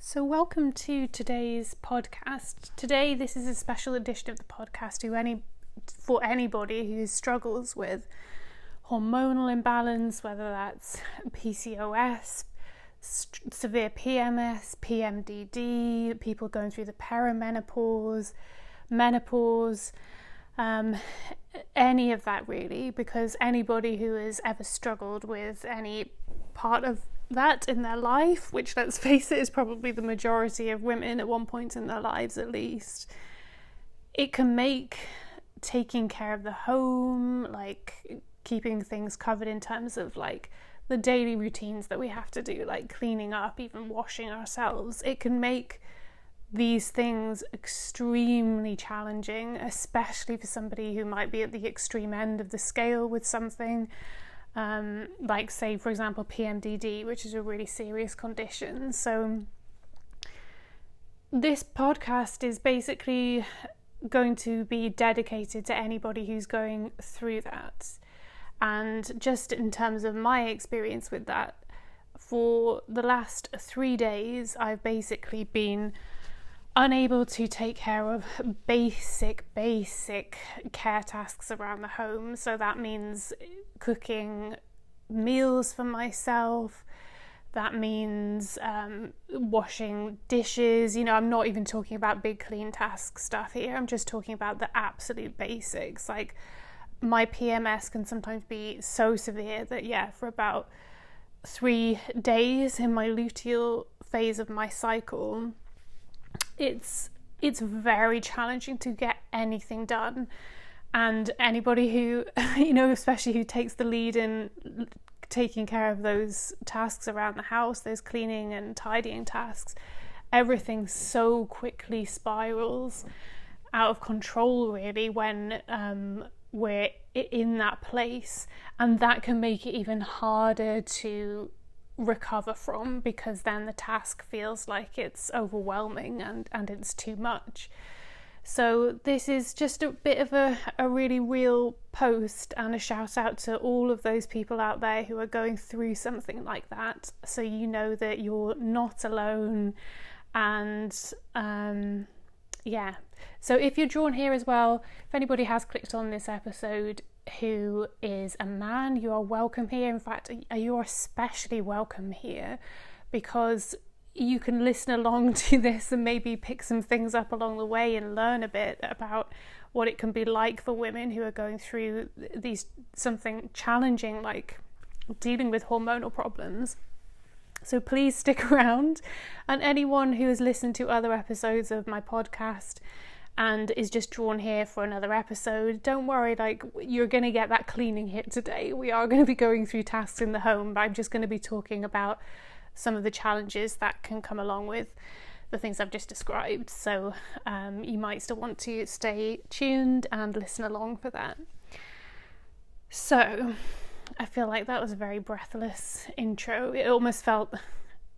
So welcome to today's podcast. Today, this is a special edition of the podcast for anybody who struggles with hormonal imbalance, whether that's PCOS, severe PMS, PMDD, people going through the perimenopause, menopause, any of that really, because anybody who has ever struggled with any part of that in their life, which, let's face it, is probably the majority of women at one point in their lives at least, it can make taking care of the home, like keeping things covered in terms of like the daily routines that we have to do, like cleaning up, even washing ourselves, it can make these things extremely challenging, especially for somebody who might be at the extreme end of the scale with something. Like, say, for example, PMDD, which is a really serious condition. So this podcast is basically going to be dedicated to anybody who's going through that. And just in terms of my experience with that, for the last 3 days, I've basically been unable to take care of basic care tasks around the home. So that means cooking meals for myself, that means washing dishes. I'm not even talking about big clean task stuff here, I'm just talking about the absolute basics. Like, my PMS can sometimes be so severe that for about 3 days in my luteal phase of my cycle, it's very challenging to get anything done. And anybody who, especially who takes the lead in taking care of those tasks around the house, those cleaning and tidying tasks, everything so quickly spirals out of control really when we're in that place. And that can make it even harder to recover from, because then the task feels like it's overwhelming and it's too much. So this is just a bit of a really real post and a shout out to all of those people out there who are going through something like that, so you know that you're not alone. And so if you're drawn here as well, if anybody has clicked on this episode who is a man, you are welcome here. In fact, you're especially welcome here because you can listen along to this and maybe pick some things up along the way and learn a bit about what it can be like for women who are going through something challenging, like dealing with hormonal problems. So please stick around. And anyone who has listened to other episodes of my podcast and is just drawn here for another episode, don't worry, like, you're going to get that cleaning hit today. We are going to be going through tasks in the home, but I'm just going to be talking about some of the challenges that can come along with the things I've just described. So you might still want to stay tuned and listen along for that. So I feel like that was a very breathless intro. It almost felt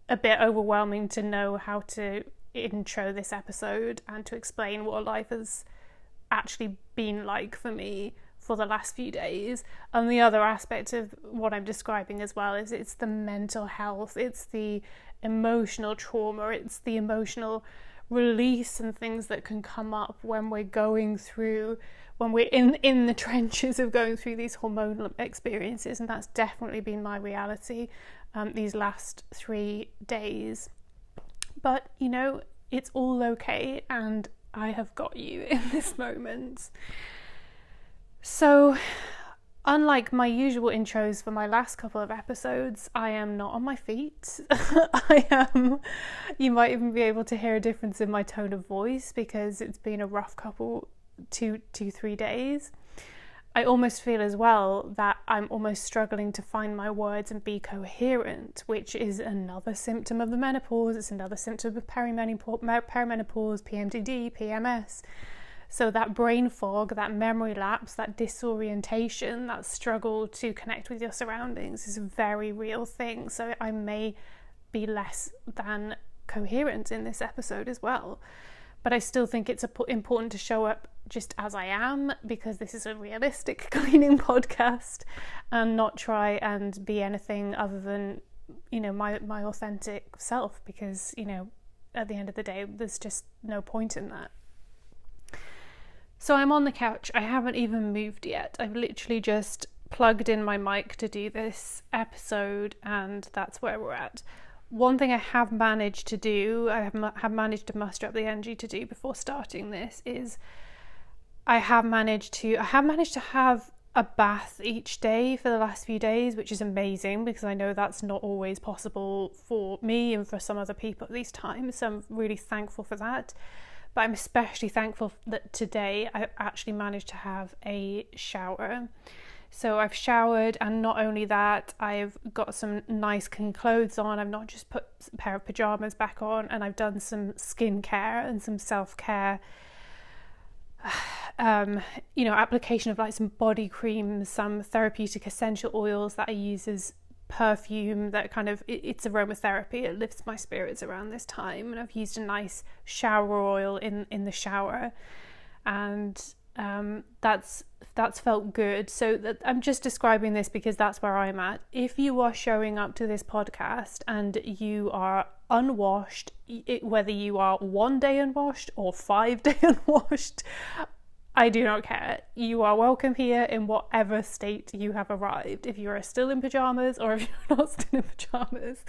a bit overwhelming to know how to intro this episode and to explain what life has actually been like for me for the last few days. And the other aspect of what I'm describing as well is it's the mental health, it's the emotional trauma, it's the emotional release and things that can come up when we're in the trenches of going through these hormonal experiences. And that's definitely been my reality these last 3 days. But it's all okay, and I have got you in this moment. So, unlike my usual intros for my last couple of episodes, I am not on my feet. You might even be able to hear a difference in my tone of voice because it's been a rough couple 3 days. I almost feel as well that I'm almost struggling to find my words and be coherent, which is another symptom of the menopause. It's another symptom of perimenopause, PMDD, PMS. So that brain fog, that memory lapse, that disorientation, that struggle to connect with your surroundings is a very real thing. So I may be less than coherent in this episode as well. But I still think it's important to show up just as I am, because this is a realistic cleaning podcast, and not try and be anything other than, my authentic self, because, at the end of the day, there's just no point in that. So I'm on the couch. I haven't even moved yet. I've literally just plugged in my mic to do this episode, and that's where we're at. One thing I have managed to do, I have managed to muster up the energy to do before starting this, is I have managed to have a bath each day for the last few days, which is amazing because I know that's not always possible for me and for some other people at these times. So I'm really thankful for that. But I'm especially thankful that today I actually managed to have a shower. So I've showered, and not only that, I've got some nice clean clothes on. I've not just put a pair of pajamas back on, and I've done some skincare and some self-care, application of like some body creams, some therapeutic essential oils that I use as perfume that kind of, it's aromatherapy. It lifts my spirits around this time. And I've used a nice shower oil in the shower, and that's felt good. So I'm just describing this because that's where I'm at. If you are showing up to this podcast and you are unwashed, whether you are 1 day unwashed or 5 day unwashed, I do not care. You are welcome here in whatever state you have arrived. If you are still in pajamas or if you're not still in pajamas.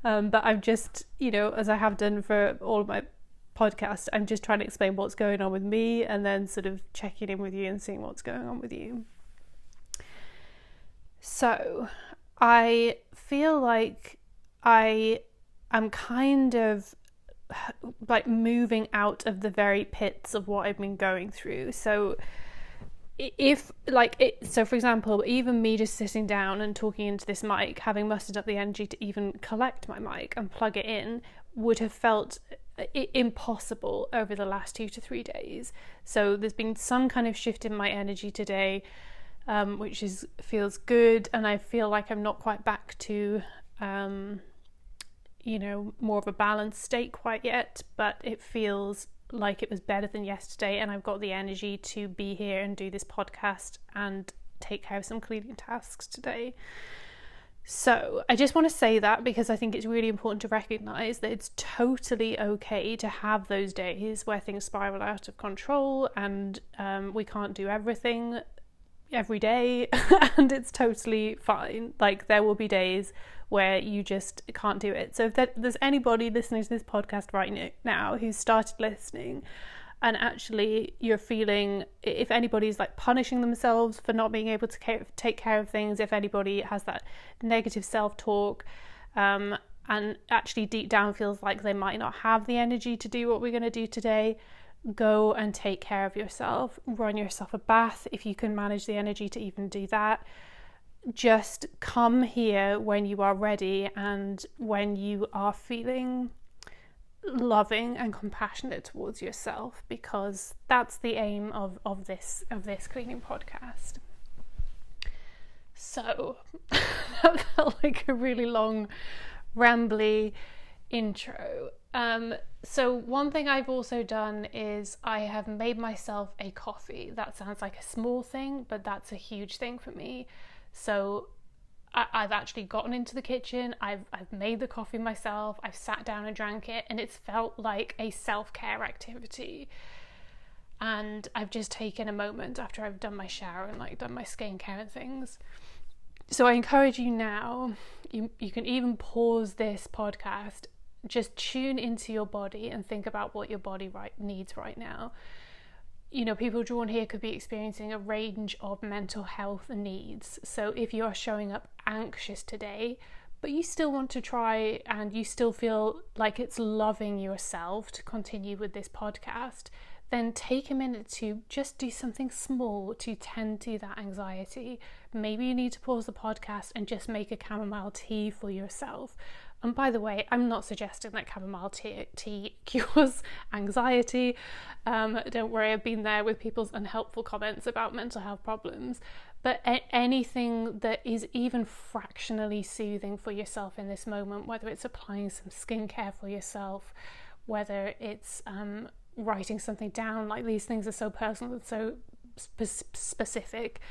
But I'm just, as I have done for all of my podcasts, I'm just trying to explain what's going on with me and then sort of checking in with you and seeing what's going on with you. So I feel like I am kind of like moving out of the very pits of what I've been going through. So for example, even me just sitting down and talking into this mic, having mustered up the energy to even collect my mic and plug it in, would have felt impossible over the last 2 to 3 days. So there's been some kind of shift in my energy today, which feels good, and I feel like I'm not quite back to more of a balanced state quite yet, but it feels like it was better than yesterday, and I've got the energy to be here and do this podcast and take care of some cleaning tasks today. So I just want to say that because I think it's really important to recognise that it's totally okay to have those days where things spiral out of control and we can't do everything every day and it's totally fine. Like, there will be days where you just can't do it. So if there's anybody listening to this podcast right now who's started listening and actually you're feeling, if anybody's like punishing themselves for not being able to take care of things, if anybody has that negative self-talk and actually deep down feels like they might not have the energy to do what we're going to do today, go and take care of yourself. Run yourself a bath if you can manage the energy to even do that. Just come here when you are ready and when you are feeling loving and compassionate towards yourself, because that's the aim of this cleaning podcast. So that felt like a really long, rambly intro. So one thing I've also done is I have made myself a coffee. That sounds like a small thing, but that's a huge thing for me. So I've actually gotten into the kitchen, I've made the coffee myself, I've sat down and drank it, and it's felt like a self-care activity. And I've just taken a moment after I've done my shower and like done my skincare and things. So I encourage you now, you can even pause this podcast, just tune into your body and think about what your body needs right now. People drawn here could be experiencing a range of mental health needs. So if you are showing up anxious today, but you still want to try and you still feel like it's loving yourself to continue with this podcast, then take a minute to just do something small to tend to that anxiety. Maybe you need to pause the podcast and just make a chamomile tea for yourself. And by the way, I'm not suggesting that chamomile tea cures anxiety. Don't worry, I've been there with people's unhelpful comments about mental health problems. But anything that is even fractionally soothing for yourself in this moment, whether it's applying some skincare for yourself, whether it's writing something down, like these things are so personal and so specific.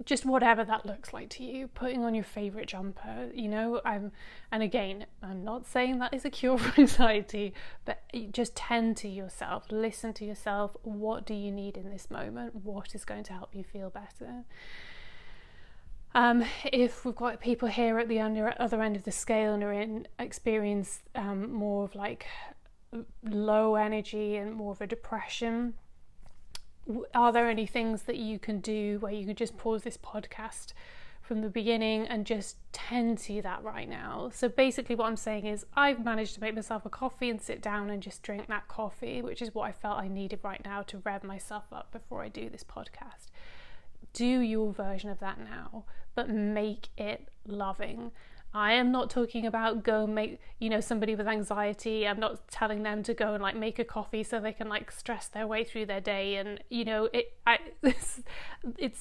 just whatever that looks like to you, putting on your favorite jumper, and again, I'm not saying that is a cure for anxiety, but just tend to yourself, listen to yourself. What do you need in this moment? What is going to help you feel better? If we've got people here at the other end of the scale and are experience more of like low energy and more of a depression, are there any things that you can do where you can just pause this podcast from the beginning and just tend to that right now? So basically what I'm saying is I've managed to make myself a coffee and sit down and just drink that coffee, which is what I felt I needed right now to rev myself up before I do this podcast. Do your version of that now, but make it loving. I am not talking about go make, somebody with anxiety. I'm not telling them to go and like make a coffee so they can like stress their way through their day. And it's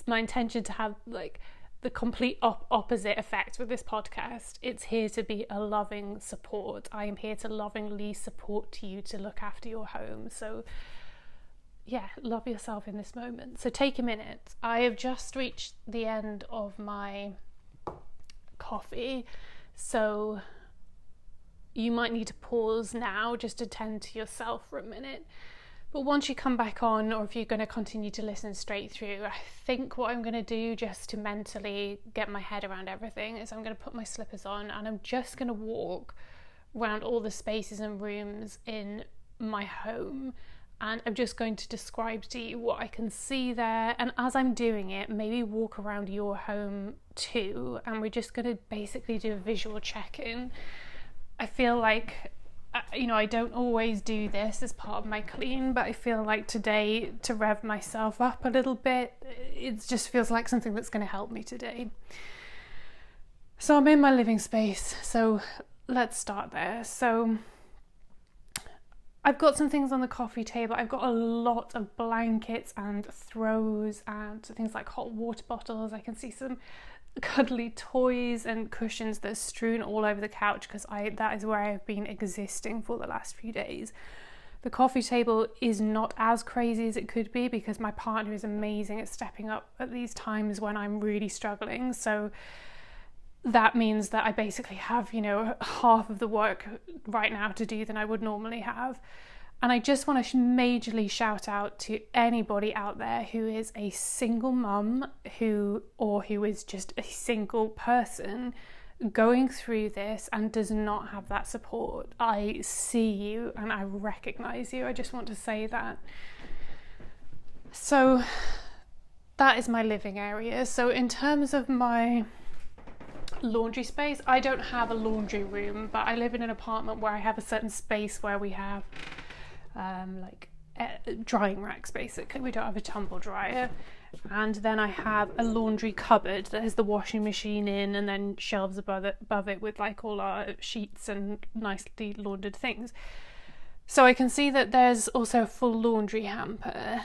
my intention to have like the complete opposite effect with this podcast. It's here to be a loving support. I am here to lovingly support you to look after your home. So yeah, love yourself in this moment. So take a minute. I have just reached the end of my coffee, so you might need to pause now just to tend to yourself for a minute. But once you come back on, or if you're going to continue to listen straight through, I think what I'm going to do just to mentally get my head around everything is I'm going to put my slippers on and I'm just going to walk around all the spaces and rooms in my home. And I'm just going to describe to you what I can see there. And as I'm doing it, maybe walk around your home too. And we're just going to basically do a visual check-in. I feel like, I don't always do this as part of my clean, but I feel like today, to rev myself up a little bit, it just feels like something that's going to help me today. So I'm in my living space. So let's start there. So I've got some things on the coffee table. I've got a lot of blankets and throws and things like hot water bottles. I can see some cuddly toys and cushions that are strewn all over the couch because that is where I've been existing for the last few days. The coffee table is not as crazy as it could be because my partner is amazing at stepping up at these times when I'm really struggling. So that means that I basically have, half of the work right now to do than I would normally have. And I just want to majorly shout out to anybody out there who is a single mum who is just a single person going through this and does not have that support. I see you and I recognize you. I just want to say that. So that is my living area. So in terms of my laundry space, I don't have a laundry room, but I live in an apartment where I have a certain space where we have drying racks. Basically, we don't have a tumble dryer, and then I have a laundry cupboard that has the washing machine in, and then shelves above it with like all our sheets and nicely laundered things. So I can see that there's also a full laundry hamper.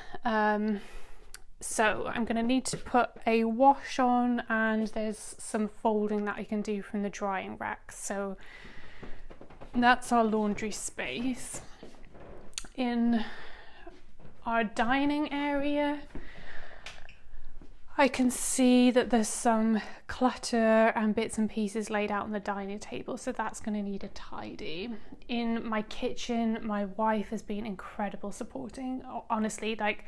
So I'm going to need to put a wash on, and there's some folding that I can do from the drying rack. So that's our laundry space. In our dining area, I can see that there's some clutter and bits and pieces laid out on the dining table, so that's going to need a tidy. In my kitchen, my wife has been incredible supporting. Honestly, like,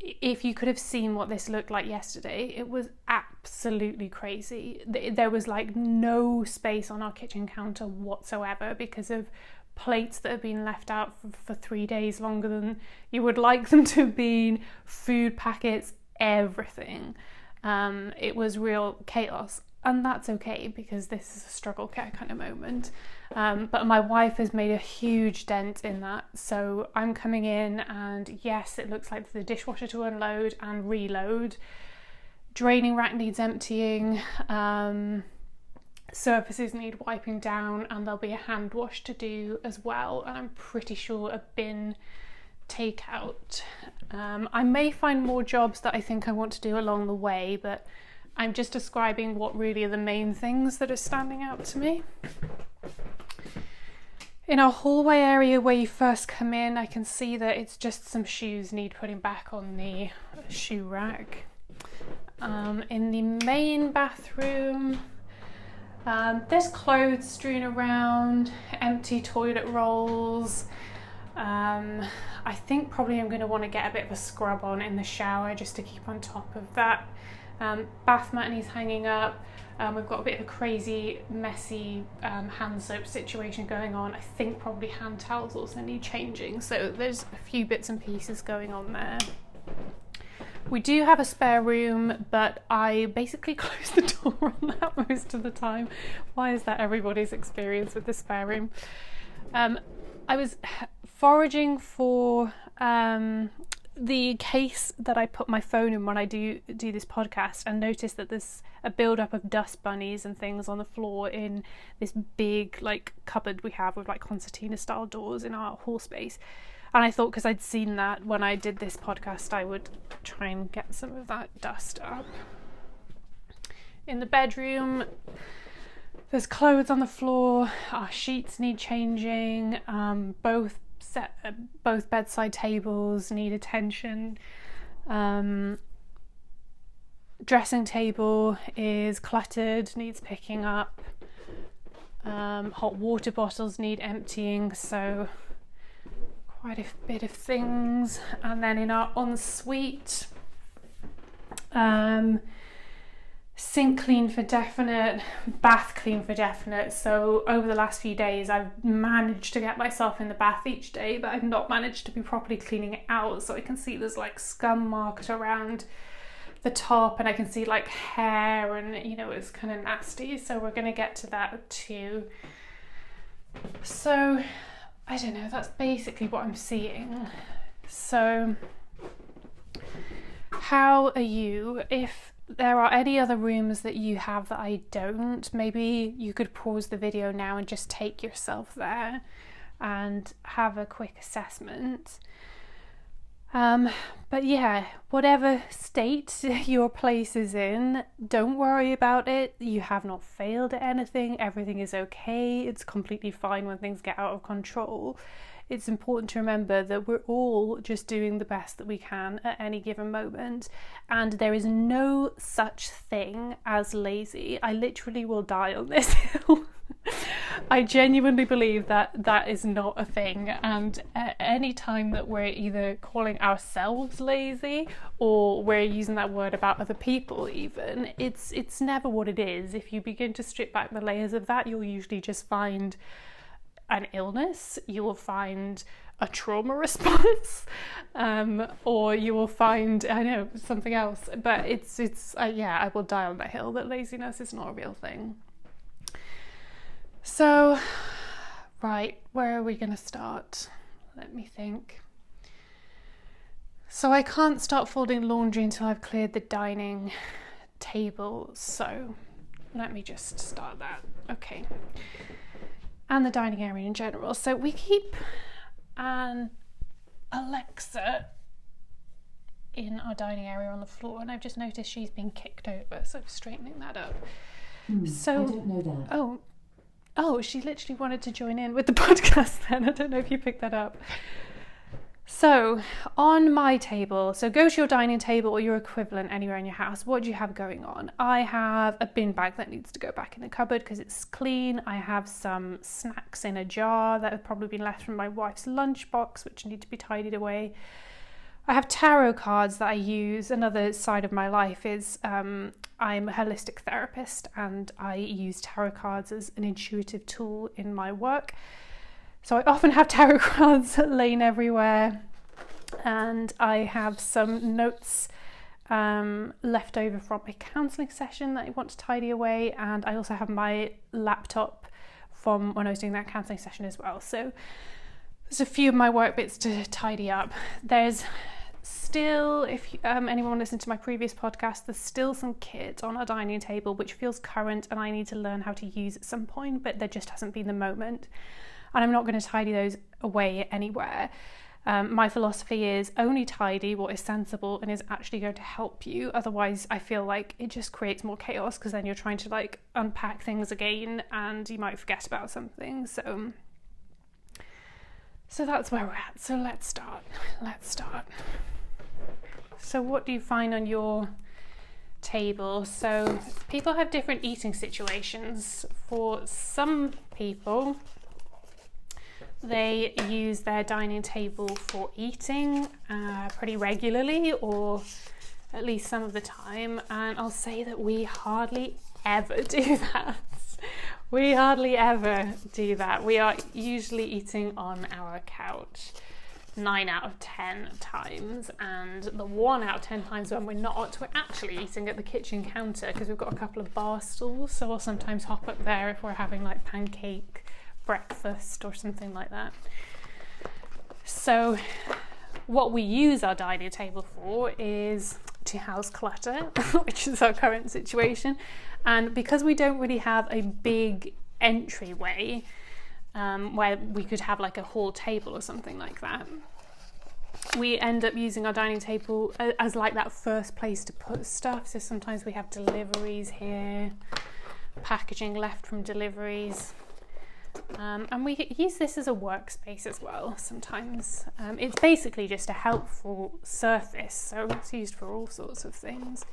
if you could have seen what this looked like yesterday, it was absolutely crazy. There was like no space on our kitchen counter whatsoever because of plates that have been left out for 3 days longer than you would like them to have been, food packets, everything. It was real chaos, and that's okay because this is a struggle care kind of moment. But my wife has made a huge dent in that. So I'm coming in and yes, it looks like the dishwasher to unload and reload. Draining rack needs emptying. Surfaces need wiping down, and there'll be a hand wash to do as well. And I'm pretty sure a bin takeout. I may find more jobs that I think I want to do along the way, but I'm just describing what really are the main things that are standing out to me. In our hallway area where you first come in, I can see that it's just some shoes need putting back on the shoe rack. In the main bathroom, there's clothes strewn around, empty toilet rolls. I think probably I'm going to want to get a bit of a scrub on in the shower just to keep on top of that. Bath mat needs hanging up. We've got a bit of a crazy, messy hand soap situation going on. I think probably hand towels also need changing. So there's a few bits and pieces going on there. We do have a spare room, but I basically close the door on that most of the time. Why is that everybody's experience with the spare room? I was foraging for the case that I put my phone in when I do this podcast, and noticed that there's a build-up of dust bunnies and things on the floor in this big cupboard we have with concertina style doors in our hall space. And I thought, because I'd seen that when I did this podcast, I would try and get some of that dust up. In the bedroom, there's clothes on the floor. Our sheets need changing. Both bedside tables need attention. Dressing table is cluttered, needs picking up. Hot water bottles need emptying, so quite a bit of things. And then in our ensuite, sink clean for definite, bath clean for definite. So over the last few days I've managed to get myself in the bath each day, but I've not managed to be properly cleaning it out. So I can see there's scum marked around the top, and I can see hair, and it's kind of nasty. So we're going to get to that too. So I don't know, that's basically what I'm seeing. So how are you? If there are any other rooms that you have that I don't, maybe you could pause the video now and just take yourself there and have a quick assessment. But yeah, whatever state your place is in, don't worry about it. You have not failed at anything. Everything is okay. It's completely fine when things get out of control. It's important to remember that we're all just doing the best that we can at any given moment, and there is no such thing as lazy. I literally will die on this hill. I genuinely believe that is not a thing, and any time that we're either calling ourselves lazy or we're using that word about other people even, it's never what it is. If you begin to strip back the layers of that, you'll usually just find an illness, you will find a trauma response, or you will find, something else. But I will die on that hill that laziness is not a real thing. So, right, where are we going to start? Let me think. So I can't start folding laundry until I've cleared the dining table. So let me just start that. Okay. And the dining area in general. So we keep an Alexa in our dining area on the floor, and I've just noticed she's been kicked over, so I'm straightening that up. So I don't know that. Oh, she literally wanted to join in with the podcast then. I don't know if you picked that up. So on my table, so go to your dining table or your equivalent anywhere in your house. What do you have going on? I have a bin bag that needs to go back in the cupboard because it's clean. I have some snacks in a jar that have probably been left from my wife's lunchbox, which need to be tidied away. I have tarot cards that I use. Another side of my life is I'm a holistic therapist, and I use tarot cards as an intuitive tool in my work. So I often have tarot cards laying everywhere, and I have some notes left over from a counselling session that I want to tidy away, and I also have my laptop from when I was doing that counselling session as well. So there's a few of my work bits to tidy up. There's still, if anyone listened to my previous podcast, there's still some kit on our dining table which feels current and I need to learn how to use at some point, but there just hasn't been the moment. And I'm not going to tidy those away anywhere. My philosophy is only tidy what is sensible and is actually going to help you. Otherwise, I feel like it just creates more chaos, because then you're trying to unpack things again and you might forget about something. So that's where we're at. So let's start. So what do you find on your table. So people have different eating situations. For some people, they use their dining table for eating pretty regularly, or at least some of the time, and I'll say that we hardly ever do that. We hardly ever do that. We are usually eating on our couch 9 out of 10 times, and the 1 out of 10 times when we're not, we're actually eating at the kitchen counter because we've got a couple of bar stools, so we'll sometimes hop up there if we're having like pancake breakfast or something like that. So what we use our dining table for is to house clutter, which is our current situation, and because we don't really have a big entryway where we could have like a hall table or something like that, we end up using our dining table as like that first place to put stuff. So sometimes we have deliveries here, packaging left from deliveries, and we use this as a workspace as well sometimes. It's basically just a helpful surface, so it's used for all sorts of things.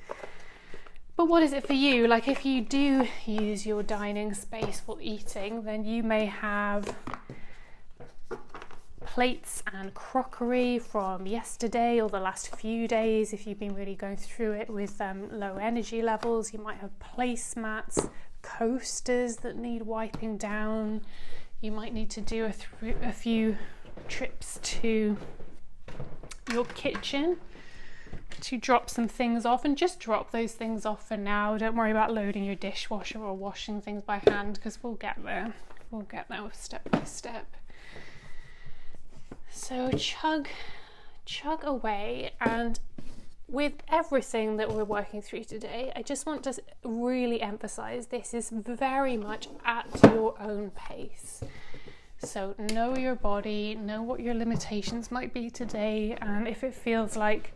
But what is it for you? Like, if you do use your dining space for eating, then you may have plates and crockery from yesterday or the last few days. If you've been really going through it with low energy levels, you might have placemats, coasters that need wiping down. You might need to do a few trips to your kitchen to drop some things off, and just drop those things off for now. Don't worry about loading your dishwasher or washing things by hand, because we'll get there step by step. So chug away, and with everything that we're working through today, I just want to really emphasize this is very much at your own pace. So know your body, know what your limitations might be today, and if it feels like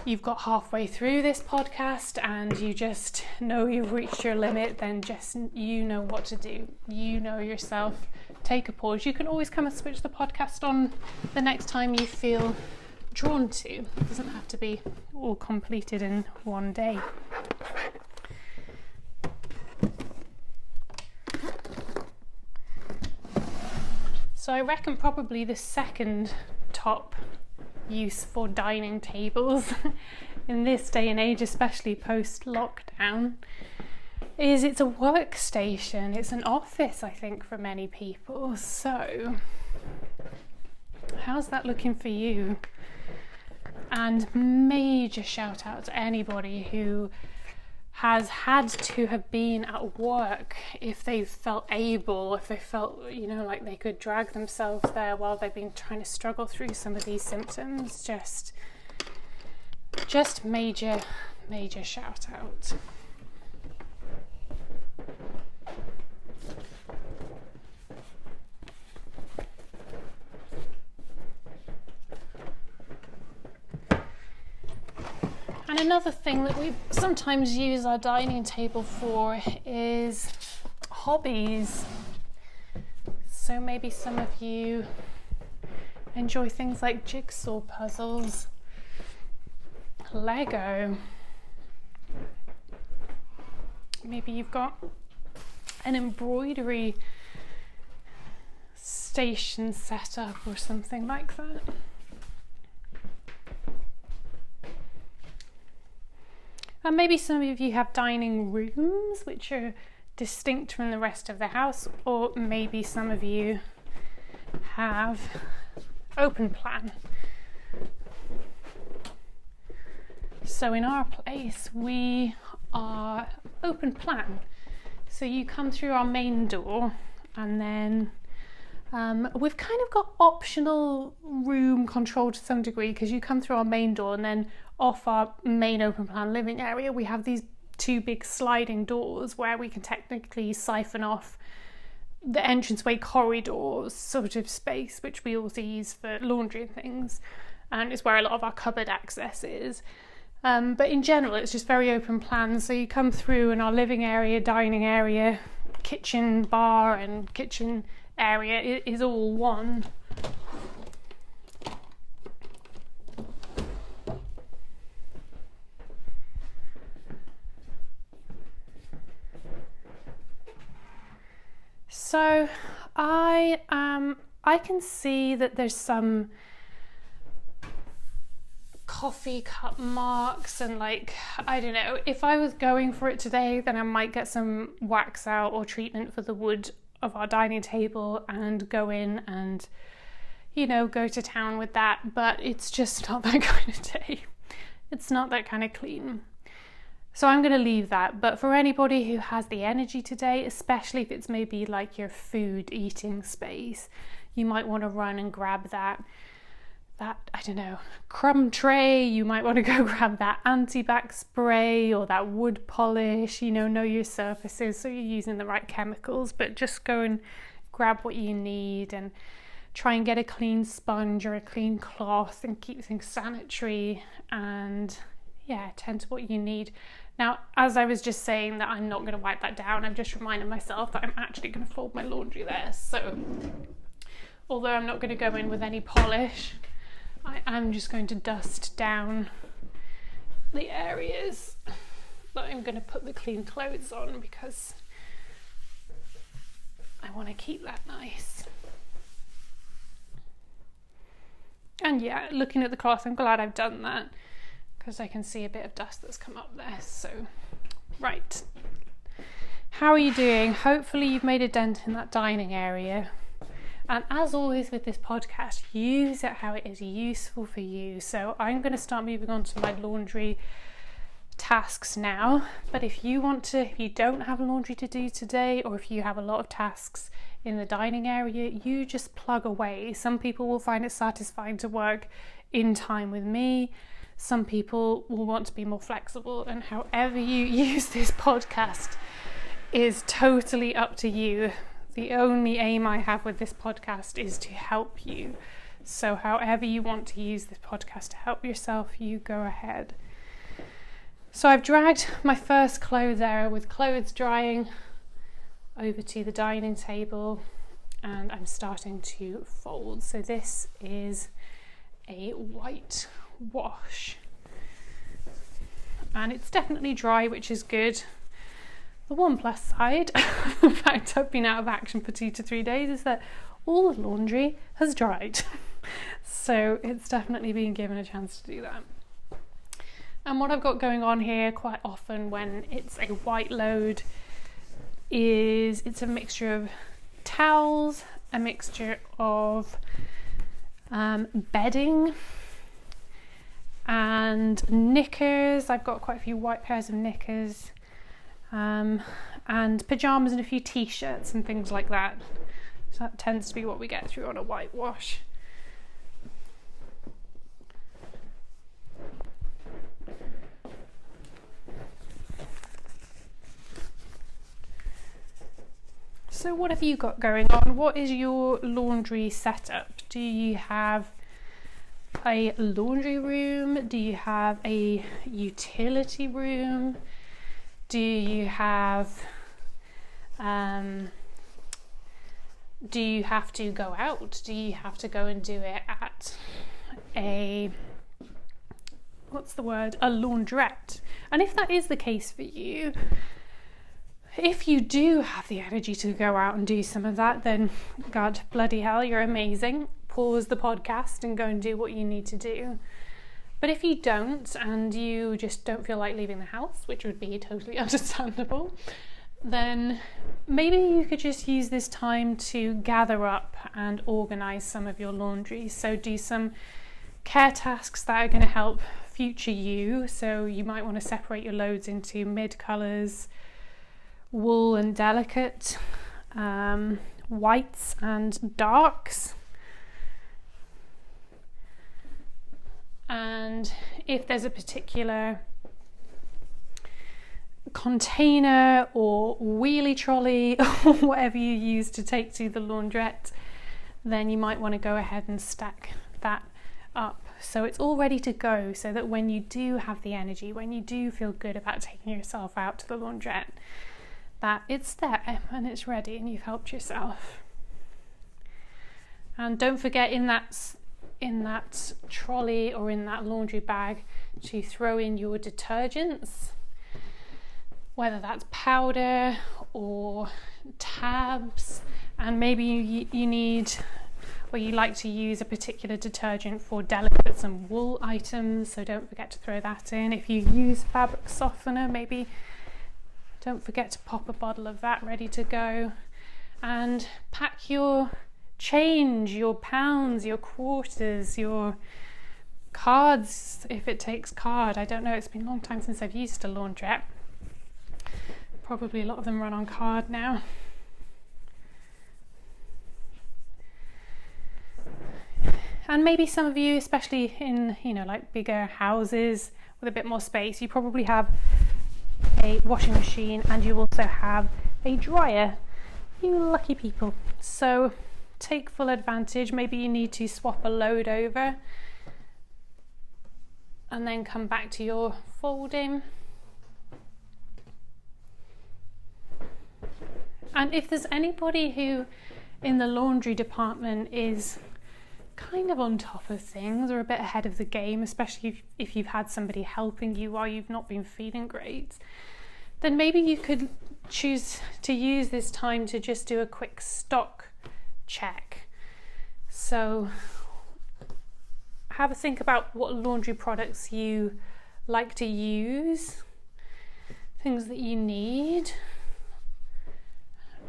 you've got halfway through this podcast and you just know you've reached your limit, then just you know what to do. You know yourself. Take a pause. You can always come and switch the podcast on the next time you feel drawn to. It doesn't have to be all completed in one day. So I reckon probably the second top use for dining tables in this day and age, especially post-lockdown, is it's a workstation. It's an office, I think, for many people. So how's that looking for you? And major shout out to anybody who has had to have been at work, if they felt able, if they felt, like they could drag themselves there while they've been trying to struggle through some of these symptoms. Just major shout out. And another thing that we sometimes use our dining table for is hobbies. So maybe some of you enjoy things like jigsaw puzzles, Lego. Maybe you've got an embroidery station set up or something like that. And maybe some of you have dining rooms which are distinct from the rest of the house, or maybe some of you have open plan. So in our place, we are open plan. So you come through our main door, and then we've kind of got optional room control to some degree, because you come through our main door, and then off our main open plan living area, we have these two big sliding doors where we can technically siphon off the entranceway corridor sort of space, which we also use for laundry and things, and it's where a lot of our cupboard access is. But in general, it's just very open plan. So you come through, and our living area, dining area, kitchen, bar and kitchen area is all one. So I can see that there's some coffee cup marks, and like, I don't know, if I was going for it today, then I might get some wax out or treatment for the wood of our dining table and go in and, you know, go to town with that. But it's just not that kind of day. It's not that kind of clean. So I'm going to leave that. But for anybody who has the energy today, especially if it's maybe like your food eating space, you might want to run and grab that, I don't know, crumb tray. You might want to go grab that anti-bac spray or that wood polish, you know your surfaces so you're using the right chemicals. But just go and grab what you need and try and get a clean sponge or a clean cloth and keep things sanitary, and tend to what you need. Now, as I was just saying that I'm not going to wipe that down, I've just reminded myself that I'm actually going to fold my laundry there. So although I'm not going to go in with any polish, I am just going to dust down the areas that I'm going to put the clean clothes on, because I want to keep that nice. And yeah, looking at the cloth, I'm glad I've done that, because I can see a bit of dust that's come up there. So, right. How are you doing? Hopefully you've made a dent in that dining area. And as always with this podcast, use it how it is useful for you. So I'm going to start moving on to my laundry tasks now. But if you don't have laundry to do today, or if you have a lot of tasks in the dining area, you just plug away. Some people will find it satisfying to work in time with me. Some people will want to be more flexible, and however you use this podcast is totally up to you. The only aim I have with this podcast is to help you. So however you want to use this podcast to help yourself, you go ahead. So I've dragged my first clothes area with clothes drying over to the dining table, and I'm starting to fold. So this is a white wash, and it's definitely dry, which is good. The one plus side, the fact I've been out of action for 2 to 3 days, is that all the laundry has dried. So it's definitely been given a chance to do that. And what I've got going on here quite often when it's a white load is it's a mixture of towels, a mixture of bedding and knickers. I've got quite a few white pairs of knickers, and pyjamas and a few t-shirts and things like that. So that tends to be what we get through on a whitewash. So what have you got going on? What is your laundry setup? Do you have a laundry room? Do you have a utility room? Do you have do you have to go out? Do you have to go and do it at a laundrette? And if that is the case for you, if you do have the energy to go out and do some of that, then God bloody hell, you're amazing. Pause the podcast and go and do what you need to do. But if you don't, and you just don't feel like leaving the house, which would be totally understandable, then maybe you could just use this time to gather up and organise some of your laundry. So do some care tasks that are going to help future you. So you might want to separate your loads into mid colours, wool and delicate, whites and darks. And if there's a particular container or wheelie trolley or whatever you use to take to the laundrette, then you might want to go ahead and stack that up so it's all ready to go, so that when you do have the energy, when you do feel good about taking yourself out to the laundrette, that it's there and it's ready and you've helped yourself. And don't forget in that trolley or in that laundry bag to throw in your detergents, whether that's powder or tabs, And maybe you need, or you like to use a particular detergent for delicates and wool items, so don't forget to throw that in. If you use fabric softener, maybe don't forget to pop a bottle of that ready to go. And pack your change, your pounds, your quarters, your cards, if it takes card. I don't know, it's been a long time since I've used a laundrette. Probably a lot of them run on card now. And maybe some of you, especially in, like bigger houses with a bit more space, you probably have a washing machine and you also have a dryer. You lucky people. So take full advantage. Maybe you need to swap a load over and then come back to your folding. And if there's anybody who in the laundry department is kind of on top of things or a bit ahead of the game, especially if you've had somebody helping you while you've not been feeling great, then maybe you could choose to use this time to just do a quick stock check. So have a think about what laundry products you like to use, things that you need,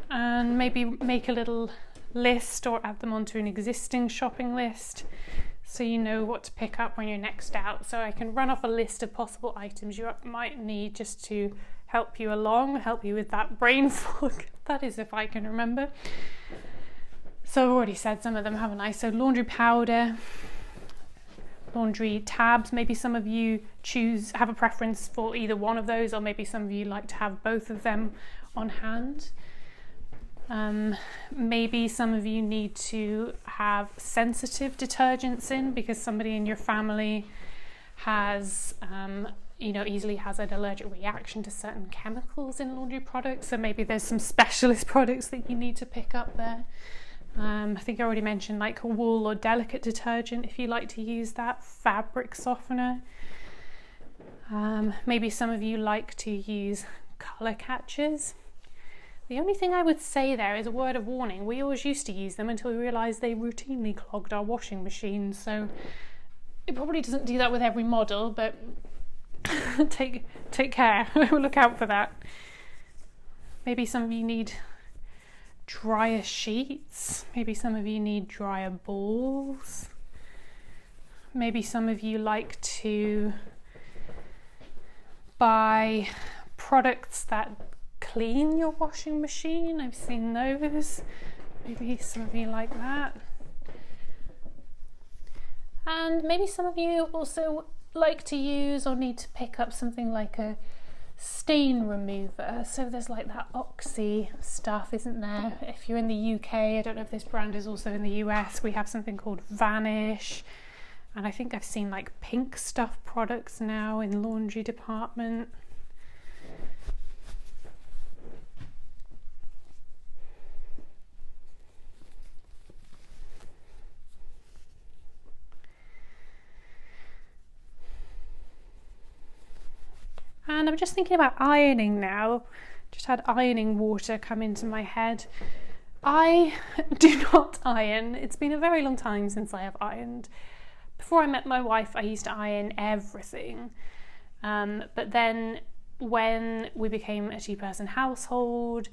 and maybe make a little list or add them onto an existing shopping list so you know what to pick up when you're next out. So I can run off a list of possible items you might need just to help you along, help you with that brain fog. That is, if I can remember. So I've already said some of them, haven't I? So laundry powder, laundry tabs. Maybe some of you have a preference for either one of those, or maybe some of you like to have both of them on hand. Maybe some of you need to have sensitive detergents in because somebody in your family has, easily has an allergic reaction to certain chemicals in laundry products. So maybe there's some specialist products that you need to pick up there. I think I already mentioned like a wool or delicate detergent if you like to use that, fabric softener. Maybe some of you like to use colour catchers. The only thing I would say there is a word of warning. We always used to use them until we realised they routinely clogged our washing machines. So it probably doesn't do that with every model, but take care. Look out for that. Maybe some of you need dryer sheets. Maybe some of you need dryer balls. Maybe some of you like to buy products that clean your washing machine. I've seen those. Maybe some of you like that. And maybe some of you also like to use or need to pick up something like a stain remover. So there's like that Oxy stuff, isn't there? If you're in the UK, I don't know if this brand is also in the US, we have something called Vanish. And I think I've seen like Pink Stuff products now in laundry department. And I'm just thinking about ironing now. Just had ironing water come into my head. I do not iron. It's been a very long time since I have ironed. Before I met my wife, I used to iron everything. But then when we became a two-person household,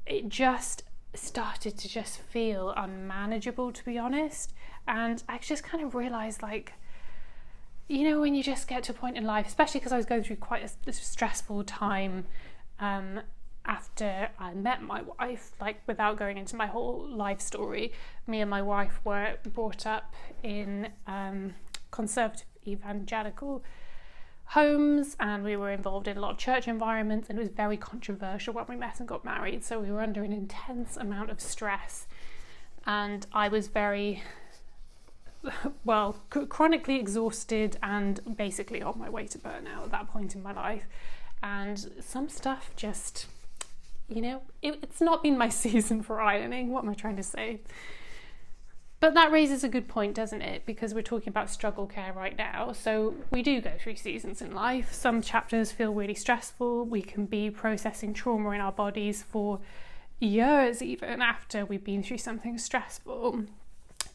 it just started to just feel unmanageable, to be honest. And I just kind of realised, like, when you just get to a point in life, especially because I was going through quite a stressful time after I met my wife, like without going into my whole life story, me and my wife were brought up in conservative evangelical homes, and we were involved in a lot of church environments, and it was very controversial when we met and got married. So we were under an intense amount of stress, and I was very chronically exhausted and basically on my way to burnout at that point in my life. And some stuff just, it's not been my season for ironing. What am I trying to say? But that raises a good point, doesn't it? Because we're talking about struggle care right now. So we do go through seasons in life. Some chapters feel really stressful. We can be processing trauma in our bodies for years even after we've been through something stressful.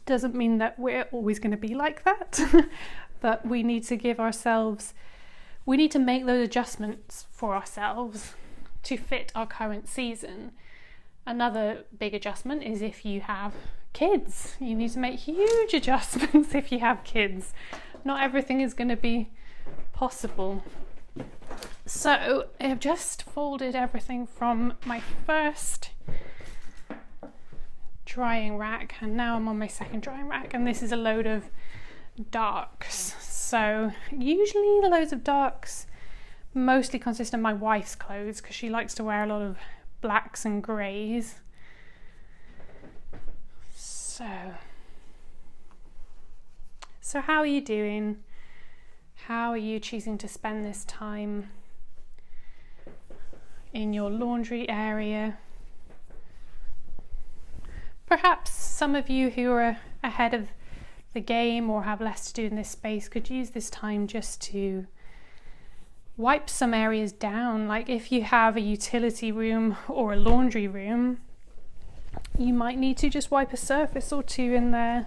Doesn't mean that we're always going to be like that, but we need to make those adjustments for ourselves to fit our current season. Another big adjustment is if you have kids. You need to make huge adjustments if you have kids. Not everything is going to be possible. So I've just folded everything from my first drying rack, and now I'm on my second drying rack, and this is a load of darks. So usually the loads of darks mostly consist of my wife's clothes, because she likes to wear a lot of blacks and greys. So how are you doing? How are you choosing to spend this time in your laundry area? Perhaps some of you who are ahead of the game or have less to do in this space could use this time just to wipe some areas down. Like if you have a utility room or a laundry room, you might need to just wipe a surface or two in there.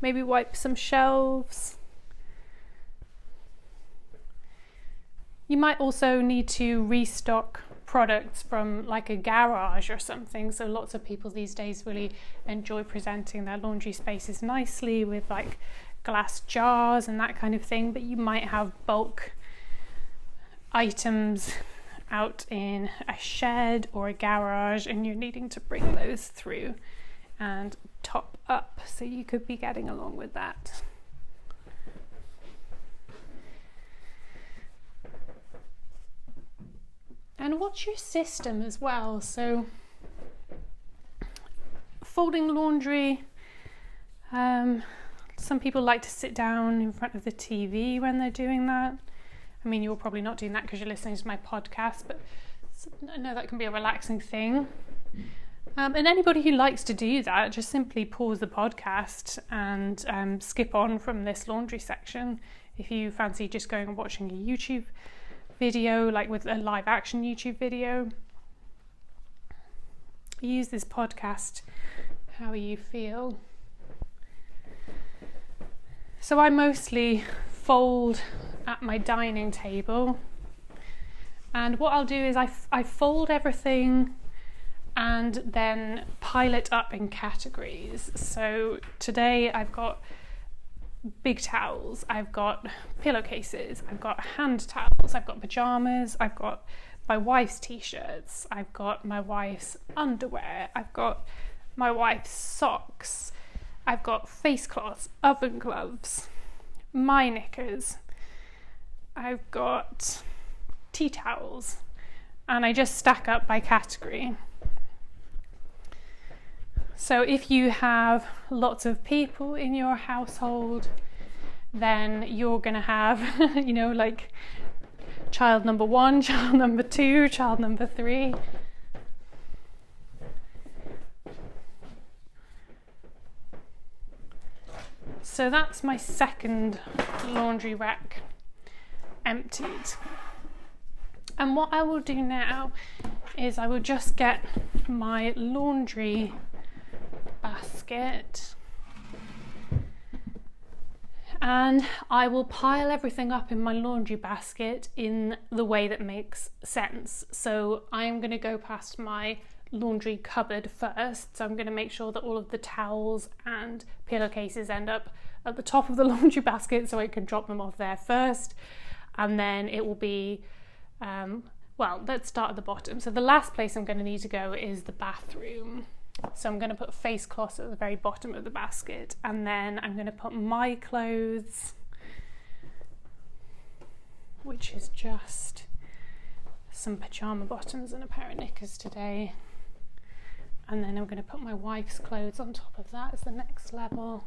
Maybe wipe some shelves. You might also need to restock products from like a garage or something. So lots of people these days really enjoy presenting their laundry spaces nicely with like glass jars and that kind of thing, but you might have bulk items out in a shed or a garage and you're needing to bring those through and top up, so you could be getting along with that. And what's your system as well? So folding laundry, some people like to sit down in front of the TV when they're doing that. I mean, you're probably not doing that because you're listening to my podcast, but I know that can be a relaxing thing. And anybody who likes to do that, just simply pause the podcast and skip on from this laundry section. If you fancy just going and watching a YouTube video, like with a live action YouTube video, use this podcast how you feel. So I mostly fold at my dining table, and what I'll do is I fold everything and then pile it up in categories. So today I've got big towels, I've got pillowcases, I've got hand towels, I've got pajamas, I've got my wife's t-shirts, I've got my wife's underwear, I've got my wife's socks, I've got face cloths, oven gloves, my knickers, I've got tea towels, and I just stack up by category. So if you have lots of people in your household, then you're going to have, like child number 1, child number 2, child number 3. So that's my second laundry rack emptied. And what I will do now is I will just get my laundry basket and I will pile everything up in my laundry basket in the way that makes sense. So I'm going to go past my laundry cupboard first. So I'm going to make sure that all of the towels and pillowcases end up at the top of the laundry basket so I can drop them off there first. And then it will be, let's start at the bottom. So the last place I'm going to need to go is the bathroom. So I'm going to put face cloths at the very bottom of the basket, and then I'm going to put my clothes, which is just some pajama bottoms and a pair of knickers today. And then I'm going to put my wife's clothes on top of that as the next level.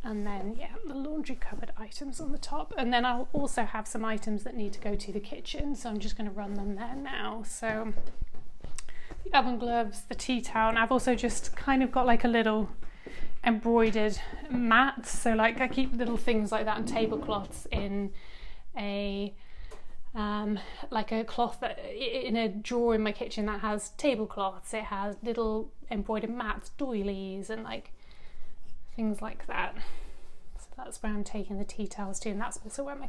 And then, the laundry cupboard items on the top, and then I'll also have some items that need to go to the kitchen, so I'm just going to run them there now. So the oven gloves, the tea towel, and I've also just kind of got like a little embroidered mat, so like I keep little things like that and tablecloths in a like a cloth that, in a drawer in my kitchen that has tablecloths. It has little embroidered mats, doilies, and like things like that. So that's where I'm taking the tea towels to, and that's also where I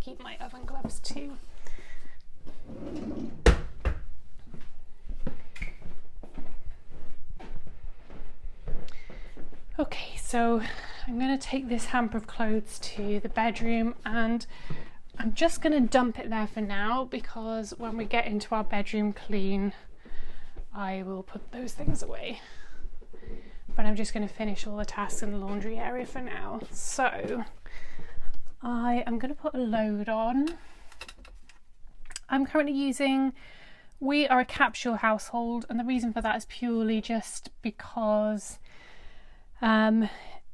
keep my oven gloves too. Okay, so I'm going to take this hamper of clothes to the bedroom, and I'm just going to dump it there for now, because when we get into our bedroom clean, I will put those things away. But I'm just going to finish all the tasks in the laundry area for now. So I am going to put a load on. I'm currently using, we are a capsule household, and the reason for that is purely just because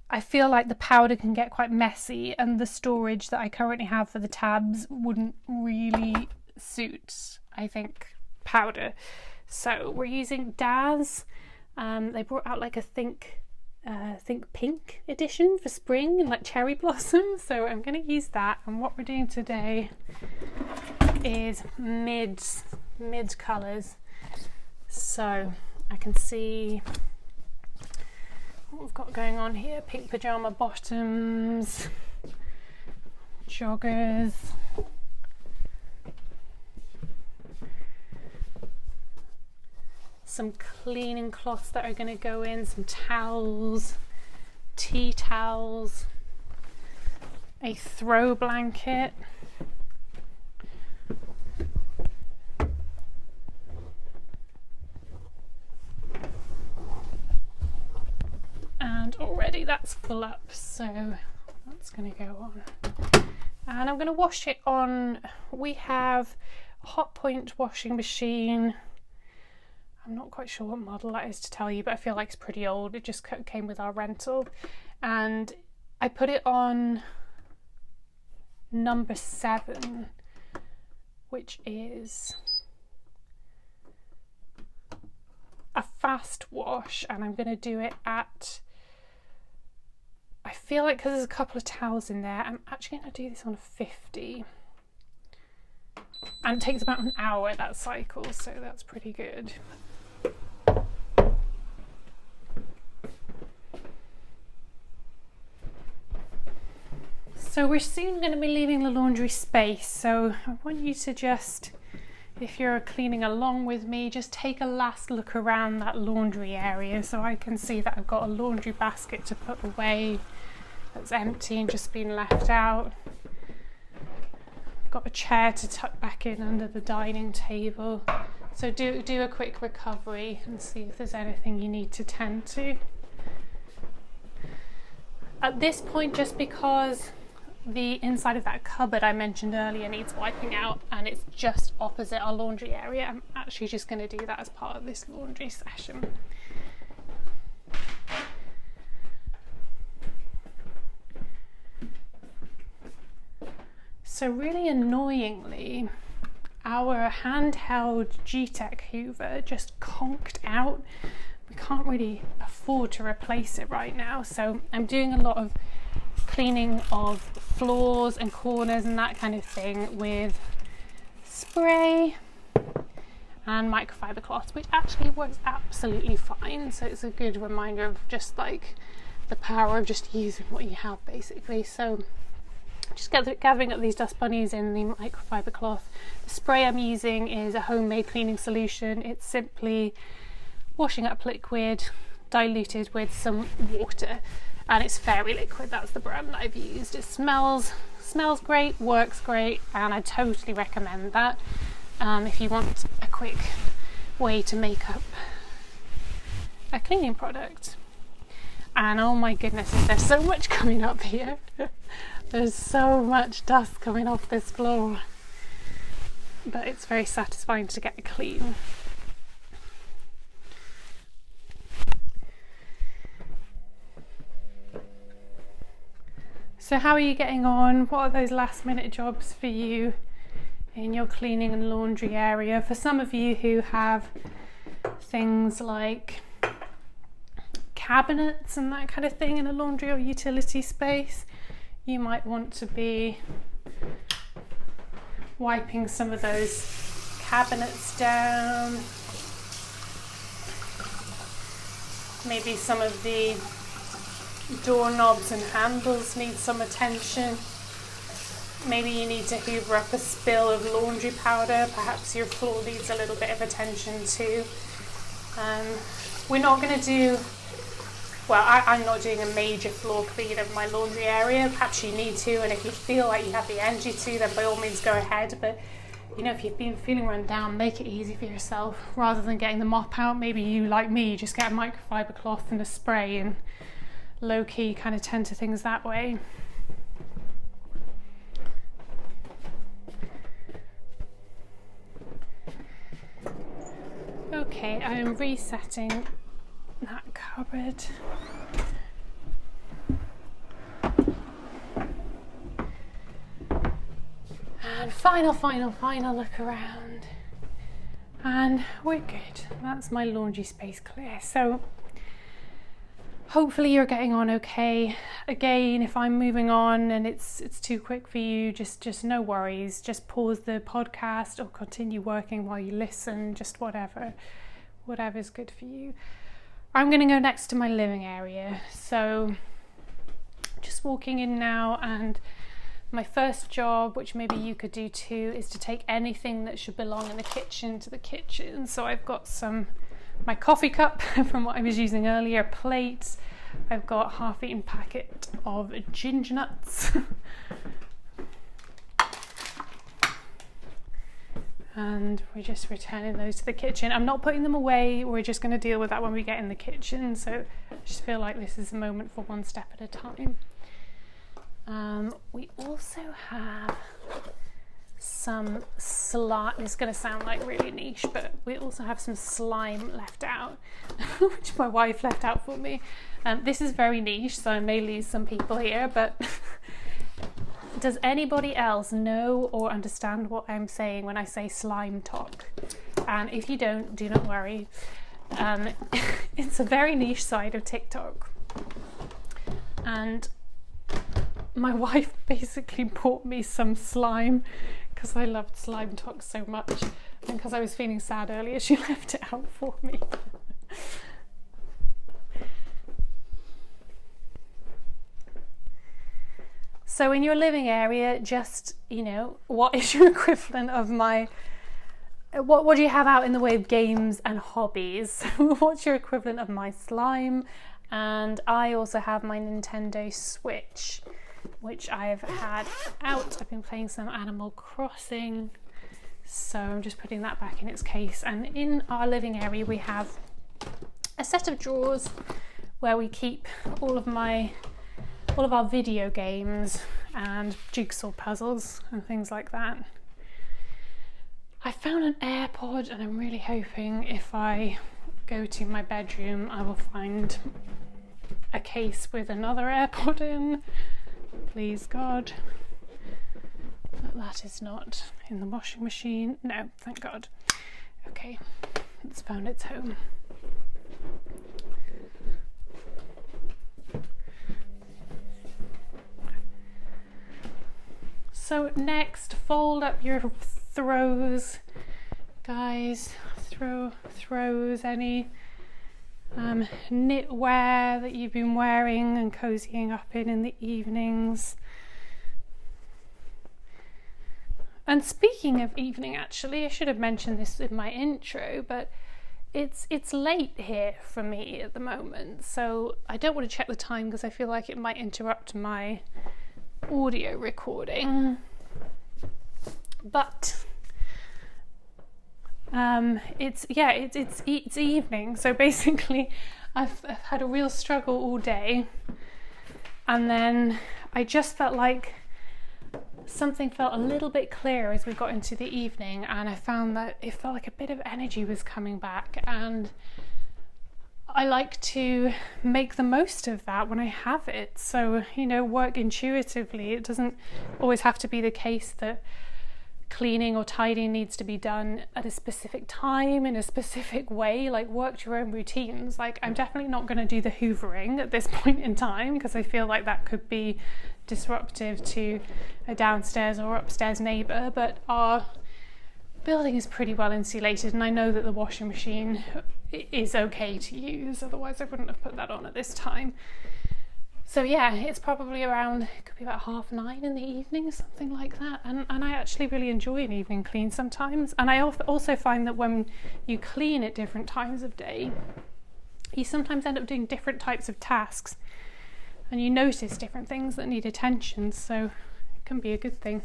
I feel like the powder can get quite messy, and the storage that I currently have for the tabs wouldn't really suit, I think, powder. So we're using Daz. They brought out like a Think Pink edition for spring and like cherry blossom. So I'm going to use that. And what we're doing today is mid colours. So I can see what we've got going on here. Pink pyjama bottoms, joggers, some cleaning cloths that are going to go in, some towels, tea towels, a throw blanket, and already that's full up, so that's going to go on. And I'm going to wash it on, we have a Hot Point washing machine. I'm not quite sure what model that is to tell you, but I feel like it's pretty old. It just came with our rental, and I put it on number 7, which is a fast wash, and I'm going to do it at, I feel like because there's a couple of towels in there, I'm actually going to do this on a 50, and it takes about an hour, that cycle, so that's pretty good. So we're soon going to be leaving the laundry space, so I want you to just, if you're cleaning along with me, just take a last look around that laundry area, so I can see that I've got a laundry basket to put away that's empty and just been left out. Got a chair to tuck back in under the dining table. So do a quick recovery and see if there's anything you need to tend to. At this point, just because the inside of that cupboard I mentioned earlier needs wiping out, and it's just opposite our laundry area, I'm actually just going to do that as part of this laundry session. So really annoyingly, our handheld G-Tech Hoover just conked out. We can't really afford to replace it right now, so I'm doing a lot of cleaning of floors and corners and that kind of thing with spray and microfiber cloth, which actually works absolutely fine. So it's a good reminder of just like the power of just using what you have, basically. So just gathering up these dust bunnies in the microfiber cloth. The spray I'm using is a homemade cleaning solution. It's simply washing up liquid diluted with some water, and it's Fairy Liquid. That's the brand that I've used. It smells great, works great, and I totally recommend that if you want a quick way to make up a cleaning product. And oh my goodness, there's so much coming up here. There's so much dust coming off this floor, but it's very satisfying to get it clean. So how are you getting on? What are those last minute jobs for you in your cleaning and laundry area? For some of you who have things like cabinets and that kind of thing in a laundry or utility space, you might want to be wiping some of those cabinets down. Maybe some of the doorknobs and handles need some attention. Maybe you need to hoover up a spill of laundry powder. Perhaps your floor needs a little bit of attention too. We're not going to do, well, I'm not doing a major floor clean of my laundry area. Perhaps you need to, and if you feel like you have the energy to, then by all means go ahead. But you know, if you've been feeling run down, make it easy for yourself. Rather than getting the mop out, maybe you, like me, just get a microfiber cloth and a spray and low-key kind of tend to things that way. Okay, I am resetting that cupboard. And final look around. And we're good. That's my laundry space clear. So hopefully you're getting on okay. Again, if I'm moving on and it's too quick for you, just no worries. Just pause the podcast or continue working while you listen, just whatever's good for you. I'm going to go next to my living area. So just walking in now, and my first job, which maybe you could do too, is to take anything that should belong in the kitchen to the kitchen. So I've got my coffee cup from what I was using earlier, plates. I've got a half-eaten packet of ginger nuts. And we're just returning those to the kitchen. I'm not putting them away. We're just going to deal with that when we get in the kitchen. So I just feel like this is a moment for one step at a time. We also have some slime. It's going to sound like really niche, but we also have some slime left out, which my wife left out for me. This is very niche, so I may lose some people here, but does anybody else know or understand what I'm saying when I say slime talk? And if you don't, do not worry. It's a very niche side of TikTok. And my wife basically bought me some slime because I loved slime talk so much, and because I was feeling sad earlier, she left it out for me. So in your living area, just, you know, what is your equivalent of what do you have out in the way of games and hobbies? What's your equivalent of my slime? And I also have my Nintendo Switch, which I've had out. I've been playing some Animal Crossing, so I'm just putting that back in its case. And in our living area we have a set of drawers where we keep all of our video games and jigsaw puzzles and things like that. I found an AirPod, and I'm really hoping if I go to my bedroom I will find a case with another AirPod in. Please God that is not in the washing machine. No, thank God. Okay, it's found its home. So next, fold up your throws, guys. Throws, any knitwear that you've been wearing and cozying up in the evenings. And speaking of evening, actually, I should have mentioned this in my intro, but it's late here for me at the moment, so I don't want to check the time because I feel like it might interrupt my audio recording. But it's evening, so basically I've had a real struggle all day, and then I just felt like something felt a little bit clearer as we got into the evening, and I found that it felt like a bit of energy was coming back, and I like to make the most of that when I have it. So, work intuitively. It doesn't always have to be the case that cleaning or tidying needs to be done at a specific time in a specific way. Like, work to your own routines. Like, I'm definitely not going to do the hoovering at this point in time, because I feel like that could be disruptive to a downstairs or upstairs neighbour, but our building is pretty well insulated, and I know that the washing machine is okay to use, otherwise I wouldn't have put that on at this time. So yeah, it's probably around, it could be about 9:30 in the evening, something like that, and I actually really enjoy an evening clean sometimes. And I also find that when you clean at different times of day, you sometimes end up doing different types of tasks, and you notice different things that need attention, so it can be a good thing.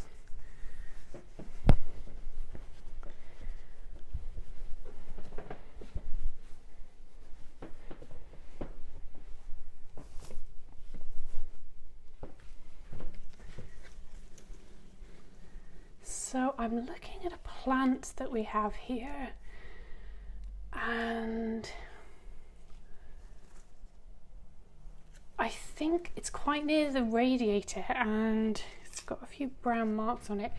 So I'm looking at a plant that we have here, and I think it's quite near the radiator, and it's got a few brown marks on it.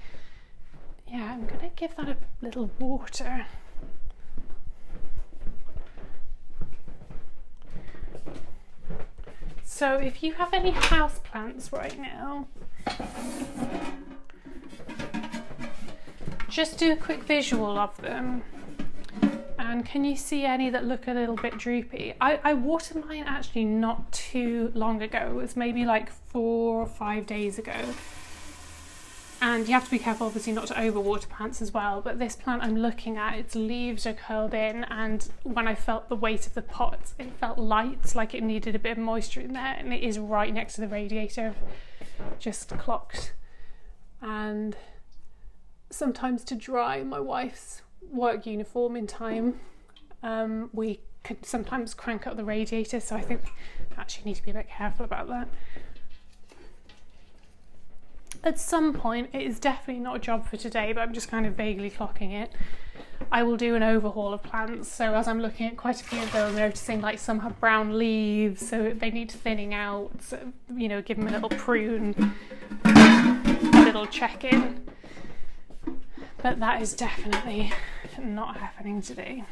Yeah, I'm gonna give that a little water. So if you have any house plants right now, just do a quick visual of them, and can you see any that look a little bit droopy? I watered mine actually not too long ago. It was maybe like 4 or 5 days ago, and you have to be careful obviously not to overwater plants as well, but this plant I'm looking at, its leaves are curled in, and when I felt the weight of the pot, it felt light, like it needed a bit of moisture in there, and it is right next to the radiator, just clocked. And sometimes to dry my wife's work uniform in time, we could sometimes crank up the radiator, so I think I actually need to be a bit careful about that. At some point, it is definitely not a job for today, but I'm just kind of vaguely clocking it, I will do an overhaul of plants. So as I'm looking at quite a few of them, I'm noticing like some have brown leaves, so they need thinning out, so, give them a little prune, a little check-in. But that is definitely not happening today.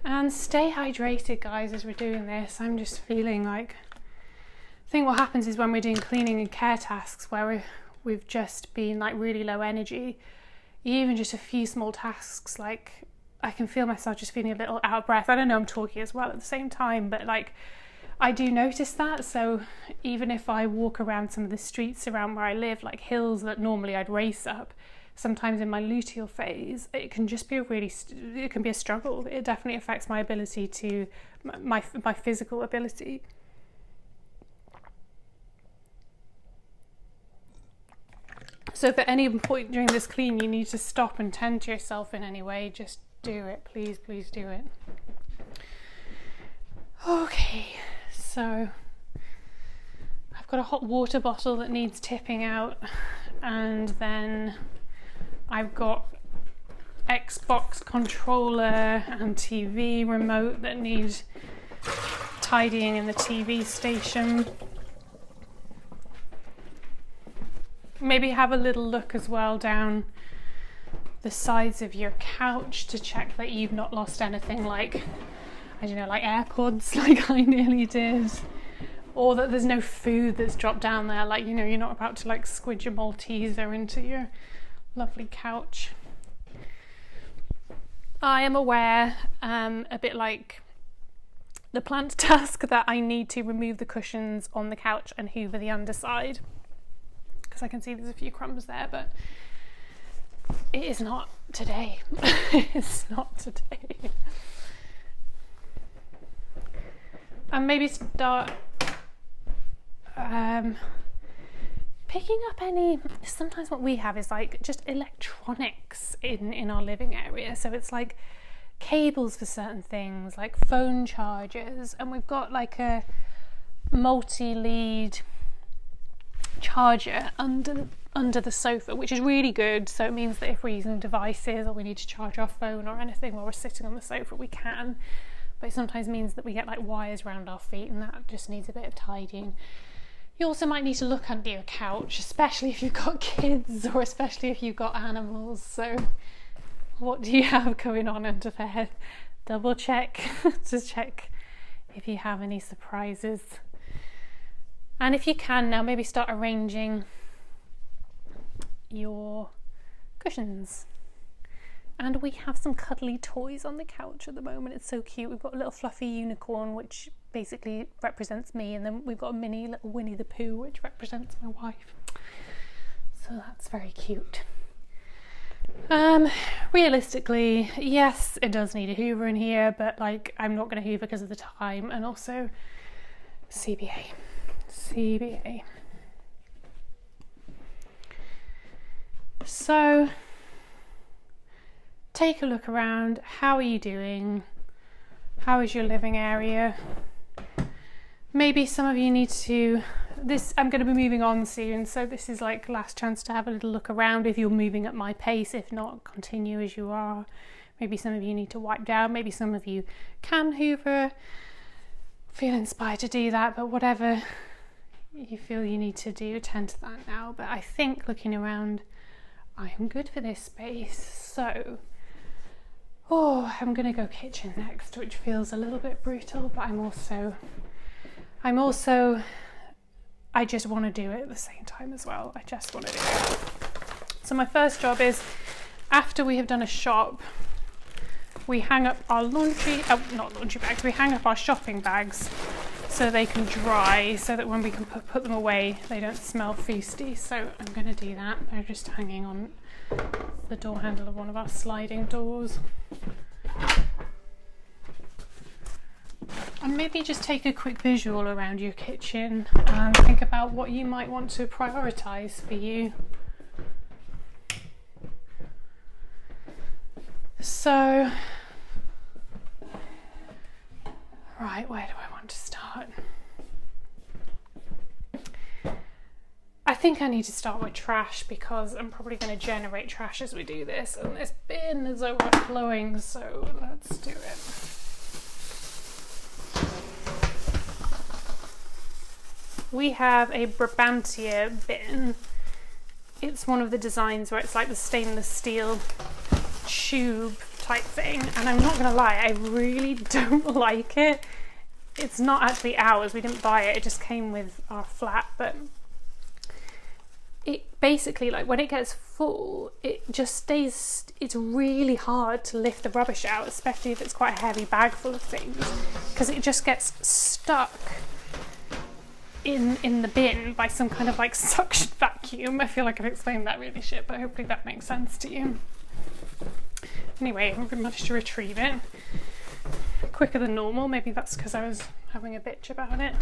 And stay hydrated, guys, as we're doing this. I'm just feeling like, I think what happens is when we're doing cleaning and care tasks where we've just been like really low energy, even just a few small tasks, like I can feel myself just feeling a little out of breath. I don't know, I'm talking as well at the same time, but like I do notice that. So even if I walk around some of the streets around where I live, like hills that normally I'd race up, sometimes in my luteal phase, it can just be it can be a struggle. It definitely affects my ability to, my physical ability. So if at any point during this clean you need to stop and tend to yourself in any way, just do it, please do it. Okay, so I've got a hot water bottle that needs tipping out, and then I've got Xbox controller and TV remote that needs tidying in the TV station. Maybe have a little look as well down the sides of your couch to check that you've not lost anything, like, I don't know, like AirPods, like I nearly did, or that there's no food that's dropped down there, like, you're not about to like squidge a Malteser into your lovely couch. I am aware, a bit like the plant task, that I need to remove the cushions on the couch and hoover the underside, because I can see there's a few crumbs there, but it is not today. It's not today. And maybe start picking up any, sometimes what we have is like just electronics in our living area. So it's like cables for certain things, like phone chargers, and we've got like a multi-lead charger under the sofa, which is really good. So it means that if we're using devices or we need to charge our phone or anything while we're sitting on the sofa, we can. But it sometimes means that we get like wires around our feet, and that just needs a bit of tidying. You also might need to look under your couch, especially if you've got kids or especially if you've got animals. So what do you have going on under there? Double check to check if you have any surprises. And if you can now, maybe start arranging your cushions. And we have some cuddly toys on the couch at the moment. It's so cute. We've got a little fluffy unicorn, which basically represents me, and then we've got a mini little Winnie the Pooh, which represents my wife. So that's very cute. Realistically, yes, it does need a hoover in here, but like I'm not going to hoover because of the time, and also CBA. So take a look around. How are you doing? How is your living area? Maybe some of you need to, I'm going to be moving on soon, so this is like last chance to have a little look around if you're moving at my pace. If not, continue as you are. Maybe some of you need to wipe down. Maybe some of you can hoover. Feel inspired to do that, but whatever you feel you need to do, tend to that now. But I think looking around, I am good for this space. So, I'm going to go kitchen next, which feels a little bit brutal, but I just want to do it at the same time as well. I just want to do it. So my first job is, after we have done a shop, we hang up our we hang up our shopping bags so they can dry, so that when we can put them away, they don't smell feisty. So I'm going to do that. They're just hanging on the door handle of one of our sliding doors. And maybe just take a quick visual around your kitchen and think about what you might want to prioritise for you. So, right, where do I want to start? I think I need to start with trash, because I'm probably going to generate trash as we do this, and this bin is overflowing, so let's do it. We have a Brabantia bin. It's one of the designs where it's like the stainless steel tube type thing, and I'm not gonna lie, I really don't like it. It's not actually ours, we didn't buy it, it just came with our flat, but it basically, like when it gets full, it just stays, it's really hard to lift the rubbish out, especially if it's quite a heavy bag full of things, because it just gets stuck in the bin by some kind of like suction vacuum. I feel like I've explained that really shit, but hopefully that makes sense to you. Anyway, I managed to retrieve it quicker than normal. Maybe that's because I was having a bitch about it.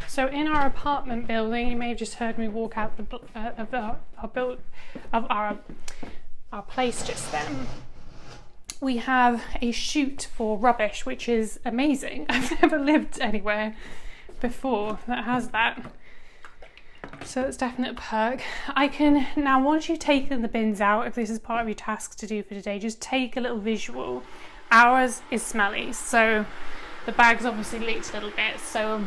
So in our apartment building, you may have just heard me walk out of our place just then. We have a chute for rubbish, which is amazing. I've never lived anywhere before that has that. So it's definitely a perk. I can, now once you've taken the bins out, if this is part of your task to do for today, just take a little visual. Ours is smelly, so the bag's obviously leaked a little bit, so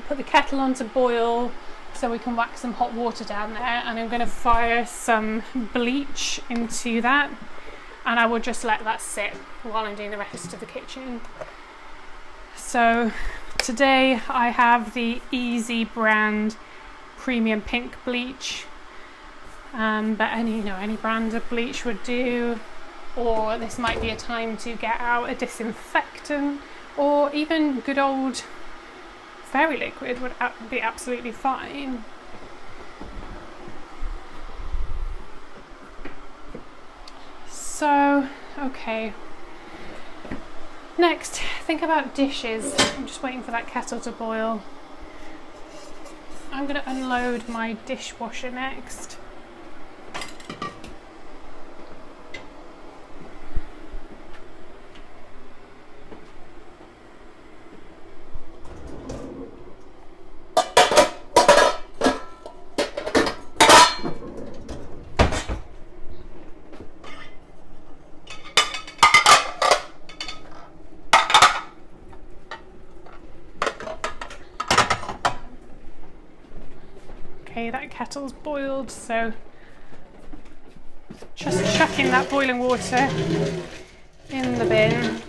put the kettle on to boil so we can whack some hot water down there, and I'm going to fire some bleach into that, and I will just let that sit while I'm doing the rest of the kitchen. So today I have the Easy brand premium pink bleach, but any brand of bleach would do, or this might be a time to get out a disinfectant, or even good old fairy liquid would be absolutely fine. Okay. Next, think about dishes. I'm just waiting for that kettle to boil. I'm going to unload my dishwasher next. Okay, that kettle's boiled, so just chucking that boiling water in the bin.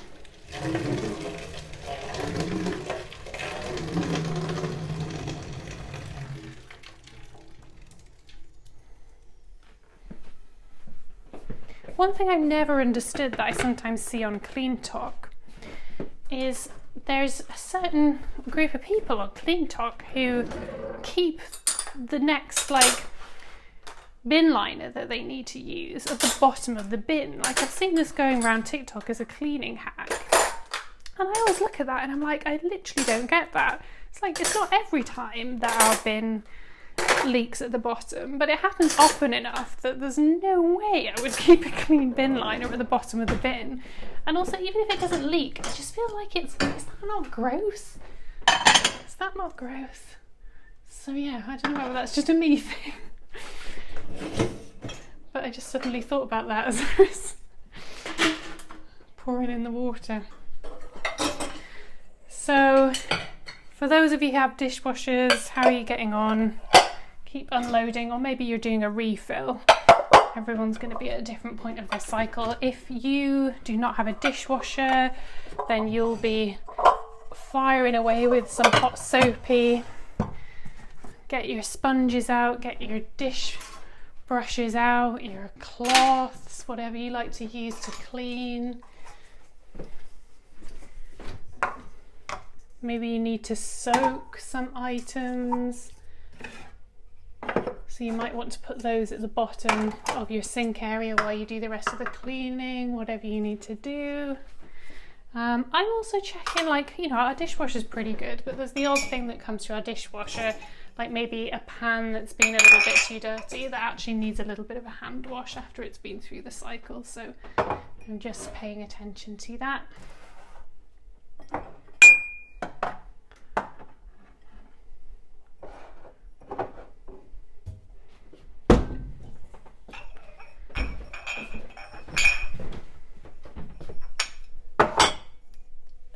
One thing I've never understood that I sometimes see on Clean Talk is there's a certain group of people on Clean Talk who keep the next bin liner that they need to use at the bottom of the bin. Like, I've seen this going around TikTok as a cleaning hack, and I always look at that and I'm like, I literally don't get that. It's like, it's not every time that our bin leaks at the bottom, but it happens often enough that there's no way I would keep a clean bin liner at the bottom of the bin. And also, even if it doesn't leak, I just feel like is that not gross? Is that not gross? So yeah, I don't know whether that's just a me thing. But I just suddenly thought about that as I was pouring in the water. So, for those of you who have dishwashers, how are you getting on? Keep unloading, or maybe you're doing a refill. Everyone's going to be at a different point of their cycle. If you do not have a dishwasher, then you'll be firing away with some hot soapy. Get your sponges out, get your dish brushes out, your cloths, whatever you like to use to clean. Maybe you need to soak some items. So you might want to put those at the bottom of your sink area while you do the rest of the cleaning, whatever you need to do. I'm also checking, our dishwasher's pretty good, but there's the odd thing that comes to our dishwasher, like maybe a pan that's been a little bit too dirty that actually needs a little bit of a hand wash after it's been through the cycle. So I'm just paying attention to that.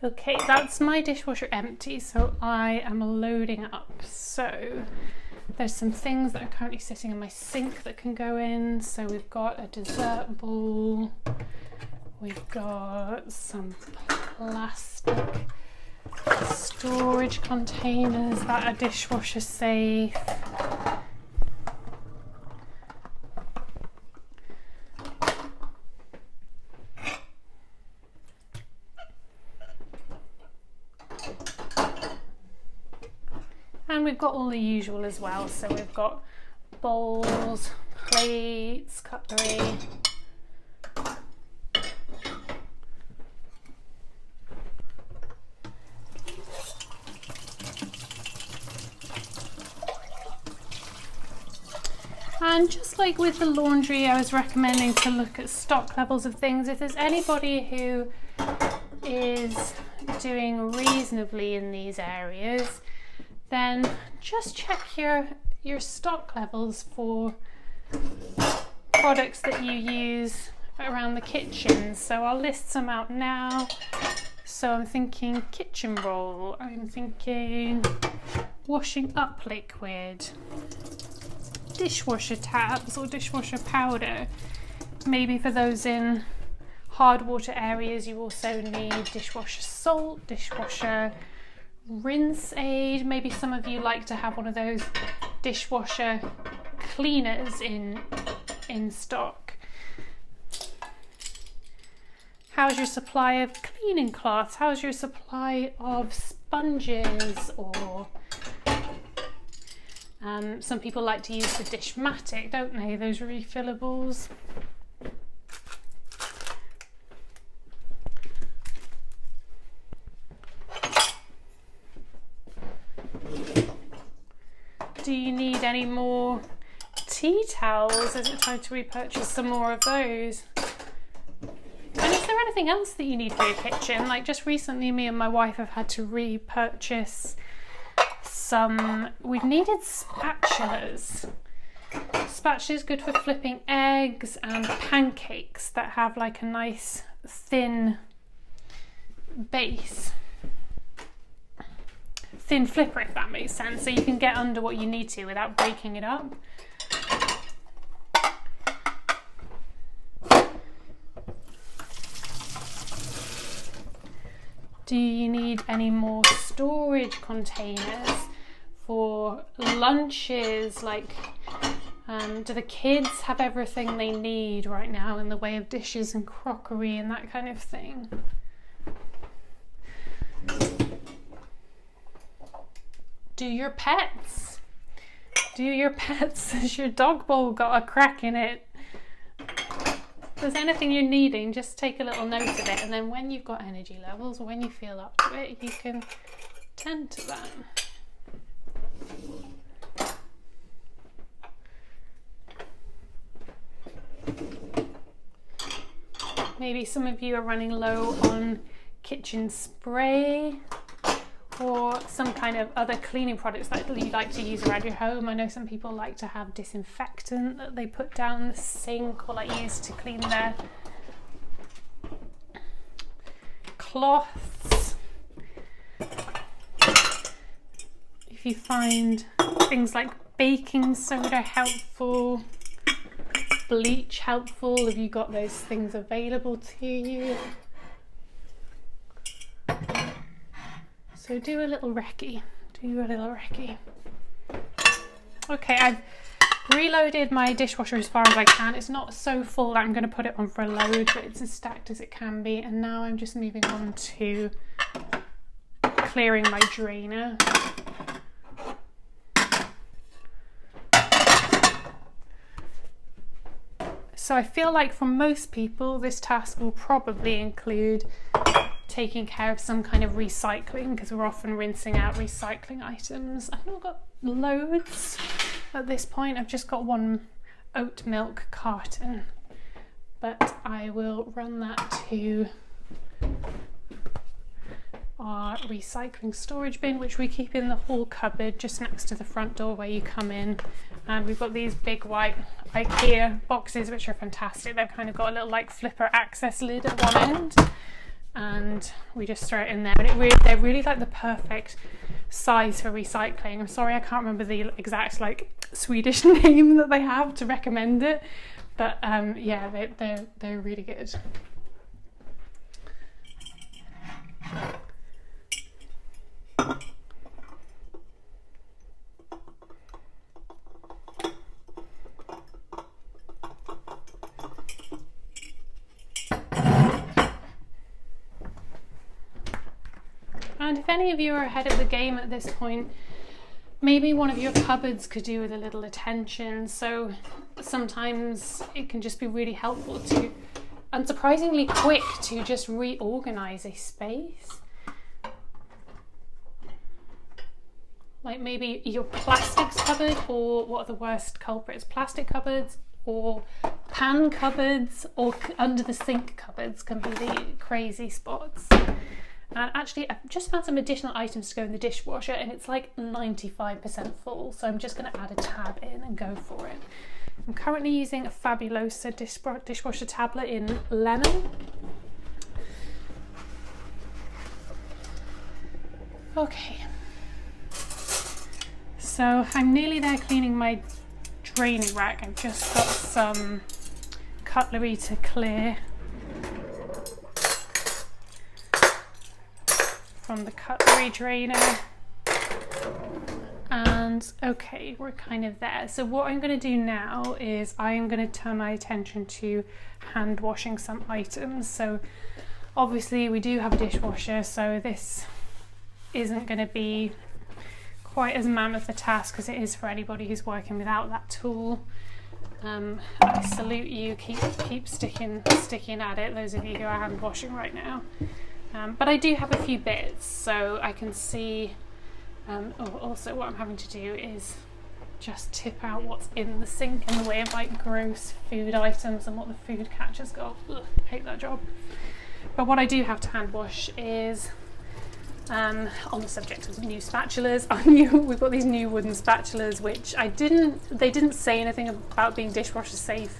Okay, that's my dishwasher empty, so I am loading up. So there's some things that are currently sitting in my sink that can go in. So we've got a dessert bowl, we've got some plastic storage containers that are dishwasher safe. And we've got all the usual as well, so we've got bowls, plates, cutlery. And just like with the laundry, I was recommending to look at stock levels of things. If there's anybody who is doing reasonably in these areas, then just check your stock levels for products that you use around the kitchen. So I'll list some out now. So I'm thinking kitchen roll, I'm thinking washing up liquid, dishwasher tabs or dishwasher powder. Maybe for those in hard water areas, you also need dishwasher salt, dishwasher rinse aid. Maybe some of you like to have one of those dishwasher cleaners in stock. How's your supply of cleaning cloths? How's your supply of sponges? Or some people like to use the Dishmatic, don't they? Those refillables. any more tea towels? Is it time to repurchase some more of those? And is there anything else that you need for your kitchen? Like just recently, me and my wife have had to repurchase we've needed spatulas. Spatula's good for flipping eggs and pancakes that have like a nice thin base. Thin flipper, if that makes sense, so you can get under what you need to without breaking it up. Do you need any more storage containers for lunches? Like, do the kids have everything they need right now in the way of dishes and crockery and that kind of thing? Do your pets? Has your dog bowl got a crack in it? If there's anything you're needing, just take a little note of it, and then when you've got energy levels, or when you feel up to it, you can tend to that. Maybe some of you are running low on kitchen spray or some kind of other cleaning products that you like to use around your home. I know some people like to have disinfectant that they put down the sink or like use to clean their cloths. If you find things like baking soda helpful, bleach helpful, have you got those things available to you? So do a little recce. Okay, I've reloaded my dishwasher as far as I can. It's not so full that I'm going to put it on for a load, but it's as stacked as it can be. And now I'm just moving on to clearing my drainer. So I feel like for most people, this task will probably include taking care of some kind of recycling, because we're often rinsing out recycling items. I've not got loads at this point. I've just got one oat milk carton, but I will run that to our recycling storage bin, which we keep in the hall cupboard just next to the front door where you come in. And we've got these big white IKEA boxes, which are fantastic. They've kind of got a little like flipper access lid at one end, and we just throw it in there. And they're really like the perfect size for recycling. I'm sorry, I can't remember the exact like Swedish name that they have to recommend it, but yeah, they're really good. And if any of you are ahead of the game at this point, maybe one of your cupboards could do with a little attention. So sometimes it can just be really helpful to, and surprisingly quick, to just reorganize a space. Like maybe your plastics cupboard, or what are the worst culprits? Plastic cupboards or pan cupboards or under the sink cupboards can be the crazy spots. And actually, I've just found some additional items to go in the dishwasher, and it's like 95% full. So I'm just going to add a tab in and go for it. I'm currently using a Fabulosa dishwasher tablet in lemon. Okay. So I'm nearly there cleaning my draining rack. I've just got some cutlery to clear from the cutlery drainer, and okay, we're kind of there. So what I'm going to do now is I am going to turn my attention to hand washing some items. So obviously we do have a dishwasher, so this isn't going to be quite as mammoth a task as it is for anybody who's working without that tool. I salute you, keep sticking at it, those of you who are hand washing right now. But I do have a few bits, so I can see. Also, what I'm having to do is just tip out what's in the sink in the way of like gross food items and what the food catchers go. Ugh, hate that job. But what I do have to hand wash is, on the subject of new spatulas, we've got these new wooden spatulas which they didn't say anything about being dishwasher safe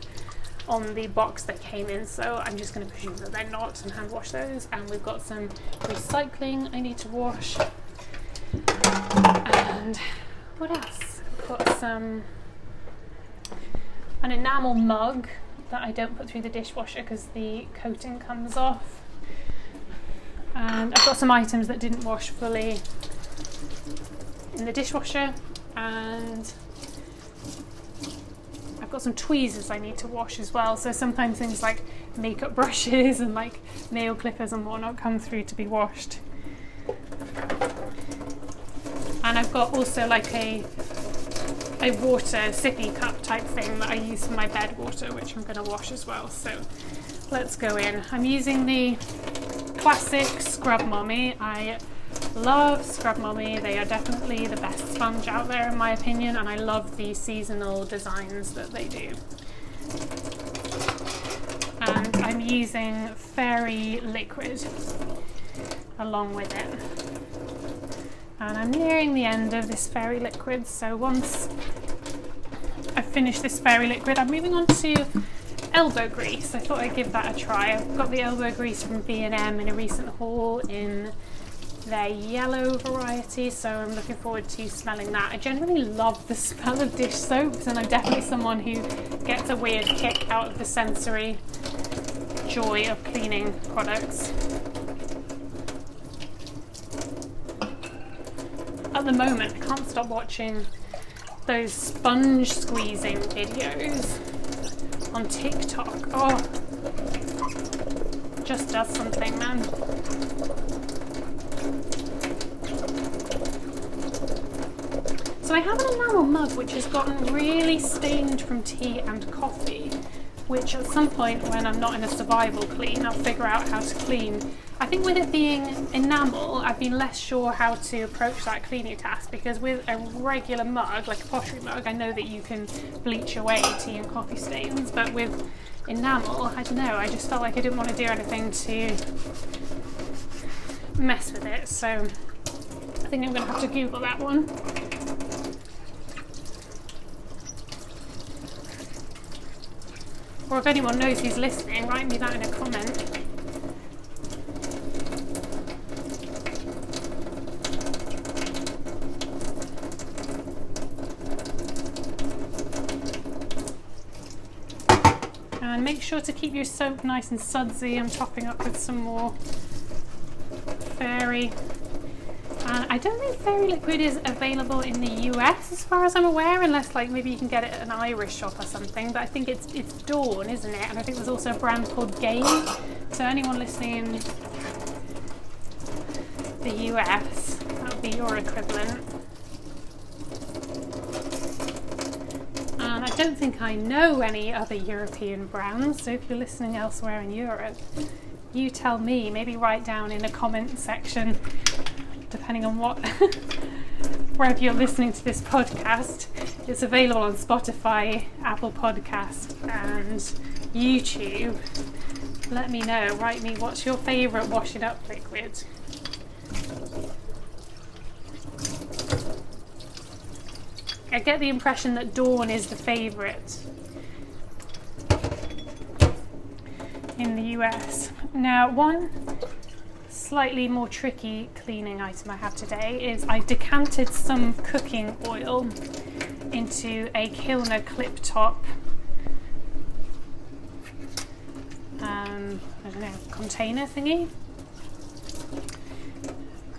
on the box they came in, so I'm just going to presume that they're not and hand wash those. And we've got some recycling I need to wash. And what else? I've got an enamel mug that I don't put through the dishwasher because the coating comes off. And I've got some items that didn't wash fully in the dishwasher, and I've got some tweezers I need to wash as well. So sometimes things like makeup brushes and like nail clippers and whatnot come through to be washed. And I've got also like a water sippy cup type thing that I use for my bed water, which I'm going to wash as well. So let's go in. I'm using the classic Scrub Mommy. I love Scrub Mommy. They are definitely the best sponge out there in my opinion, and I love the seasonal designs that they do. And I'm using Fairy Liquid along with it. And I'm nearing the end of this Fairy Liquid, so once I've finished this Fairy Liquid, I'm moving on to elbow grease. I thought I'd give that a try. I've got the elbow grease from B&M in a recent haul in their yellow variety, so I'm looking forward to smelling that. I generally love the smell of dish soaps, and I'm definitely someone who gets a weird kick out of the sensory joy of cleaning products. At the moment, I can't stop watching those sponge squeezing videos on TikTok. Oh, just does something, man. So I have an enamel mug which has gotten really stained from tea and coffee, which at some point when I'm not in a survival clean, I'll figure out how to clean. I think with it being enamel, I've been less sure how to approach that cleaning task, because with a regular mug, like a pottery mug, I know that you can bleach away tea and coffee stains, but with enamel, I don't know, I just felt like I didn't want to do anything to mess with it, so I think I'm going to have to Google that one. Or if anyone knows who's listening, write me that in a comment. And make sure to keep your soap nice and sudsy. I'm topping up with some more Fairy. And I don't think Fairy Liquid is available in the US as far as I'm aware, unless like maybe you can get it at an Irish shop or something, but I think it's Dawn, isn't it? And I think there's also a brand called Gain. So anyone listening in the US, that would be your equivalent. And I don't think I know any other European brands, so if you're listening elsewhere in Europe, you tell me. Maybe write down in a comment section, depending on what wherever you're listening to this podcast. It's available on Spotify, Apple Podcast and YouTube. Let me know. Write me, what's your favourite washing up liquid? I get the impression that Dawn is the favourite in the US. Now, one slightly more tricky cleaning item I have today is I decanted some cooking oil into a Kilner clip top I don't know, container thingy.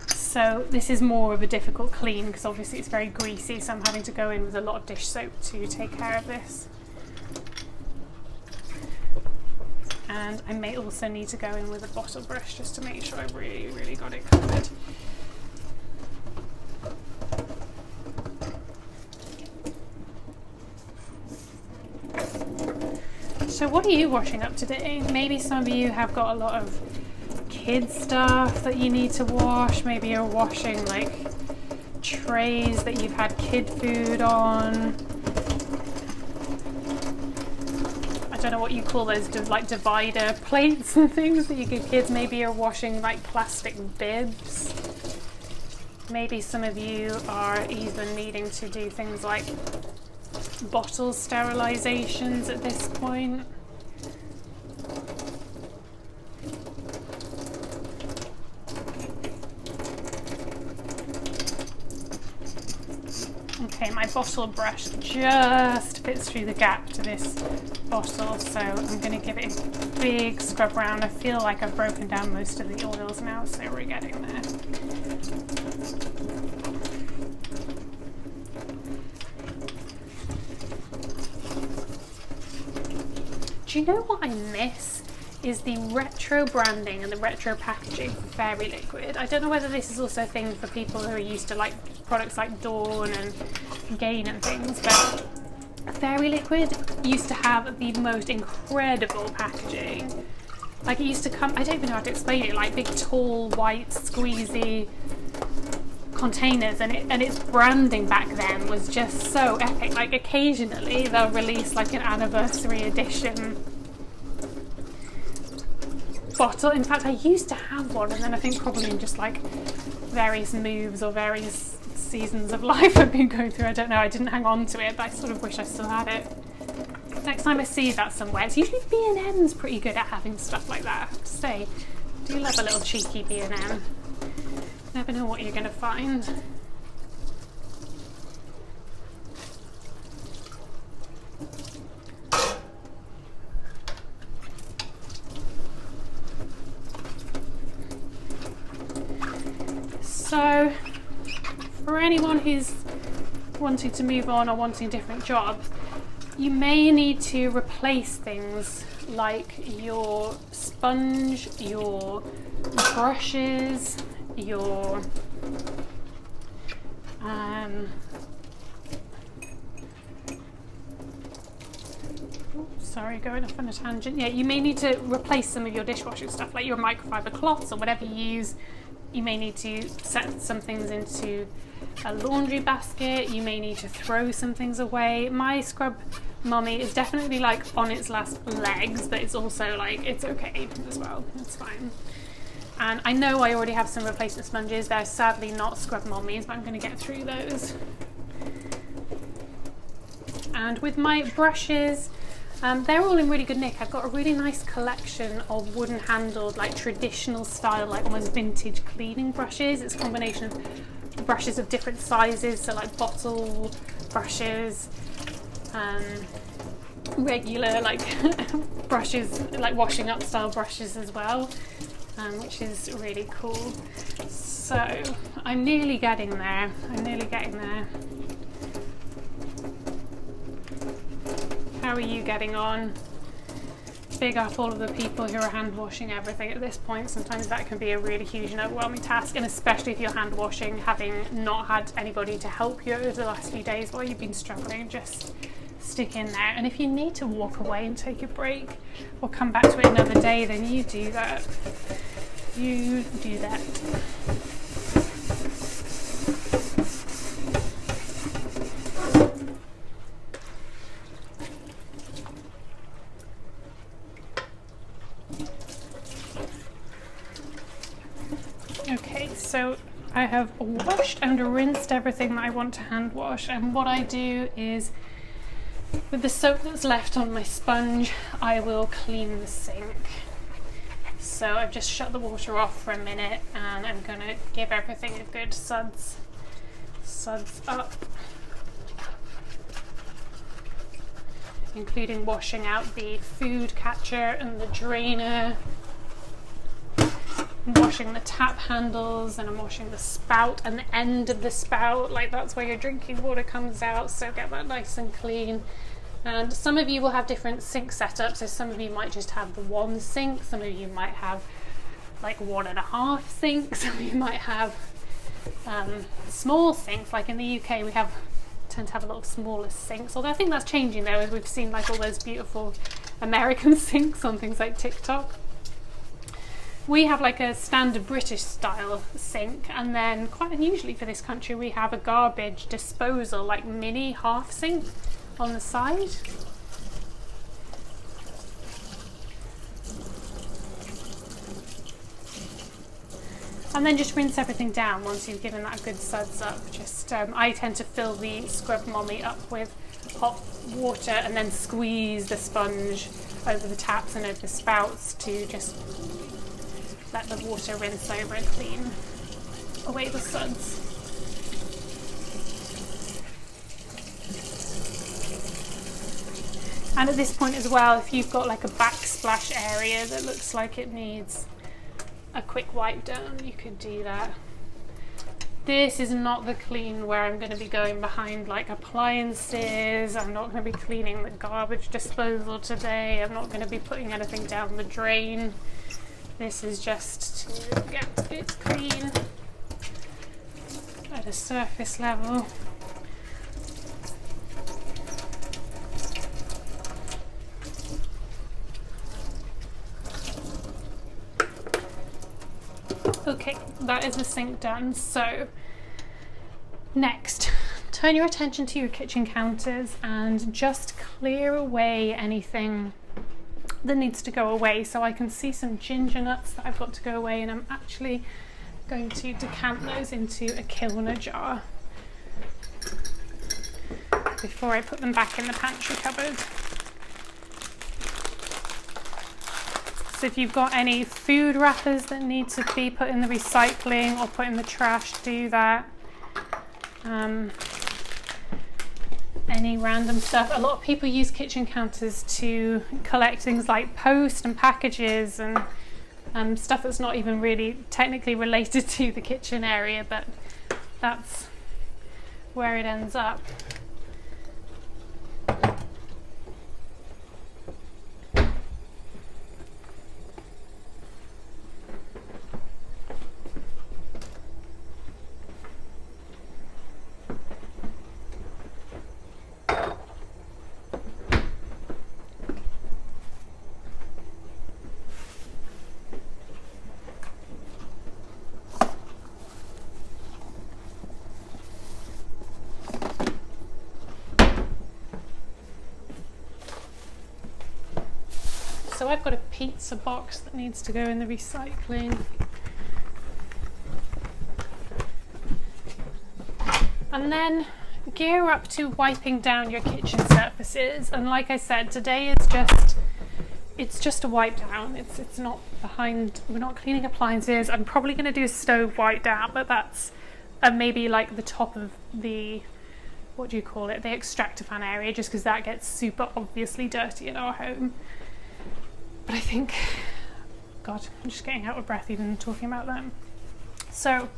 So this is more of a difficult clean because obviously it's very greasy, so I'm having to go in with a lot of dish soap to take care of this. And I may also need to go in with a bottle brush just to make sure I really got it covered. So what are you washing up today? Maybe some of you have got a lot of kids stuff that you need to wash. Maybe you're washing like trays that you've had kid food on. I don't know what you call those, like divider plates and things that you give kids. Maybe you're washing like plastic bibs. Maybe some of you are even needing to do things like bottle sterilizations at this point. Okay, my bottle brush just fits through the gap to this bottle, so I'm going to give it a big scrub round. I feel like I've broken down most of the oils now, so we're getting there. Do you know what I miss? Is the retro branding and the retro packaging for Fairy Liquid. I don't know whether this is also a thing for people who are used to like products like Dawn and Gain and things, but Fairy Liquid used to have the most incredible packaging. Like it used to come, I don't even know how to explain it, like big tall white squeezy containers, and its branding back then was just so epic. Like occasionally they'll release like an anniversary edition bottle. In fact, I used to have one, and then I think probably in just like various moves or various seasons of life I've been going through, I don't know, I didn't hang on to it, but I sort of wish I still had it. Next time I see that somewhere, it's usually B&M's pretty good at having stuff like that, I have to say. I do love a little cheeky B&M. Never know what you're going to find. So, for anyone who's wanting to move on or wanting different jobs, you may need to replace things like your sponge, your brushes, your sorry, going off on a tangent. Yeah, you may need to replace some of your dishwashing stuff, like your microfiber cloths or whatever you use. You may need to set some things into a laundry basket. You may need to throw some things away. My scrub mommy is definitely like on its last legs, but it's also like, it's okay as well. It's fine. And I know I already have some replacement sponges. They're sadly not scrub mommies, but I'm going to get through those. And with my brushes, they're all in really good nick. I've got a really nice collection of wooden handled, like traditional style, like almost vintage cleaning brushes. It's a combination of brushes of different sizes, so like bottle brushes, regular like brushes, like washing up style brushes as well, which is really cool. So I'm nearly getting there. How are you getting on? Big up all of the people who are hand washing everything at this point. Sometimes that can be a really huge and overwhelming task, and especially if you're hand washing, having not had anybody to help you over the last few days while you've been struggling, just stick in there. And if you need to walk away and take a break or come back to it another day, then you do that. You do that. Okay, so I have washed and rinsed everything that I want to hand wash, and what I do is, with the soap that's left on my sponge, I will clean the sink. So I've just shut the water off for a minute, and I'm going to give everything a good suds up, including washing out the food catcher and the drainer. I'm washing the tap handles, and I'm washing the spout and the end of the spout, like that's where your drinking water comes out, so get that nice and clean. And some of you will have different sink setups, so some of you might just have the one sink, some of you might have like 1.5 sinks, some of you might have small sinks. Like in the UK we tend to have a lot of smaller sinks, although I think that's changing though, as we've seen like all those beautiful American sinks on things like TikTok. we have like a standard British style sink, and then quite unusually for this country we have a garbage disposal, like mini half sink on the side. And then just rinse everything down once you've given that a good suds up. Just I tend to fill the scrub mommy up with hot water and then squeeze the sponge over the taps and over the spouts to just let the water rinse over and clean away the suds. And at this point as well, if you've got like a backsplash area that looks like it needs a quick wipe down, you could do that. This is not the clean where I'm going to be going behind like appliances. I'm not going to be cleaning the garbage disposal today. I'm not going to be putting anything down the drain. This is just to get it clean at a surface level. Okay, that is the sink done. So next, turn your attention to your kitchen counters and just clear away anything that needs to go away. So I can see some ginger nuts that I've got to go away, and I'm actually going to decant those into a Kilner jar before I put them back in the pantry cupboard. So if you've got any food wrappers that need to be put in the recycling or put in the trash, do that. Any random stuff. A lot of people use kitchen counters to collect things like post and packages and stuff that's not even really technically related to the kitchen area, but that's where it ends up. So I've got a pizza box that needs to go in the recycling. And then gear up to wiping down your kitchen surfaces. And like I said, today it's just a wipe down. It's not behind, we're not cleaning appliances. I'm probably going to do a stove wipe down, but that's maybe like the top of the, what do you call it, the extractor fan area, just because that gets super obviously dirty in our home. But I think, God, I'm just getting out of breath even talking about that. So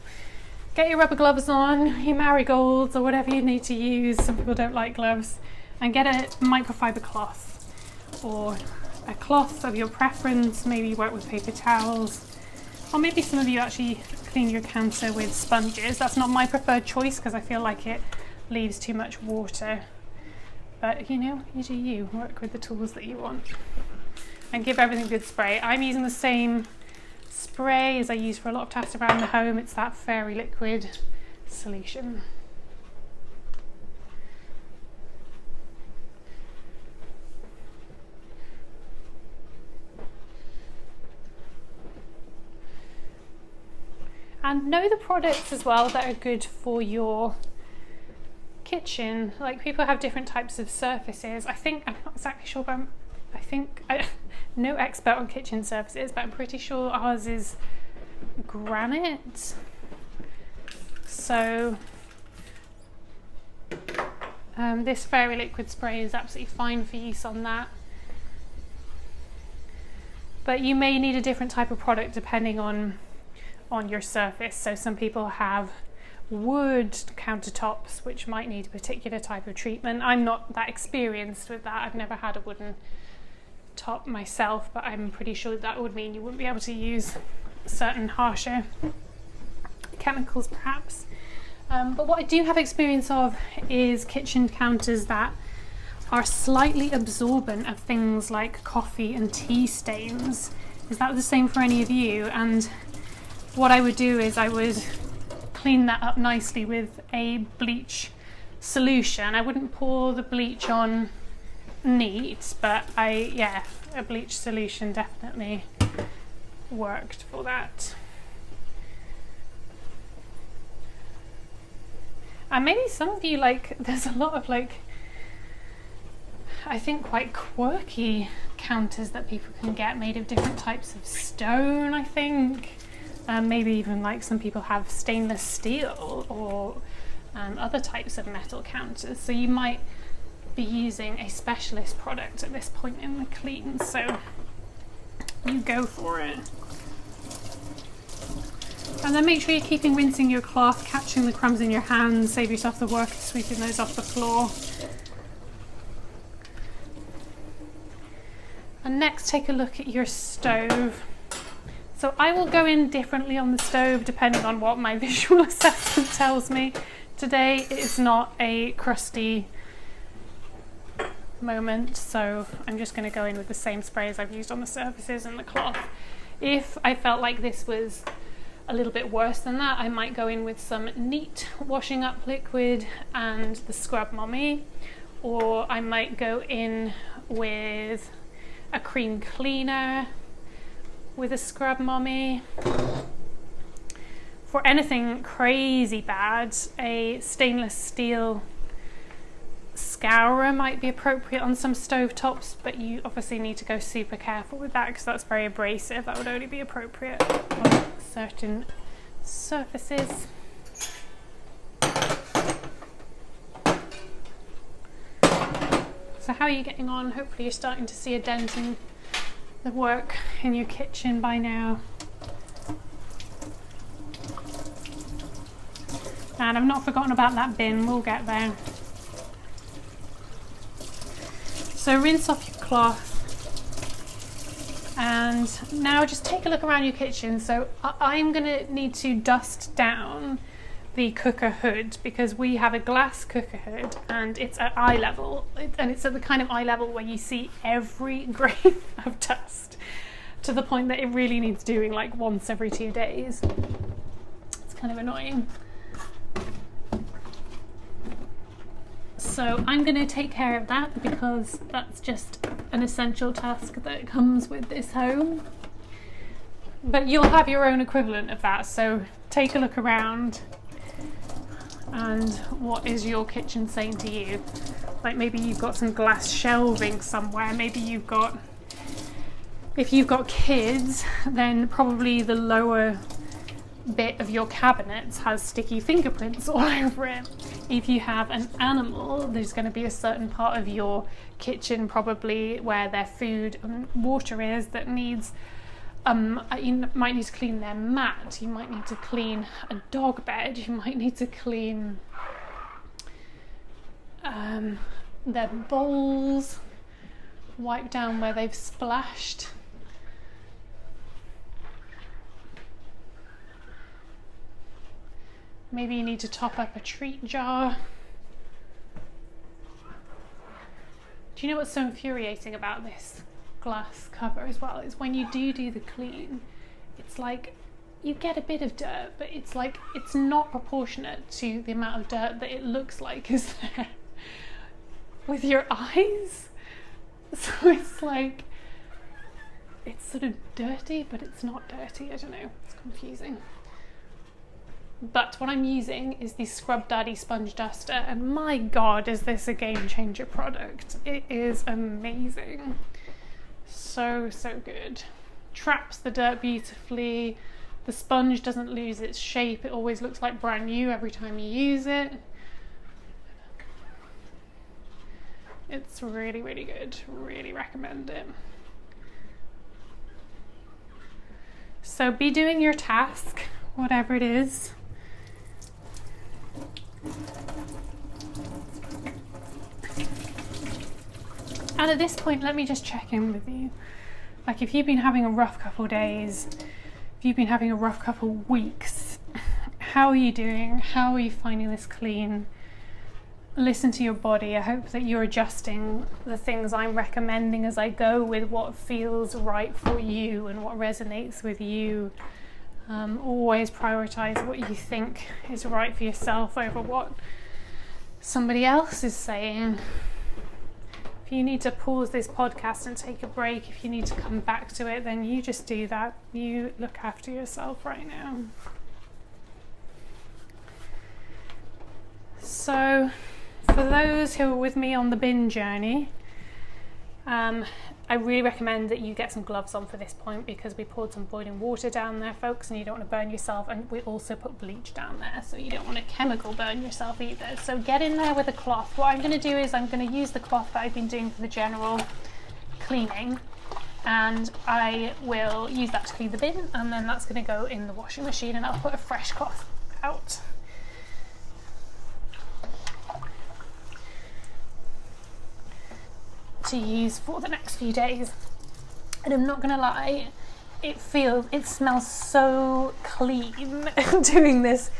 get your rubber gloves on, your marigolds or whatever you need to use. Some people don't like gloves. And get a microfiber cloth or a cloth of your preference. Maybe you work with paper towels, or maybe some of you actually clean your counter with sponges. That's not my preferred choice because I feel like it leaves too much water. But you know, you do you. Work with the tools that you want. And give everything a good spray. I'm using the same spray as I use for a lot of tasks around the home. It's that fairy liquid solution. And know the products as well that are good for your kitchen. Like, people have different types of surfaces. I'm not exactly sure, but I'm no expert on kitchen surfaces, but I'm pretty sure ours is granite. So this fairy liquid spray is absolutely fine for use on that. But you may need a different type of product depending on your surface. So some people have wood countertops which might need a particular type of treatment. I'm not that experienced with that. I've never had a wooden top myself, but I'm pretty sure that would mean you wouldn't be able to use certain harsher chemicals perhaps. But what I do have experience of is kitchen counters that are slightly absorbent of things like coffee and tea stains. Is that the same for any of you? And what I would do is I would clean that up nicely with a bleach solution. I wouldn't pour the bleach on neat, but a bleach solution definitely worked for that. And maybe some of you, like, there's a lot of, like, I think quite quirky counters that people can get made of different types of stone, I think. Maybe even like some people have stainless steel or other types of metal counters. So you might be using a specialist product at this point in the clean. So you go for it. And then make sure you're keeping rinsing your cloth, catching the crumbs in your hands, save yourself the work of sweeping those off the floor. And next, take a look at your stove. So I will go in differently on the stove depending on what my visual assessment tells me. Today is not a crusty moment, so I'm just going to go in with the same spray as I've used on the surfaces and the cloth. If I felt like this was a little bit worse than that, I might go in with some neat washing up liquid and the Scrub Mommy, or I might go in with a cream cleaner with a Scrub Mommy. For anything crazy bad, a stainless steel scourer might be appropriate on some stovetops, but you obviously need to go super careful with that because that's very abrasive. That would only be appropriate on certain surfaces. So how are you getting on? Hopefully you're starting to see a dent in the work in your kitchen by now. And I've not forgotten about that bin, we'll get there. So rinse off your cloth. And now just take a look around your kitchen. So I'm gonna need to dust down the cooker hood because we have a glass cooker hood and it's at eye level, and it's at the kind of eye level where you see every grain of dust, to the point that it really needs doing like once every 2 days. It's kind of annoying. So I'm going to take care of that because that's just an essential task that comes with this home. But you'll have your own equivalent of that, so take a look around. And what is your kitchen saying to you? Like maybe you've got some glass shelving somewhere, maybe you've got, if you've got kids, then probably the lower bit of your cabinets has sticky fingerprints all over it. If you have an animal, there's going to be a certain part of your kitchen probably where their food and water is that needs you might need to clean their mat, you might need to clean a dog bed, you might need to clean their bowls, wipe down where they've splashed. Maybe you need to top up a treat jar. Do you know what's so infuriating about this glass cover as well is when you do the clean, it's like you get a bit of dirt, but it's like it's not proportionate to the amount of dirt that it looks like is there with your eyes. So it's like it's sort of dirty, but it's not dirty. I don't know, it's confusing. But what I'm using is the Scrub Daddy sponge duster, and my god, is this a game changer product. It is amazing. So good. Traps the dirt beautifully. The sponge doesn't lose its shape. It always looks like brand new every time you use it. It's really good. Really recommend it. So be doing your task, whatever it is. And at this point, let me just check in with you. Like if you've been having a rough couple days, if you've been having a rough couple weeks, how are you doing? How are you finding this clean? listen to your body. I hope that you're adjusting the things I'm recommending as I go with what feels right for you and what resonates with you. Always prioritize what you think is right for yourself over what somebody else is saying. If you need to pause this podcast and take a break, if you need to come back to it, then you just do that. You look after yourself right now. So, for those who are with me on the bin journey, I really recommend that you get some gloves on for this point, because we poured some boiling water down there, folks, and you don't want to burn yourself, and we also put bleach down there, so you don't want to chemical burn yourself either. So get in there with a cloth. What I'm going to do is I'm going to use the cloth that I've been doing for the general cleaning, and I will use that to clean the bin, and then that's going to go in the washing machine, and I'll put a fresh cloth out. To use for the next few days. And I'm not gonna lie, it smells so clean doing this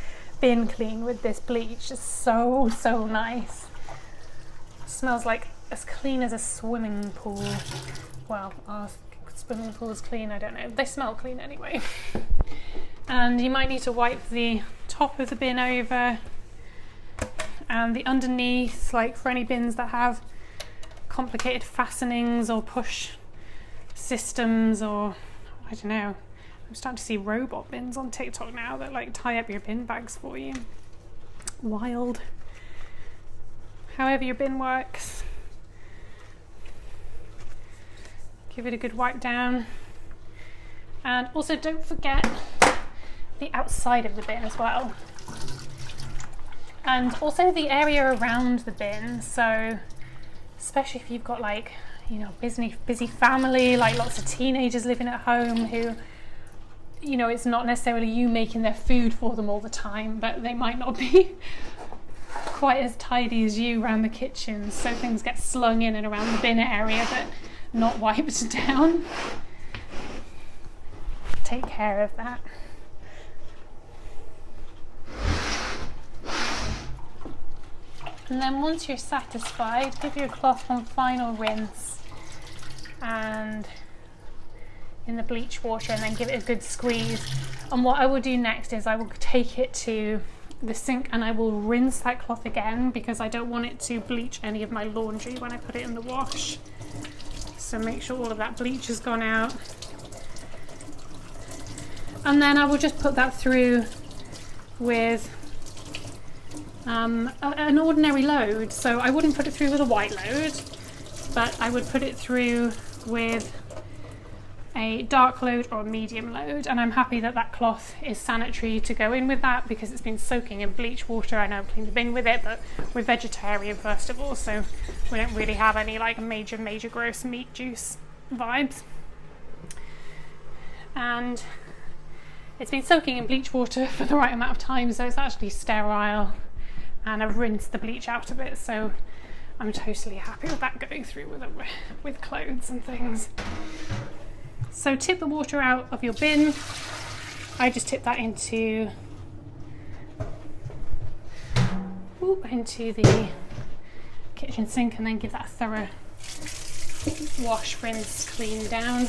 bin clean with this bleach. It's so nice. It smells like as clean as a swimming pool. Well, our swimming pool is clean, I don't know. They smell clean anyway. And you might need to wipe the top of the bin over and the underneath, like for any bins that have complicated fastenings or push systems, or I don't know. I'm starting to see robot bins on TikTok now that like tie up your bin bags for you. Wild. However your bin works, give it a good wipe down. And also don't forget the outside of the bin as well. And also the area around the bin, so especially if you've got like, you know, busy family, like lots of teenagers living at home who, you know, it's not necessarily you making their food for them all the time, but they might not be quite as tidy as you around the kitchen, so things get slung in and around the bin area but not wiped down. Take care of that. And then once you're satisfied, give your cloth one final rinse and in the bleach water, and then give it a good squeeze. And what I will do next is I will take it to the sink and I will rinse that cloth again, because I don't want it to bleach any of my laundry when I put it in the wash. So make sure all of that bleach has gone out. And then I will just put that through with an ordinary load. So I wouldn't put it through with a white load, but I would put it through with a dark load or a medium load, and I'm happy that that cloth is sanitary to go in with that, because it's been soaking in bleach water. I know I've cleaned the bin with it, but we're vegetarian first of all, so we don't really have any like major gross meat juice vibes. And it's been soaking in bleach water for the right amount of time, so it's actually sterile, and I've rinsed the bleach out of it, so I'm totally happy with that going through with clothes and things. So tip the water out of your bin. I just tip that into the kitchen sink, and then give that a thorough wash, rinse, clean down.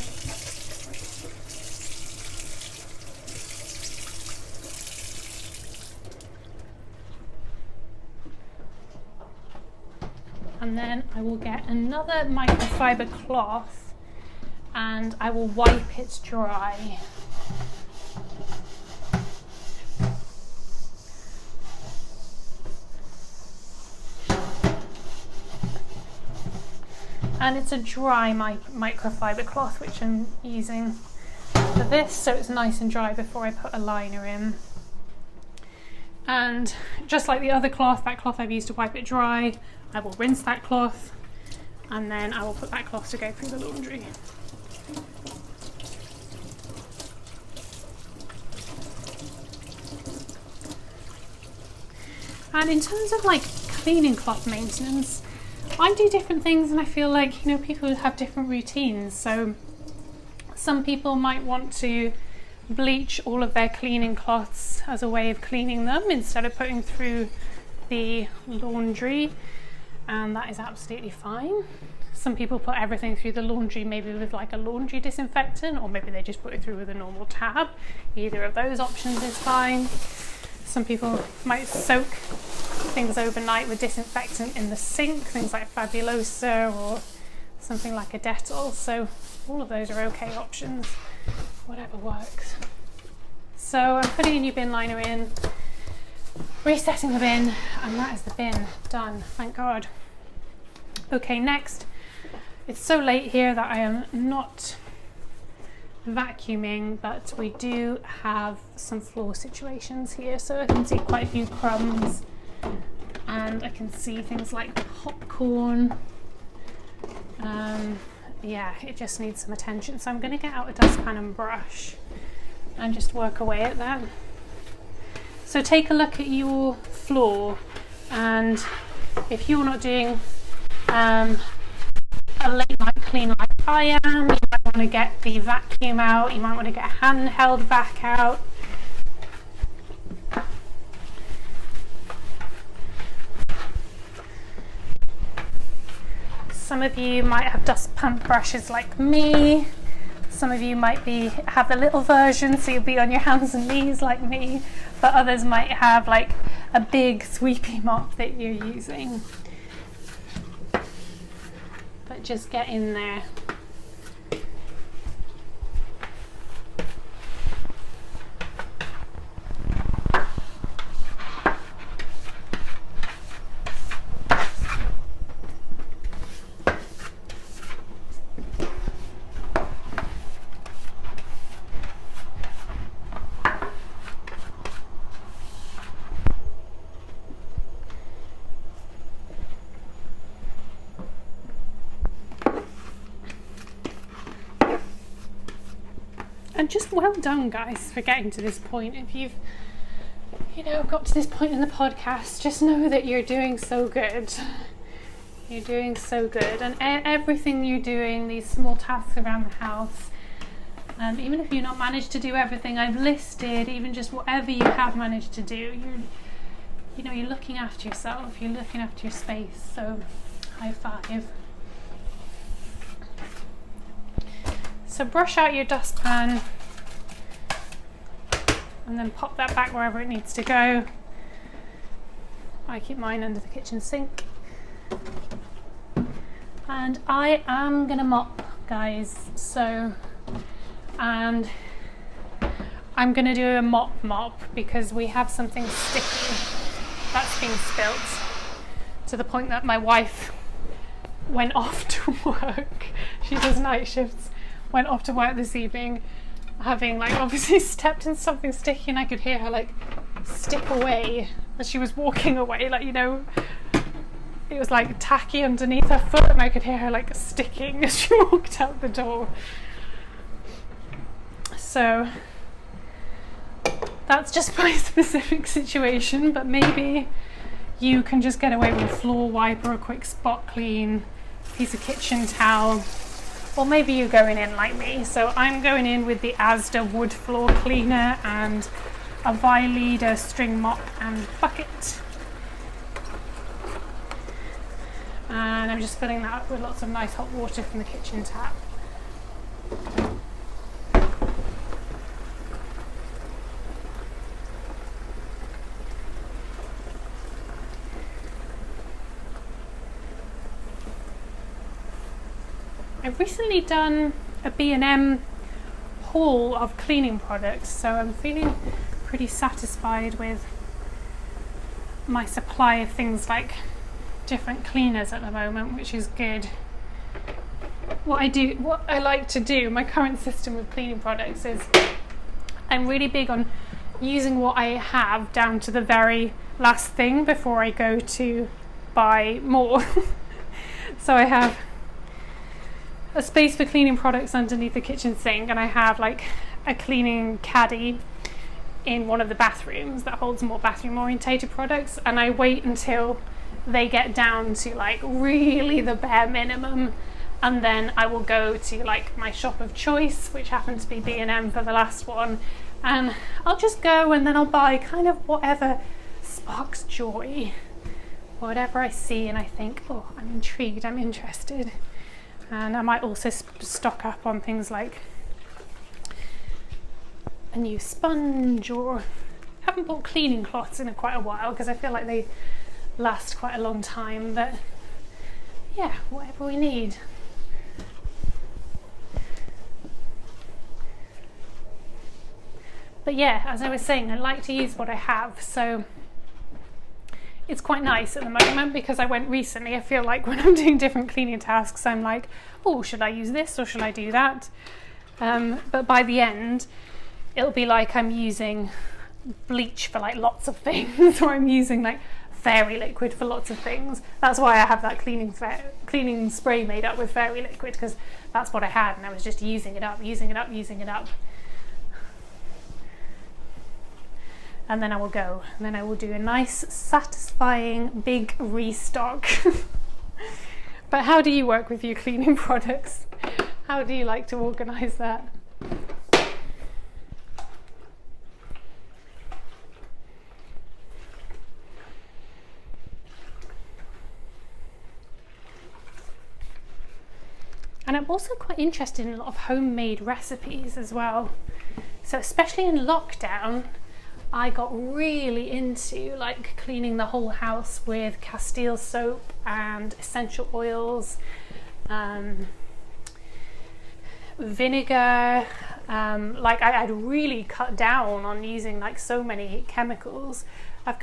And then I will get another microfiber cloth and I will wipe it dry. And it's a dry microfiber cloth which I'm using for this, so it's nice and dry before I put a liner in. And just like the other cloth, that cloth I've used to wipe it dry, I will rinse that cloth, and then I will put that cloth to go through the laundry. And in terms of like cleaning cloth maintenance, I do different things, and I feel like, you know, people have different routines. So some people might want to bleach all of their cleaning cloths as a way of cleaning them instead of putting through the laundry, and that is absolutely fine. Some people put everything through the laundry, maybe with like a laundry disinfectant, or maybe they just put it through with a normal tab. Either of those options is fine. Some people might soak things overnight with disinfectant in the sink, things like Fabuloso or something like a Dettol. So all of those are okay options, whatever works. So I'm putting a new bin liner in, resetting the bin, and that is the bin done, thank God. Okay, next, it's so late here that I am not vacuuming, but we do have some floor situations here. So I can see quite a few crumbs, and I can see things like popcorn. Yeah, it just needs some attention. So I'm going to get out a dustpan and brush and just work away at that. So take a look at your floor, and if you're not doing a late night clean like I am, you might want to get the vacuum out, you might want to get a handheld vac out. Some of you might have dustpan brushes like me. Some of you might have the little version, so you'll be on your hands and knees like me. But others might have like a big sweepy mop that you're using. But just get in there. And just well done, guys, for getting to this point. If you've, got to this point in the podcast, just know that you're doing so good. You're doing so good. And everything you're doing, these small tasks around the house, even if you've not managed to do everything I've listed, even just whatever you have managed to do, you're looking after yourself, you're looking after your space. So high five. So brush out your dustpan and then pop that back wherever it needs to go. I keep mine under the kitchen sink. And I am gonna mop, guys. And I'm gonna do a mop because we have something sticky that's been spilt to the point that my wife went off to work. She does night shifts. Went off to work this evening, having obviously stepped in something sticky, and I could hear her stick away as she was walking away. It was tacky underneath her foot, and I could hear her sticking as she walked out the door. So that's just my specific situation, but maybe you can just get away with a floor wipe or a quick spot clean, piece of kitchen towel. Or maybe you're going in like me. So I'm going in with the Asda wood floor cleaner and a Vileda string mop and bucket. And I'm just filling that up with lots of nice hot water from the kitchen tap. I've recently done a B&M haul of cleaning products, so I'm feeling pretty satisfied with my supply of things like different cleaners at the moment, which is good. What I like to do, my current system with cleaning products is I'm really big on using what I have down to the very last thing before I go to buy more. So I have a space for cleaning products underneath the kitchen sink, and I have a cleaning caddy in one of the bathrooms that holds more bathroom orientated products, and I wait until they get down to really the bare minimum, and then I will go to my shop of choice, which happens to be B&M for the last one, and I'll just go and then I'll buy kind of whatever sparks joy whatever I see and I think, oh, I'm intrigued, I'm interested. And I might also stock up on things like a new sponge, or haven't bought cleaning cloths in quite a while because I feel like they last quite a long time, but yeah, whatever we need. But yeah, as I was saying, I like to use what I have, so it's quite nice at the moment because I went recently. I feel like when I'm doing different cleaning tasks, I'm like, oh, should I use this or should I do that? But by the end, it'll be like I'm using bleach for like lots of things, or I'm using like fairy liquid for lots of things. That's why I have that cleaning spray made up with fairy liquid, because that's what I had and I was just using it up. And then I will go, and then I will do a nice, satisfying, big restock. But how do you work with your cleaning products? How do you like to organise that? And I'm also quite interested in a lot of homemade recipes as well. So especially in lockdown, I got really into like cleaning the whole house with Castile soap and essential oils, vinegar. Like I'd really cut down on using like so many chemicals. I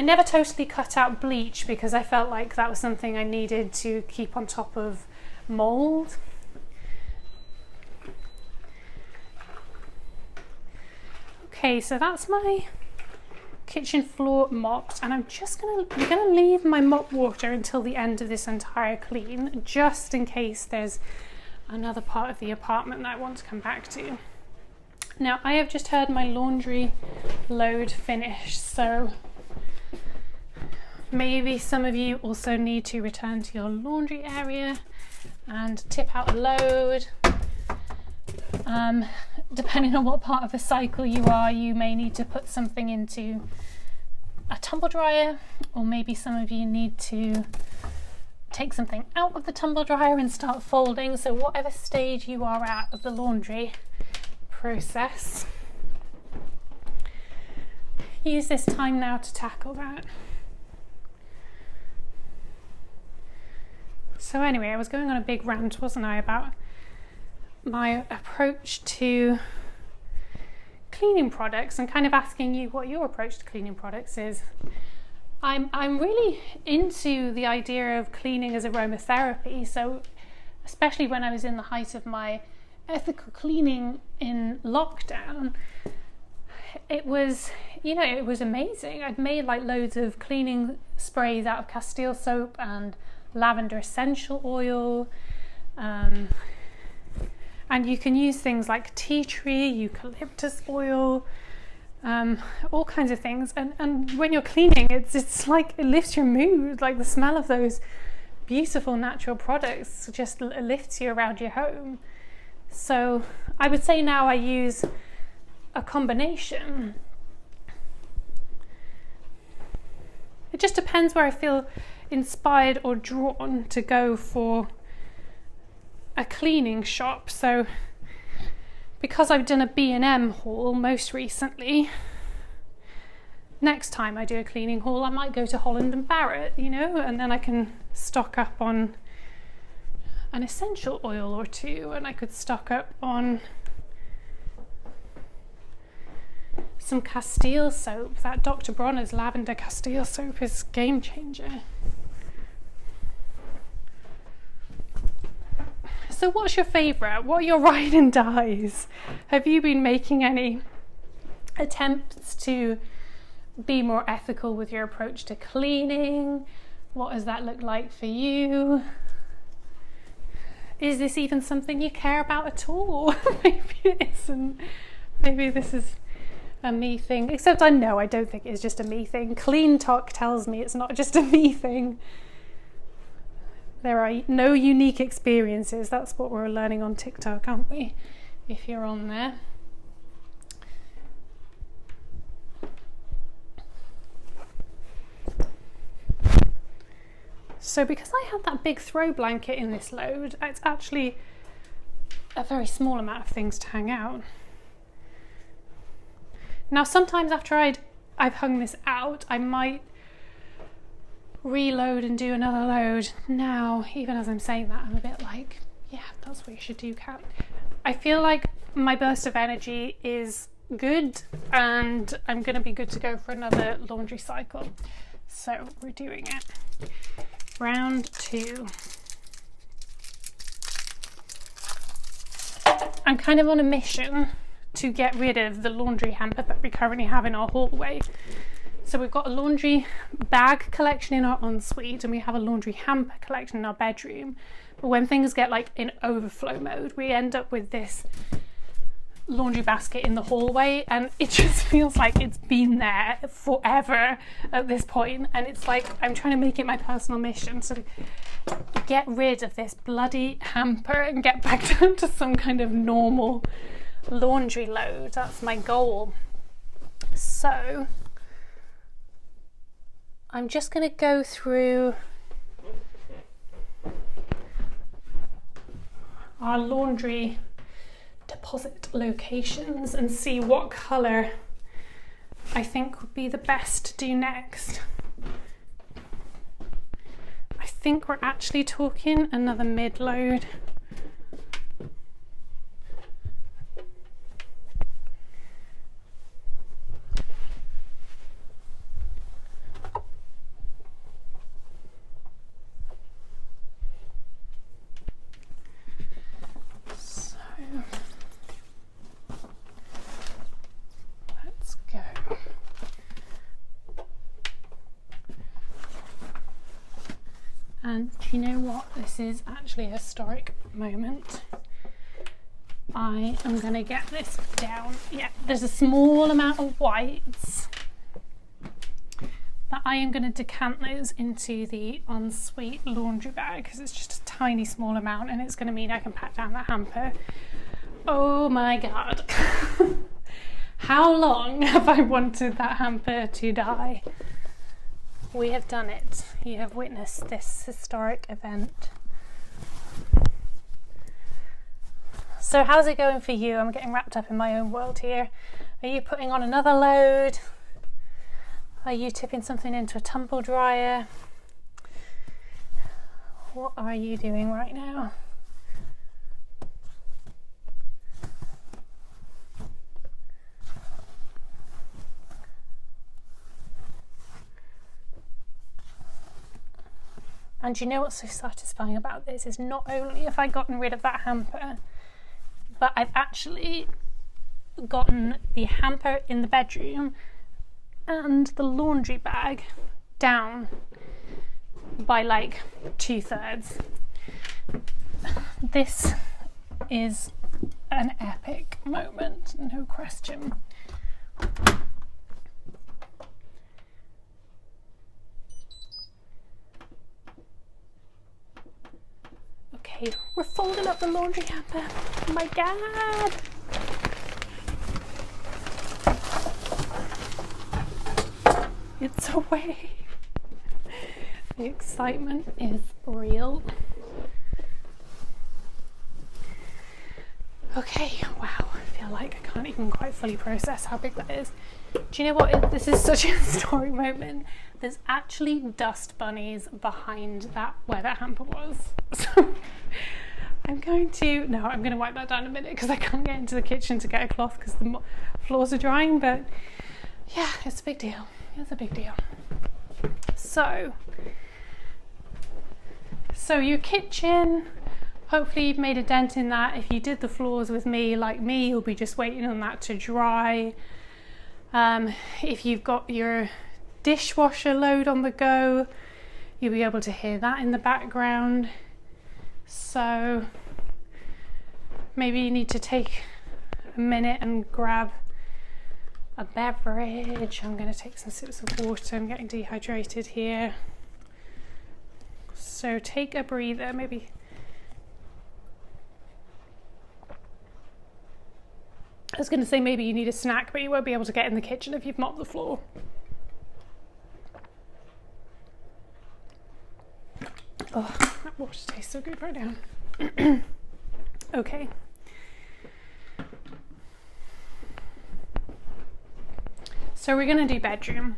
never totally cut out bleach because I felt like that was something I needed to keep on top of mold. Okay, so that's my kitchen floor mopped, and I'm gonna leave my mop water until the end of this entire clean, just in case there's another part of the apartment that I want to come back to. Now, I have just heard my laundry load finish, so maybe some of you also need to return to your laundry area and tip out a load. Depending on what part of the cycle you are, you may need to put something into a tumble dryer, or maybe some of you need to take something out of the tumble dryer and start folding. So whatever stage you are at of the laundry process, use this time now to tackle that. So anyway, I was going on a big rant, wasn't I, about my approach to cleaning products, and kind of asking you what your approach to cleaning products is. I'm really into the idea of cleaning as aromatherapy, so especially when I was in the height of my ethical cleaning in lockdown, it was amazing. I'd made like loads of cleaning sprays out of Castile soap and lavender essential oil, and you can use things like tea tree, eucalyptus oil, all kinds of things. And when you're cleaning, it's like it lifts your mood. Like the smell of those beautiful natural products just lifts you around your home. So I would say now I use a combination. It just depends where I feel inspired or drawn to go for a cleaning shop. So because I've done a B&M haul most recently, next time I do a cleaning haul I might go to Holland & Barrett, and then I can stock up on an essential oil or two, and I could stock up on some Castile soap. That Dr. Bronner's lavender Castile soap is a game changer. So what's your favourite? What are your ride and dies? Have you been making any attempts to be more ethical with your approach to cleaning? What does that look like for you? Is this even something you care about at all? Maybe it isn't. Maybe this is a me thing. Except I don't think it's just a me thing. Clean Talk tells me it's not just a me thing. There are no unique experiences. That's what we're learning on TikTok, aren't we? If you're on there. So because I had that big throw blanket in this load, it's actually a very small amount of things to hang out. Now sometimes after I've hung this out, I might reload and do another load. Now, even as I'm saying that, I'm a bit like, yeah, that's what you should do, Kat. I feel like my burst of energy is good and I'm going to be good to go for another laundry cycle. So we're doing it. Round 2. I'm kind of on a mission to get rid of the laundry hamper that we currently have in our hallway. So we've got a laundry bag collection in our ensuite and we have a laundry hamper collection in our bedroom. But when things get like in overflow mode, we end up with this laundry basket in the hallway, and it just feels like it's been there forever at this point. And it's like I'm trying to make it my personal mission to get rid of this bloody hamper and get back down to some kind of normal laundry load. That's my goal. So I'm just going to go through our laundry deposit locations and see what colour I think would be the best to do next. I think we're actually talking another mid-load. And do you know what? This is actually a historic moment. I am going to get this down. Yeah, there's a small amount of whites, but I am going to decant those into the ensuite laundry bag because it's just a tiny small amount and it's going to mean I can pack down the hamper. Oh my God. How long have I wanted that hamper to die? We have done it. You have witnessed this historic event. So how's it going for you? I'm getting wrapped up in my own world here. Are you putting on another load? Are you tipping something into a tumble dryer? What are you doing right now? And you know what's so satisfying about this is not only have I gotten rid of that hamper, but I've actually gotten the hamper in the bedroom and the laundry bag down by like 2/3. This is an epic moment, no question. Okay, we're folding up the laundry hamper. Oh my God! It's away. The excitement is real. Okay, wow, I feel like I can't even quite fully process how big that is. Do you know what? This is such a historic moment. There's actually dust bunnies behind that where that hamper was. So I'm going to wipe that down in a minute because I can't get into the kitchen to get a cloth because the floors are drying, but yeah, it's a big deal. It's a big deal. So your kitchen, hopefully you've made a dent in that. If you did the floors with me, like me, you'll be just waiting on that to dry. If you've got your dishwasher load on the go, you'll be able to hear that in the background. So maybe you need to take a minute and grab a beverage. I'm going to take some sips of water. I'm getting dehydrated here. So take a breather, maybe. I was going to say maybe you need a snack, but you won't be able to get in the kitchen if you've mopped the floor. Oh, that water tastes so good right now. Okay. So we're going to do bedroom.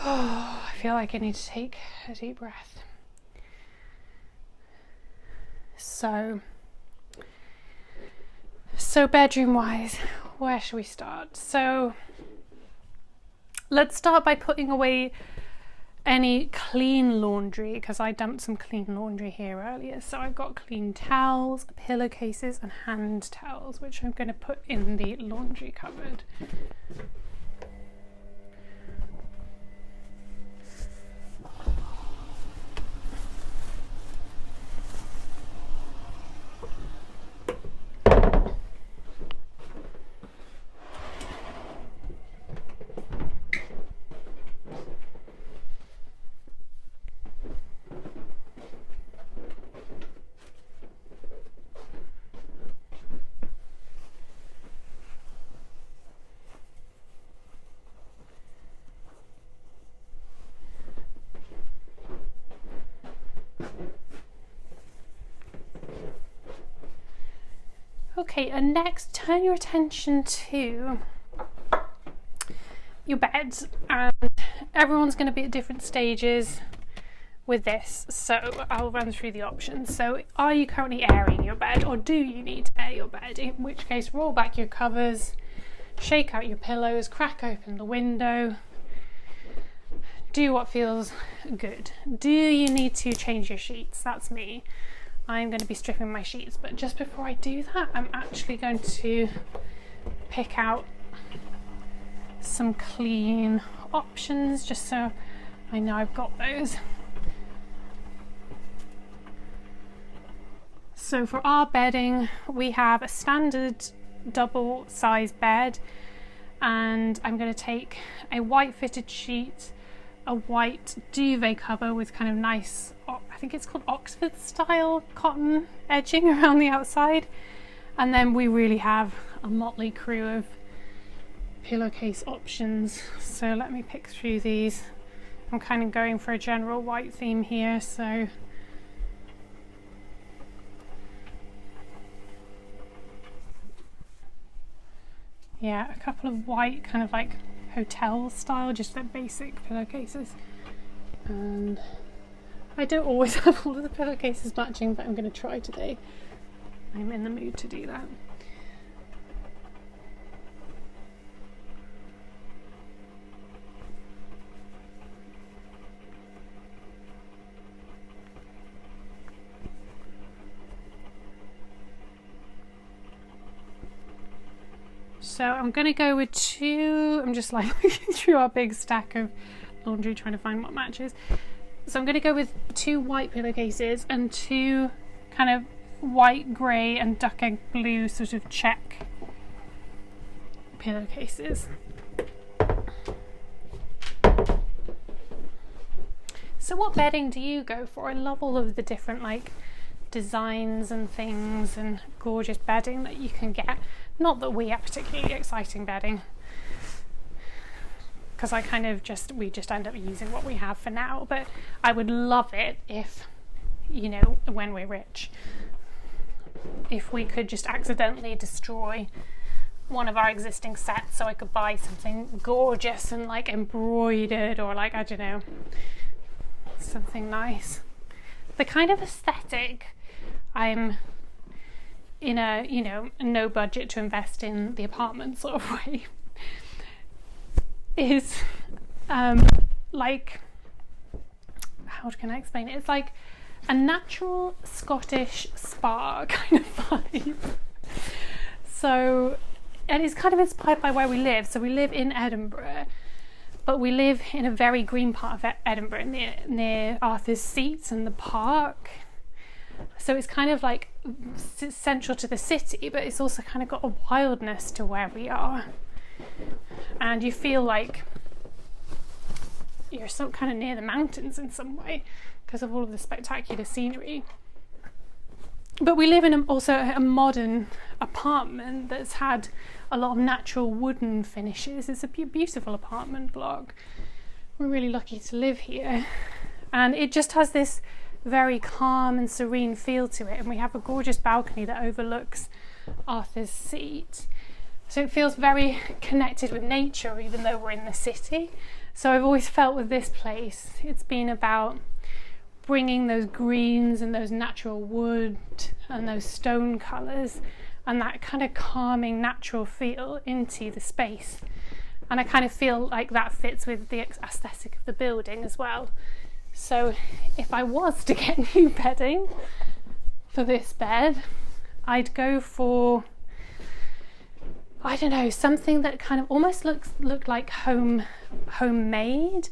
Oh, I feel like I need to take a deep breath. So bedroom wise, where should we start? So let's start by putting away any clean laundry, because I dumped some clean laundry here earlier. So I've got clean towels, pillowcases and hand towels, which I'm going to put in the laundry cupboard. Okay, and next turn your attention to your bed, and everyone's going to be at different stages with this, so I'll run through the options. So are you currently airing your bed, or do you need to air your bed? In which case, roll back your covers, shake out your pillows, crack open the window, do what feels good. Do you need to change your sheets? That's me. I'm going to be stripping my sheets, but just before I do that, I'm actually going to pick out some clean options just so I know I've got those. So for our bedding, we have a standard double size bed, and I'm going to take a white fitted sheet, a white duvet cover with kind of nice, I think it's called Oxford style cotton edging around the outside, and then we really have a motley crew of pillowcase options. So let me pick through these. I'm kind of going for a general white theme here, so yeah, a couple of white kind of like hotel style, just the basic pillowcases. And I don't always have all of the pillowcases matching, but I'm going to try today. I'm in the mood to do that. So I'm going to go with two. I'm just like looking through our big stack of laundry trying to find what matches. So I'm going to go with two white pillowcases and two kind of white, grey and duck egg blue sort of check pillowcases. So what bedding do you go for? I love all of the different like designs and things and gorgeous bedding that you can get. Not that we have particularly exciting bedding, because I kind of we just end up using what we have for now, but I would love it if, you know, when we're rich, if we could just accidentally destroy one of our existing sets so I could buy something gorgeous and like embroidered, or like, I don't know, something nice. The kind of aesthetic I'm in a, you know, no budget to invest in the apartment sort of way is like, how can I explain it? It's like a natural Scottish spa kind of vibe. So, and it's kind of inspired by where we live. So we live in Edinburgh, but we live in a very green part of Edinburgh near Arthur's Seat and the park. So it's kind of like central to the city, but it's also kind of got a wildness to where we are. And you feel like you're so kind of near the mountains in some way because of all of the spectacular scenery. But we live in also a modern apartment that's had a lot of natural wooden finishes. It's a beautiful apartment block. We're really lucky to live here. And it just has this very calm and serene feel to it, and we have a gorgeous balcony that overlooks Arthur's Seat, so it feels very connected with nature even though we're in the city. So I've always felt with this place it's been about bringing those greens and those natural wood and those stone colours and that kind of calming natural feel into the space, and I kind of feel like that fits with the aesthetic of the building as well. So if I was to get new bedding for this bed, I'd go for, I don't know, something that kind of almost looked like homemade,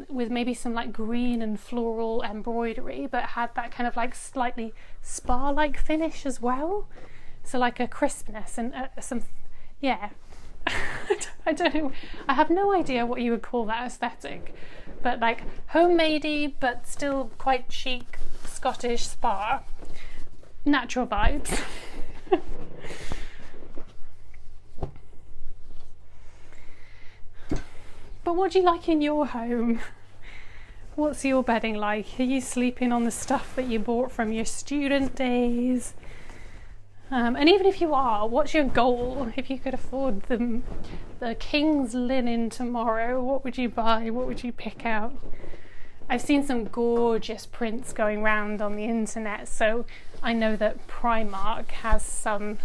with maybe some like green and floral embroidery, but had that kind of like slightly spa-like finish as well. So like a crispness and I don't know, I have no idea what you would call that aesthetic, but like homemadey but still quite chic Scottish spa, natural vibes. But what do you like in your home? What's your bedding like? Are you sleeping on the stuff that you bought from your student days? And even if you are, what's your goal? If you could afford the king's linen tomorrow, what would you buy? What would you pick out? I've seen some gorgeous prints going around on the internet, so I know that Primark has some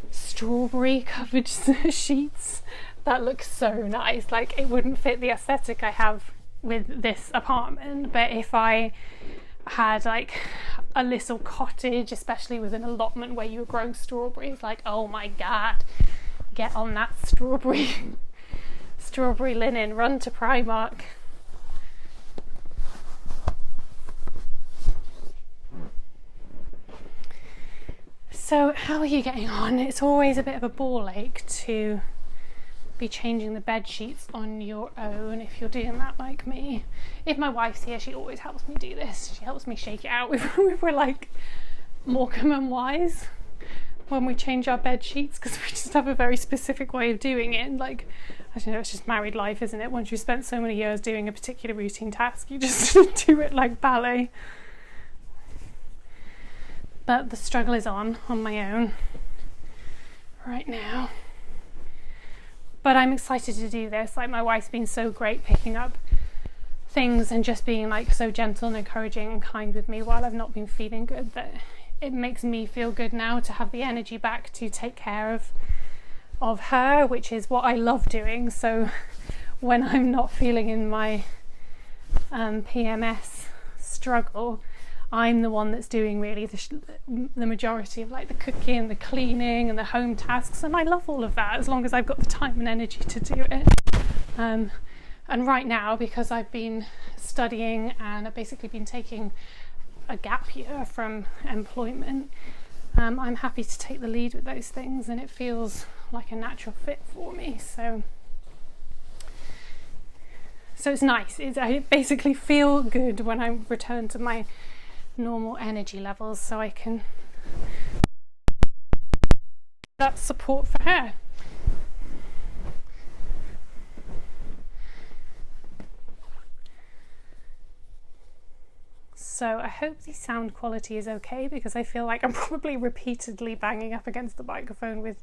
strawberry covered sheets that look so nice. Like, it wouldn't fit the aesthetic I have with this apartment, but if I had like a little cottage, especially with an allotment where you were growing strawberries, like, oh my god, get on that strawberry linen, run to Primark. So how are you getting on? It's always a bit of a ball ache to be changing the bed sheets on your own if you're doing that like me. If my wife's here, she always helps me do this. She helps me shake it out. We're like Morecambe and Wise when we change our bed sheets, because we just have a very specific way of doing it. And like, I don't know, it's just married life, isn't it? Once you've spent so many years doing a particular routine task, you just do it like ballet. But the struggle is on my own right now. But I'm excited to do this. Like, my wife's been so great picking up things and just being like so gentle and encouraging and kind with me while I've not been feeling good, that it makes me feel good now to have the energy back to take care of her, which is what I love doing. So when I'm not feeling in my PMS struggle, I'm the one that's doing really the majority of like the cooking, the cleaning and the home tasks, and I love all of that as long as I've got the time and energy to do it. And right now, because I've been studying and I've basically been taking a gap year from employment, I'm happy to take the lead with those things, and it feels like a natural fit for me. So it's nice. I basically feel good when I return to my normal energy levels, so I can that support for her. So I hope the sound quality is okay, because I feel like I'm probably repeatedly banging up against the microphone with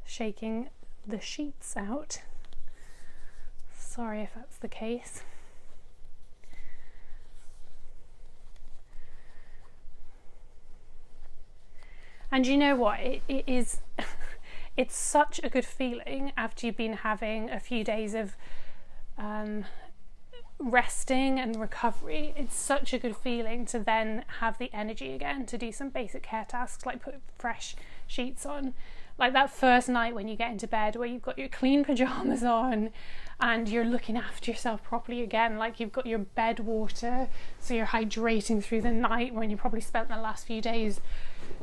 shaking the sheets out. Sorry if that's the case. And you know what, it is, it's such a good feeling after you've been having a few days of resting and recovery. It's such a good feeling to then have the energy again to do some basic care tasks, like put fresh sheets on. Like that first night when you get into bed where you've got your clean pajamas on and you're looking after yourself properly again, like you've got your bed water, so you're hydrating through the night when you probably spent the last few days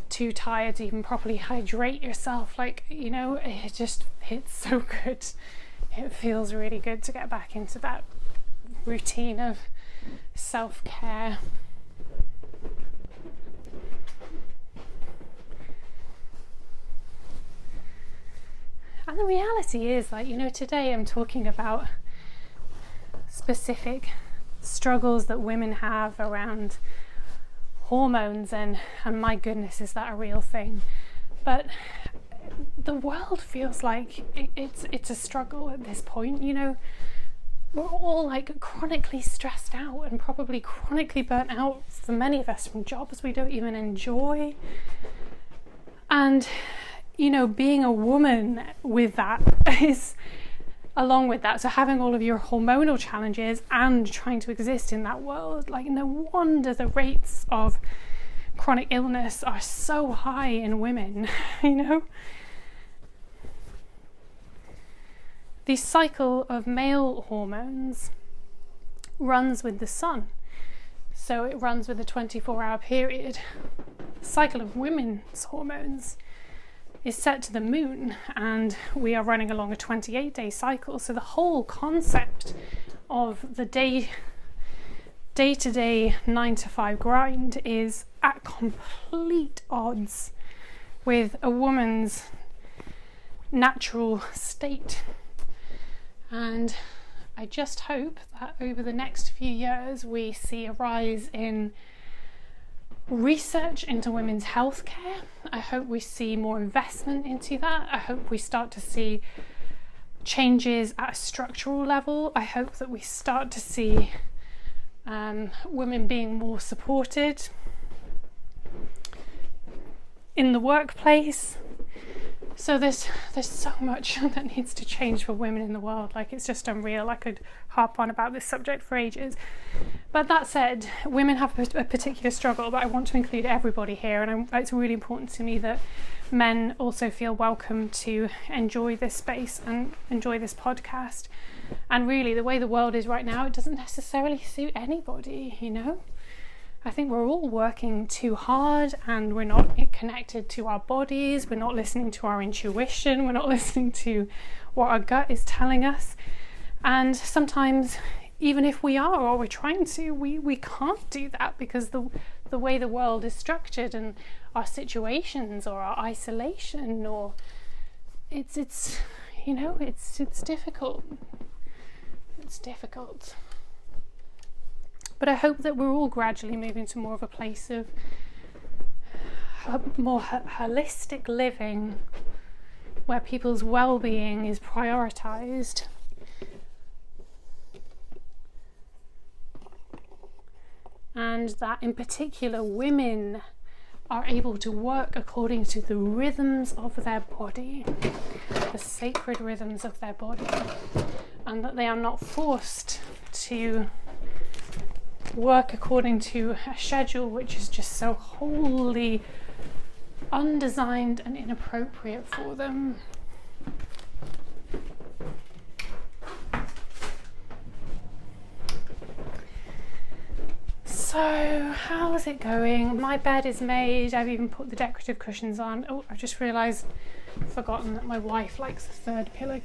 too tired to even properly hydrate yourself. Like, you know, it's so good. It feels really good to get back into that routine of self-care. And the reality is, like, you know, today I'm talking about specific struggles that women have around hormones, and my goodness, is that a real thing? But the world feels like it's a struggle at this point. You know, we're all like chronically stressed out and probably chronically burnt out, for many of us, from jobs we don't even enjoy. And, you know, being a woman with that is, along with that, so having all of your hormonal challenges and trying to exist in that world, like, no wonder the rates of chronic illness are so high in women, you know. The cycle of male hormones runs with the sun, so it runs with a 24-hour period. The cycle of women's hormones is set to the moon, and we are running along a 28-day cycle. So the whole concept of the day-to-day 9 to 5 grind is at complete odds with a woman's natural state. And I just hope that over the next few years we see a rise in research into women's healthcare. I hope we see more investment into that. I hope we start to see changes at a structural level. I hope that we start to see women being more supported in the workplace. So there's so much that needs to change for women in the world. Like, it's just unreal. I could harp on about this subject for ages. But that said, women have a particular struggle, but I want to include everybody here, and it's really important to me that men also feel welcome to enjoy this space and enjoy this podcast. And really, the way the world is right now, it doesn't necessarily suit anybody, you know? I think we're all working too hard, and we're not connected to our bodies, we're not listening to our intuition, we're not listening to what our gut is telling us. And sometimes, even if we are, or we're trying to, we can't do that because the way the world is structured, and our situations, or our isolation, or it's you know, it's difficult. It's difficult. But I hope that we're all gradually moving to more of a place of more holistic living, where people's well-being is prioritized. And that in particular women are able to work according to the rhythms of their body, the sacred rhythms of their body, and that they are not forced to work according to a schedule which is just so wholly undesigned and inappropriate for them. So, how's it going? My bed is made. I've even put the decorative cushions on. Oh, I just realised I've forgotten that my wife likes a third pillow,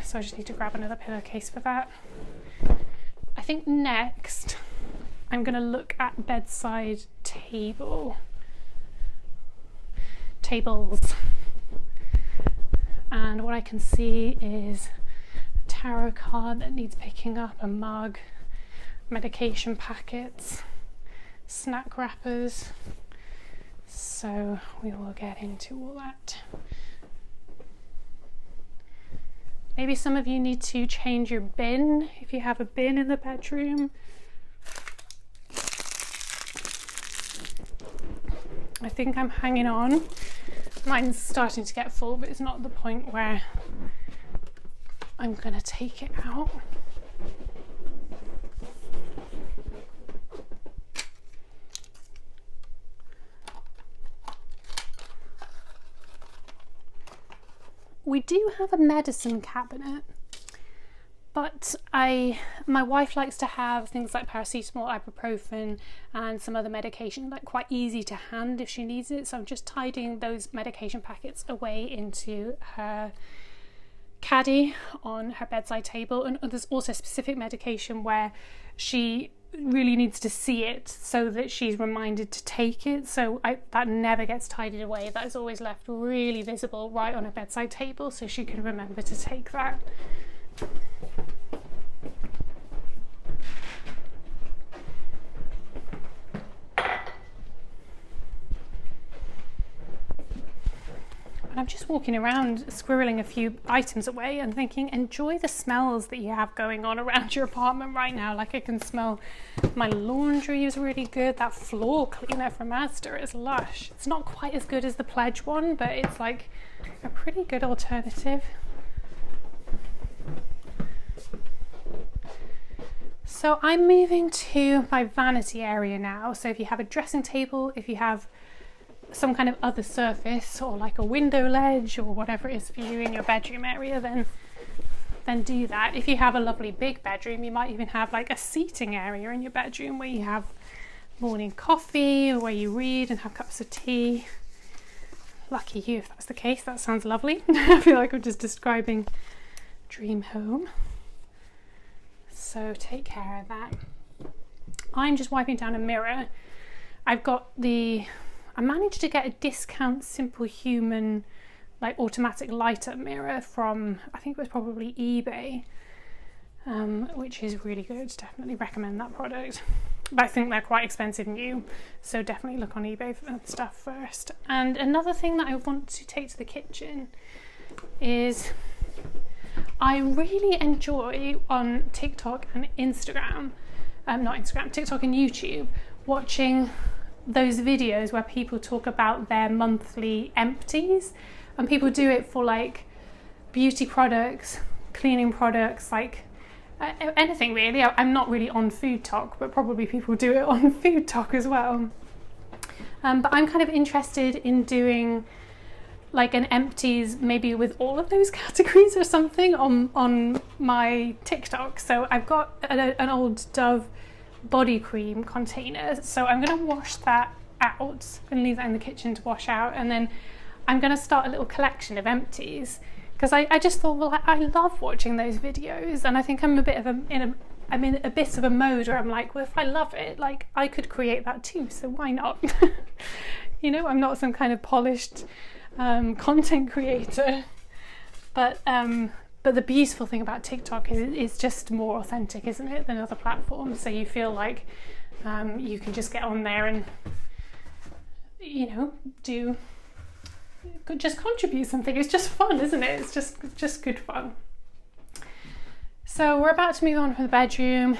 so I just need to grab another pillowcase for that. I think next I'm going to look at bedside tables. And what I can see is a tarot card that needs picking up, a mug, medication packets, snack wrappers. So we will get into all that. Maybe some of you need to change your bin, if you have a bin in the bedroom. I think I'm hanging on. Mine's starting to get full, but it's not the point where I'm going to take it out. We do have a medicine cabinet, but my wife likes to have things like paracetamol, ibuprofen, and some other medication, like quite easy to hand if she needs it. So I'm just tidying those medication packets away into her caddy on her bedside table. And there's also specific medication where she really needs to see it so that she's reminded to take it. So that never gets tidied away. That is always left really visible right on her bedside table, so she can remember to take that. And I'm just walking around squirreling a few items away and thinking, enjoy the smells that you have going on around your apartment right now. Like I can smell my laundry is really good. That floor cleaner from Asda is lush. It's not quite as good as the Pledge one, but it's like a pretty good alternative. So I'm moving to my vanity area now. So if you have a dressing table, if you have some kind of other surface or like a window ledge or whatever it is for you in your bedroom area, then do that. If you have a lovely big bedroom, you might even have like a seating area in your bedroom where you have morning coffee or where you read and have cups of tea. Lucky you if that's the case. That sounds lovely. I feel like I'm just describing dream home. So take care of that. I'm just wiping down a mirror. I managed to get a discount Simple Human like automatic light up mirror from, I think it was probably eBay, which is really good. Definitely recommend that product. But I think they're quite expensive new, so definitely look on eBay for stuff first. And another thing that I want to take to the kitchen is I really enjoy on TikTok and Instagram, TikTok and YouTube, watching those videos where people talk about their monthly empties, and people do it for like beauty products, cleaning products, like anything really. I'm not really on Food Talk, but probably people do it on Food Talk as well. But I'm kind of interested in doing like an empties maybe with all of those categories or something on my TikTok. So I've got an old Dove body cream container, so I'm going to wash that out and leave that in the kitchen to wash out, and then I'm going to start a little collection of empties, because I just thought, well, I love watching those videos, and I think I'm in a bit of a mode where I'm like, well, if I love it, like I could create that too, so why not? You know, I'm not some kind of polished content creator, but the beautiful thing about TikTok is it's just more authentic, isn't it, than other platforms? So you feel like you can just get on there and, you know, just contribute something. It's just fun, isn't it? It's just good fun. So we're about to move on from the bedroom.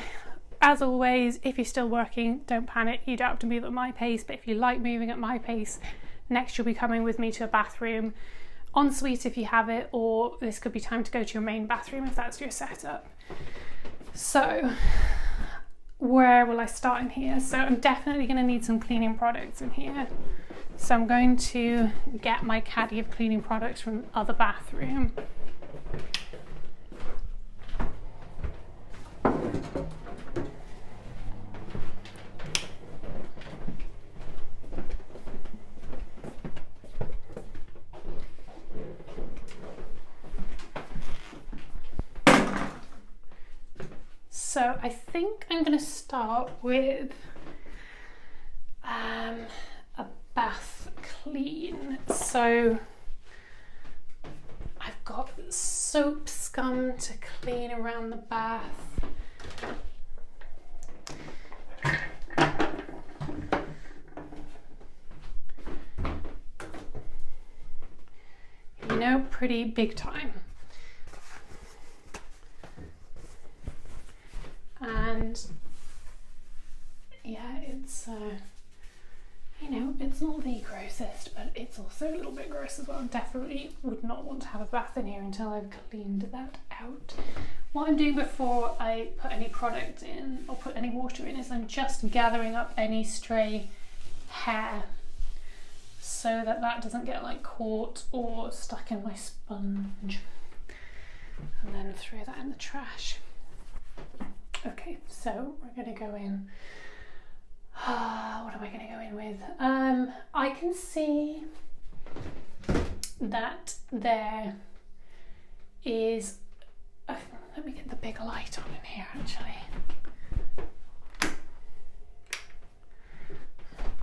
As always, if you're still working, don't panic. You don't have to move at my pace, but if you like moving at my pace, next you'll be coming with me to a bathroom. Ensuite if you have it, or this could be time to go to your main bathroom if that's your setup. So where will I start in here? So I'm definitely going to need some cleaning products in here. So I'm going to get my caddy of cleaning products from the other bathroom. So I think I'm going to start with a bath clean. So I've got soap scum to clean around the bath. You know, pretty big time. And yeah, it's you know, it's not the grossest, but it's also a little bit gross as well. Definitely would not want to have a bath in here until I've cleaned that out. What I'm doing before I put any product in or put any water in is I'm just gathering up any stray hair so that that doesn't get like caught or stuck in my sponge, and then throw that in the trash. Okay, so we're going to go in. What am I going to go in with? I can see that there is. Let me get the big light on in here actually.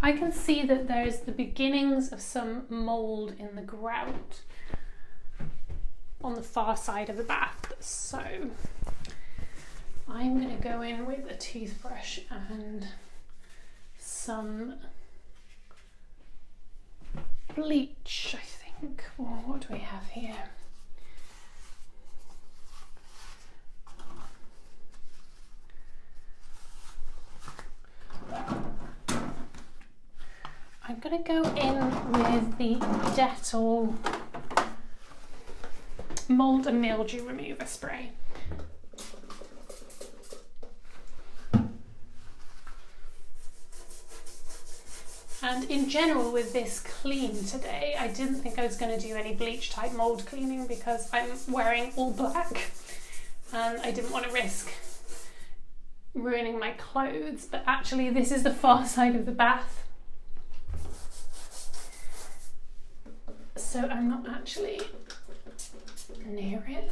I can see that there's the beginnings of some mould in the grout on the far side of the bath. So I'm going to go in with a toothbrush and some bleach, I think. think, well, what do we have here? I'm going to go in with the Dettol Mold and Mildew Remover Spray. And in general with this clean today, I didn't think I was going to do any bleach type mold cleaning because I'm wearing all black and I didn't want to risk ruining my clothes, but actually this is the far side of the bath. So I'm not actually near it.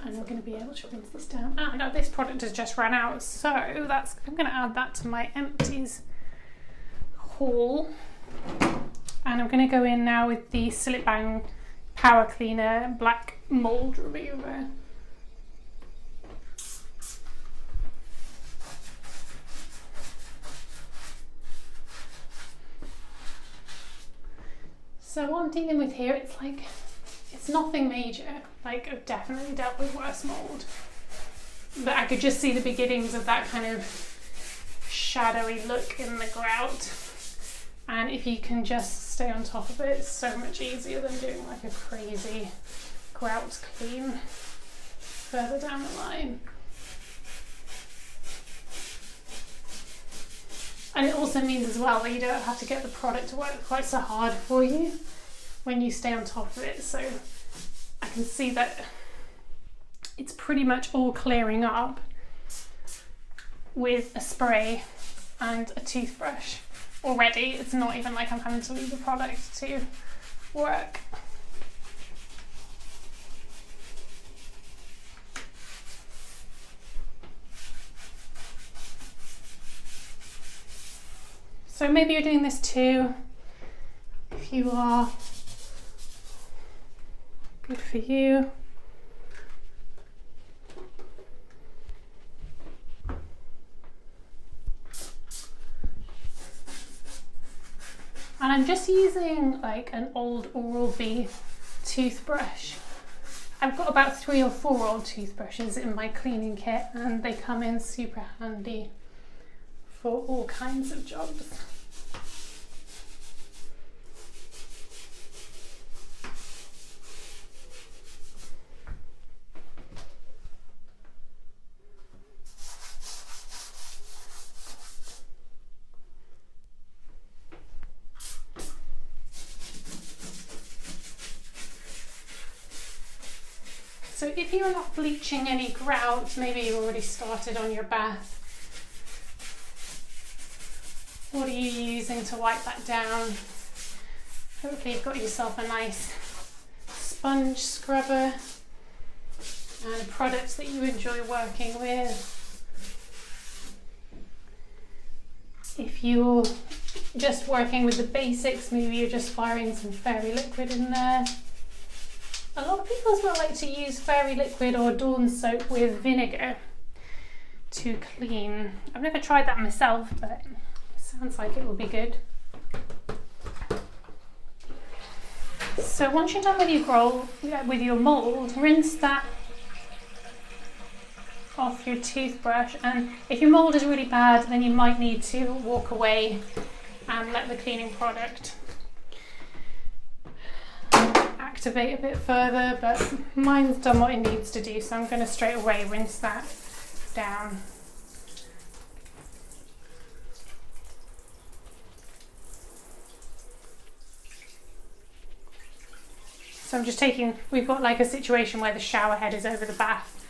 And I'm going to be able to rinse this down. Ah, no, this product has just run out, so I'm going to add that to my empties haul. And I'm going to go in now with the Slip Bang Power Cleaner Black Mold Remover. So what I'm dealing with here, it's nothing major. Like, I've definitely dealt with worse mold, but I could just see the beginnings of that kind of shadowy look in the grout. And if you can just stay on top of it, it's so much easier than doing like a crazy grout clean further down the line. And it also means as well that you don't have to get the product to work quite so hard for you when you stay on top of it. So I can see that it's pretty much all clearing up with a spray and a toothbrush already. It's not even like I'm having to leave the product to work. So maybe you're doing this too. If you are, good for you. And I'm just using like an old Oral-B toothbrush. I've got about 3 or 4 old toothbrushes in my cleaning kit and they come in super handy for all kinds of jobs. So if you're not bleaching any grout, maybe you already started on your bath. What are you using to wipe that down? Hopefully you've got yourself a nice sponge scrubber and a product that you enjoy working with. If you're just working with the basics, maybe you're just firing some fairy liquid in there. A lot of people as well like to use fairy liquid or Dawn soap with vinegar to clean. I've never tried that myself, but it sounds like it will be good. So once you're done with your mold, rinse that off your toothbrush, and if your mold is really bad then you might need to walk away and let the cleaning product activate a bit further, but mine's done what it needs to do, so I'm going to straight away rinse that down. So I'm just we've got like a situation where the shower head is over the bath,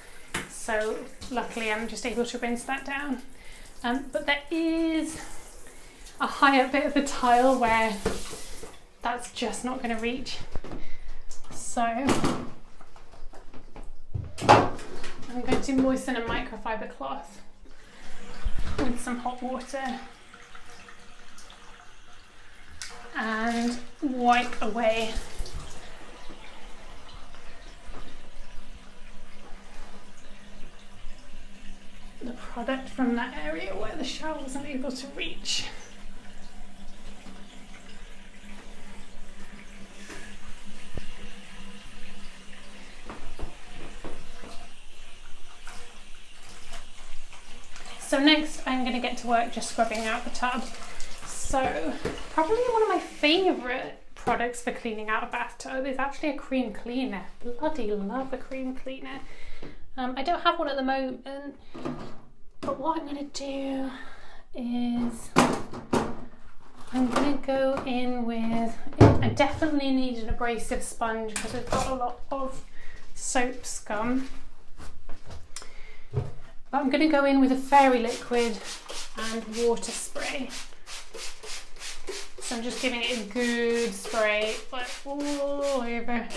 so luckily I'm just able to rinse that down. But there is a higher bit of the tile where that's just not going to reach. So I'm going to moisten a microfiber cloth with some hot water and wipe away product from that area where the shower wasn't able to reach. So next I'm going to get to work just scrubbing out the tub. So probably one of my favourite products for cleaning out a bathtub is actually a cream cleaner. Bloody love a cream cleaner. I don't have one at the moment, but what I'm going to do is I'm going to go in with, I definitely need an abrasive sponge because we've got a lot of soap scum. But I'm going to go in with a fairy liquid and water spray. So I'm just giving it a good spray, like all over,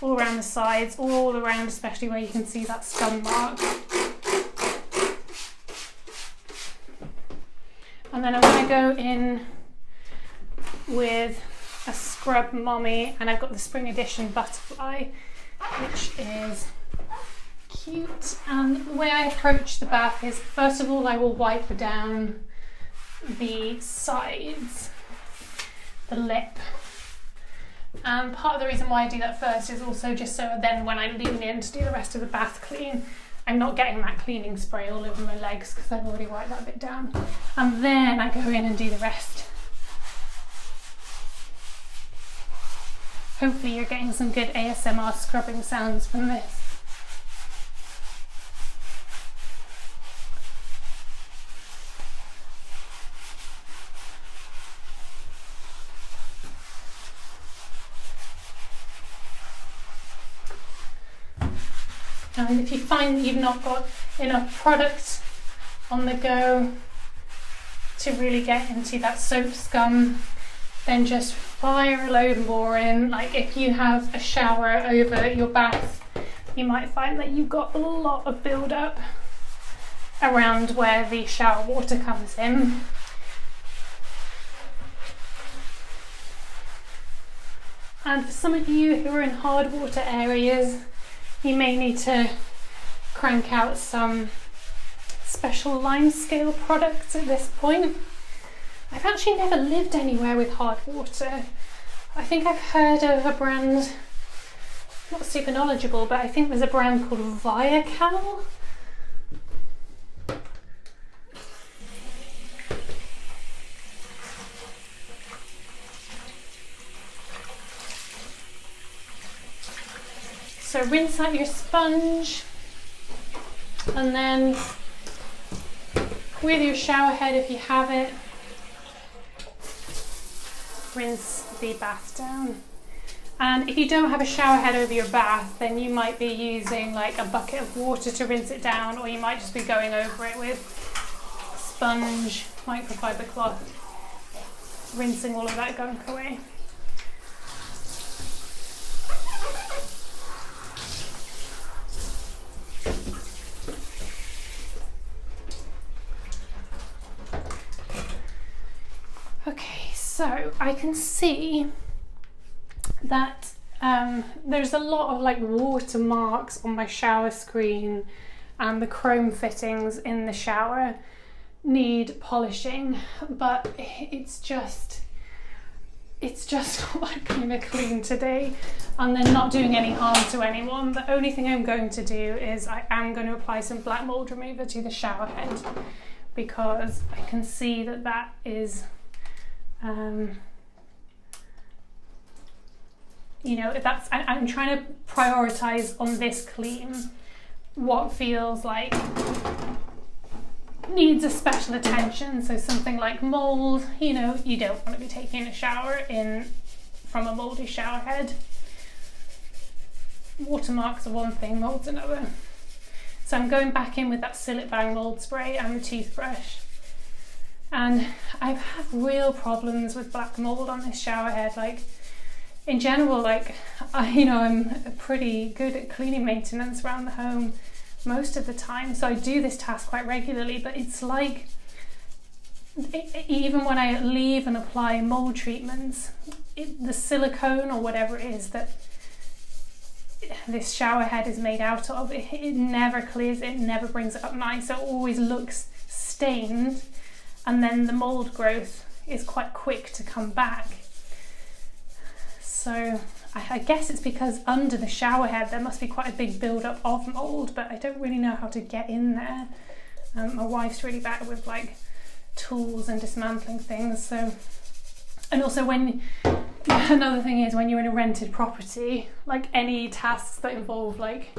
all around the sides, all around, especially where you can see that scum mark. And then I'm going to go in with a Scrub Mommy, and I've got the Spring Edition Butterfly, which is cute. And the way I approach the bath is, first of all, I will wipe down the sides, the lip. And part of the reason why I do that first is also just so then when I lean in to do the rest of the bath clean, I'm not getting that cleaning spray all over my legs because I've already wiped that bit down. And then I go in and do the rest. Hopefully you're getting some good ASMR scrubbing sounds from this. And if you find you've not got enough product on the go to really get into that soap scum, then just fire a load more in. Like if you have a shower over your bath, you might find that you've got a lot of build up around where the shower water comes in. And for some of you who are in hard water areas, you may need to crank out some special lime scale products at this point. I've actually never lived anywhere with hard water. I think I've heard of a brand, not super knowledgeable, but I think there's a brand called Viacal. So rinse out your sponge, and then with your shower head, if you have it, rinse the bath down. And if you don't have a shower head over your bath, then you might be using like a bucket of water to rinse it down, or you might just be going over it with sponge, microfiber cloth, rinsing all of that gunk away. Okay, so I can see that there's a lot of like watermarks on my shower screen, and the chrome fittings in the shower need polishing, but it's just not that kind of clean today, and they're not doing any harm to anyone. The only thing I'm going to do is I am going to apply some black mold remover to the shower head, because I can see that that is you know, if that's, I'm trying to prioritize on this clean what feels like needs a special attention. So something like mold, you know, you don't want to be taking a shower in from a moldy shower head. Watermarks are one thing, mold's another. So I'm going back in with that Sillet Bang mold spray and the toothbrush. And I've had real problems with black mold on this shower head. Like in general, like I'm pretty good at cleaning maintenance around the home most of the time, so I do this task quite regularly, but it's like even when I leave and apply mold treatments, the silicone or whatever it is that this shower head is made out of. It never clears it, never brings it up nice. It always looks stained, and then the mold growth is quite quick to come back. So I guess it's because under the shower head there must be quite a big build-up of mold, but I don't really know how to get in there. My wife's really bad with like tools and dismantling things. So, and also another thing is when you're in a rented property, like any tasks that involve like,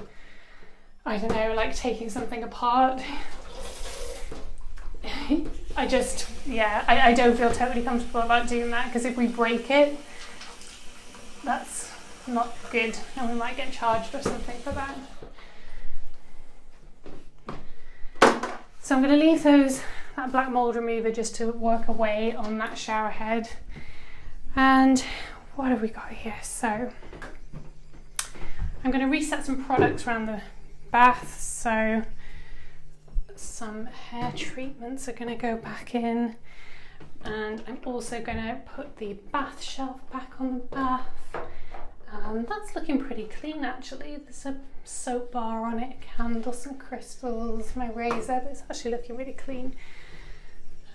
I don't know, like taking something apart, I don't feel totally comfortable about doing that, because if we break it, that's not good and we might get charged or something for that. So I'm going to leave that black mold remover just to work away on that shower head. And what have we got here? So I'm going to reset some products around the bath. So some hair treatments are going to go back in, and I'm also going to put the bath shelf back on the bath. That's looking pretty clean actually. There's a soap bar on it, candles, some crystals, my razor, but it's actually looking really clean.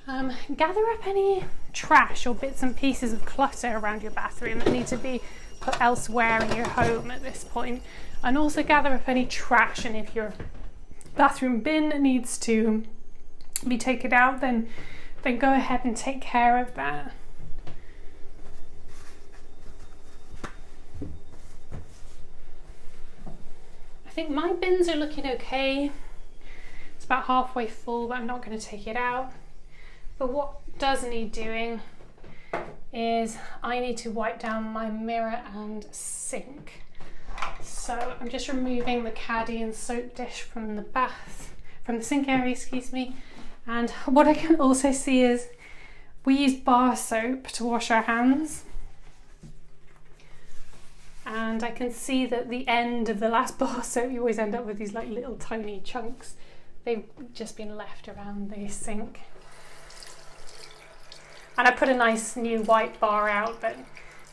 Gather up any trash or bits and pieces of clutter around your bathroom that need to be put elsewhere in your home at this point, and also gather up any trash, and if your bathroom bin needs to be taken out, then go ahead and take care of that. I think my bins are looking okay. It's about halfway full, but I'm not going to take it out. But what does need doing is I need to wipe down my mirror and sink. So I'm just removing the caddy and soap dish from the sink area, excuse me. And what I can also see is we use bar soap to wash our hands. And I can see that the end of the last bar soap, you always end up with these like little tiny chunks. They've just been left around the sink. And I put a nice new white bar out, but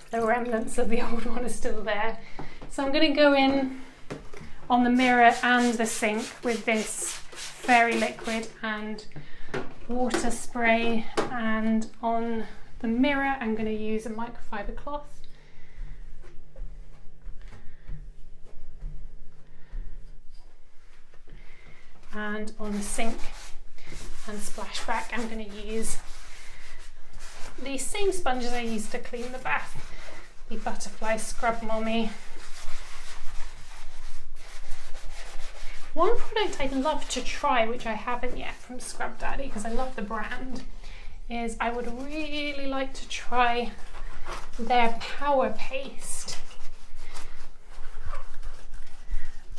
the remnants of the old one are still there. So I'm going to go in on the mirror and the sink with this fairy liquid and water spray, and on the mirror I'm going to use a microfiber cloth. And on the sink and splashback I'm going to use the same sponges I used to clean the bath, the Butterfly Scrub Mommy. One product I'd love to try, which I haven't yet, from Scrub Daddy, because I love the brand, is I would really like to try their Power Paste.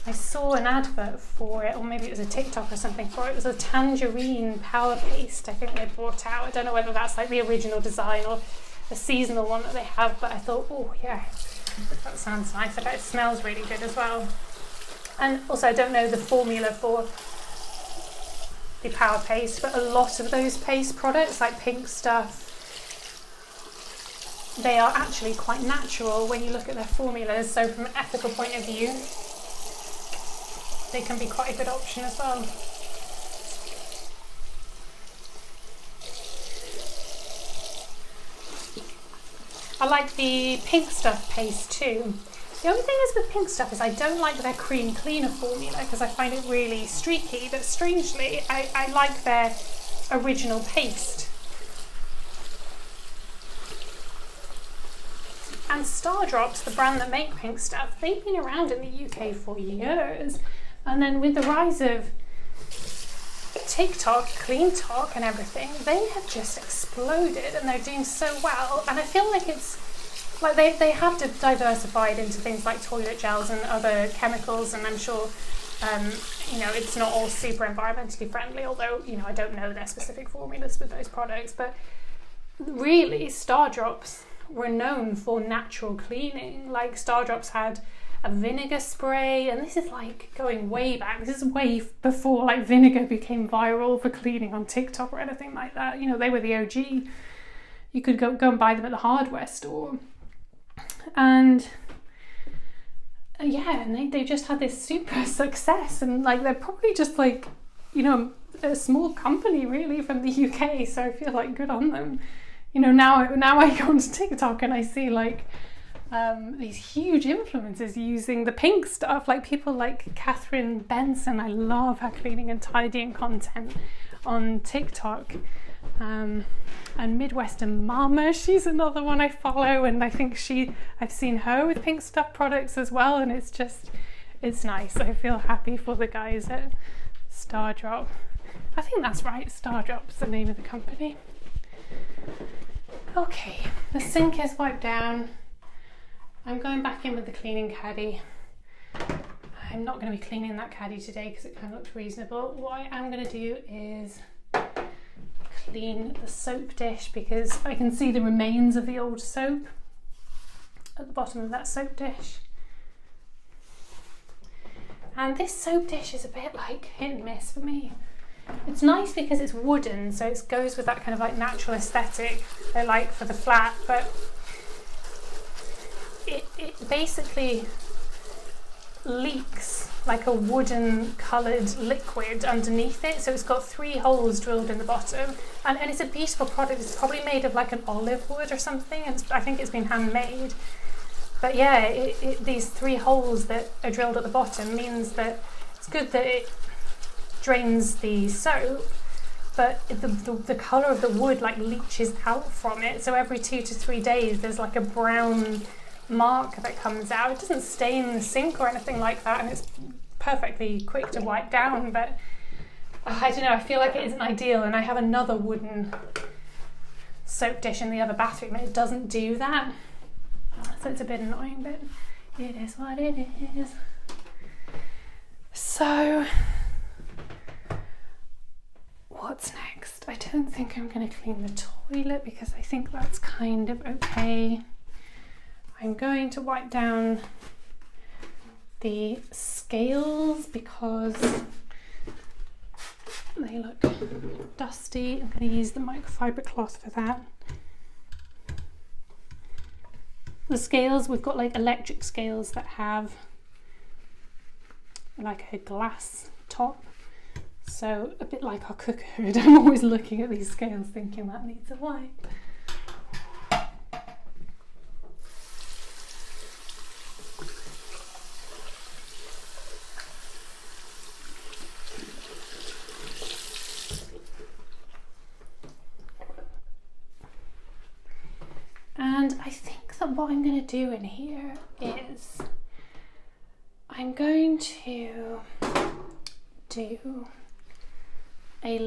I saw an advert for it, or maybe it was a TikTok or something for it. It was a tangerine power paste I think they brought out. I don't know whether that's like the original design or a seasonal one that they have, but I thought, oh yeah, that sounds nice. I bet it smells really good as well. And also, I don't know the formula for the power paste, but a lot of those paste products, like Pink Stuff, they are actually quite natural when you look at their formulas. So from an ethical point of view, they can be quite a good option as well. I like the Pink Stuff paste too. The only thing is with Pink Stuff is I don't like their cream cleaner formula because I find it really streaky, but strangely I like their original paste. And Stardrops, the brand that make Pink Stuff, they've been around in the UK for years. And then with the rise of TikTok, Clean Talk and everything, they have just exploded and they're doing so well. And I feel like it's like they have diversified into things like toilet gels and other chemicals, and I'm sure it's not all super environmentally friendly, although I don't know their specific formulas with those products. But really, Stardrops were known for natural cleaning. Like Stardrops had a vinegar spray, and this is like going way back. This is way before like vinegar became viral for cleaning on TikTok or anything like that. They were the OG. You could go and buy them at the hardware store. And yeah, and they just had this super success, and like they're probably just like, you know, a small company really from the UK, so I feel like good on them. You know, now I go onto TikTok and I see like these huge influencers using the pink stuff, like people like Catherine Benson. I love her cleaning and tidying content on TikTok. And Midwestern Mama, she's another one I follow, and I think I've seen her with pink stuff products as well, and it's nice. I feel happy for the guys at Stardrop. I think that's right, Stardrop's the name of the company. Okay, the sink is wiped down. I'm going back in with the cleaning caddy. I'm not going to be cleaning that caddy today because it kind of looks reasonable. What I am going to do is clean the soap dish, because I can see the remains of the old soap at the bottom of that soap dish. And this soap dish is a bit like hit and miss for me. It's nice because it's wooden, so it goes with that kind of like natural aesthetic I like for the flat, but it basically leaks like a wooden coloured liquid underneath it, so it's got 3 holes drilled in the bottom, and it's a beautiful product. It's probably made of like an olive wood or something, and I think it's been handmade. But yeah, these 3 holes that are drilled at the bottom means that it's good that it drains the soap, but the colour of the wood like leaches out from it, so every 2 to 3 days there's like a brown mark that comes out. It doesn't stain the sink or anything like that, and it's perfectly quick to wipe down, but I don't know, I feel like it isn't ideal. And I have another wooden soap dish in the other bathroom and it doesn't do that, so it's a bit annoying, but it is what it is. So what's next? I don't think I'm going to clean the toilet because I think that's kind of okay. I'm going to wipe down the scales because they look dusty. I'm going to use the microfiber cloth for that. The scales, we've got like electric scales that have like a glass top, so a bit like our cooker hood. I'm always looking at these scales thinking that needs a wipe. And I think that what I'm going to do in here is I'm going to do a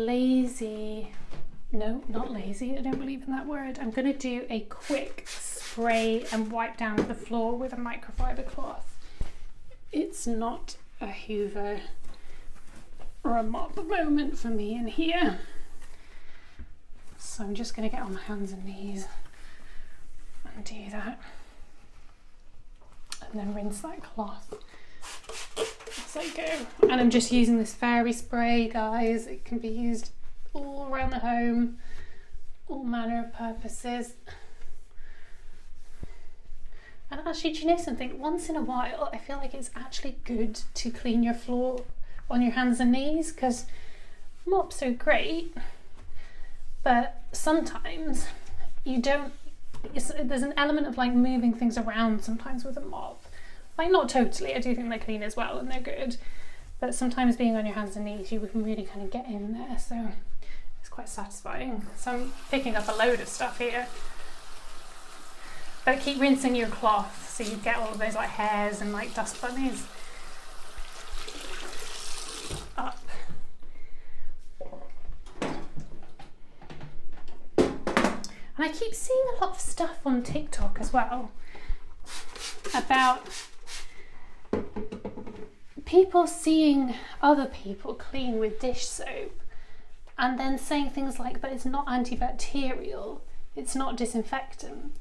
not lazy, I don't believe in that word. I'm going to do a quick spray and wipe down the floor with a microfiber cloth. It's not a Hoover or a mop moment for me in here. So I'm just going to get on my hands and knees and do that, and then rinse that cloth as I go. And I'm just using this fairy spray, guys. It can be used all around the home, all manner of purposes. And actually, do you know something? Once in a while I feel like it's actually good to clean your floor on your hands and knees, because mops are great, but sometimes you don't, there's an element of like moving things around sometimes with a mop. Like, not totally, I do think they clean as well and they're good, but sometimes being on your hands and knees you can really kind of get in there, so it's quite satisfying. So I'm picking up a load of stuff here, but keep rinsing your cloth so you get all of those like hairs and like dust bunnies up. And I keep seeing a lot of stuff on TikTok as well about people seeing other people clean with dish soap and then saying things like, but it's not antibacterial, it's not disinfectant.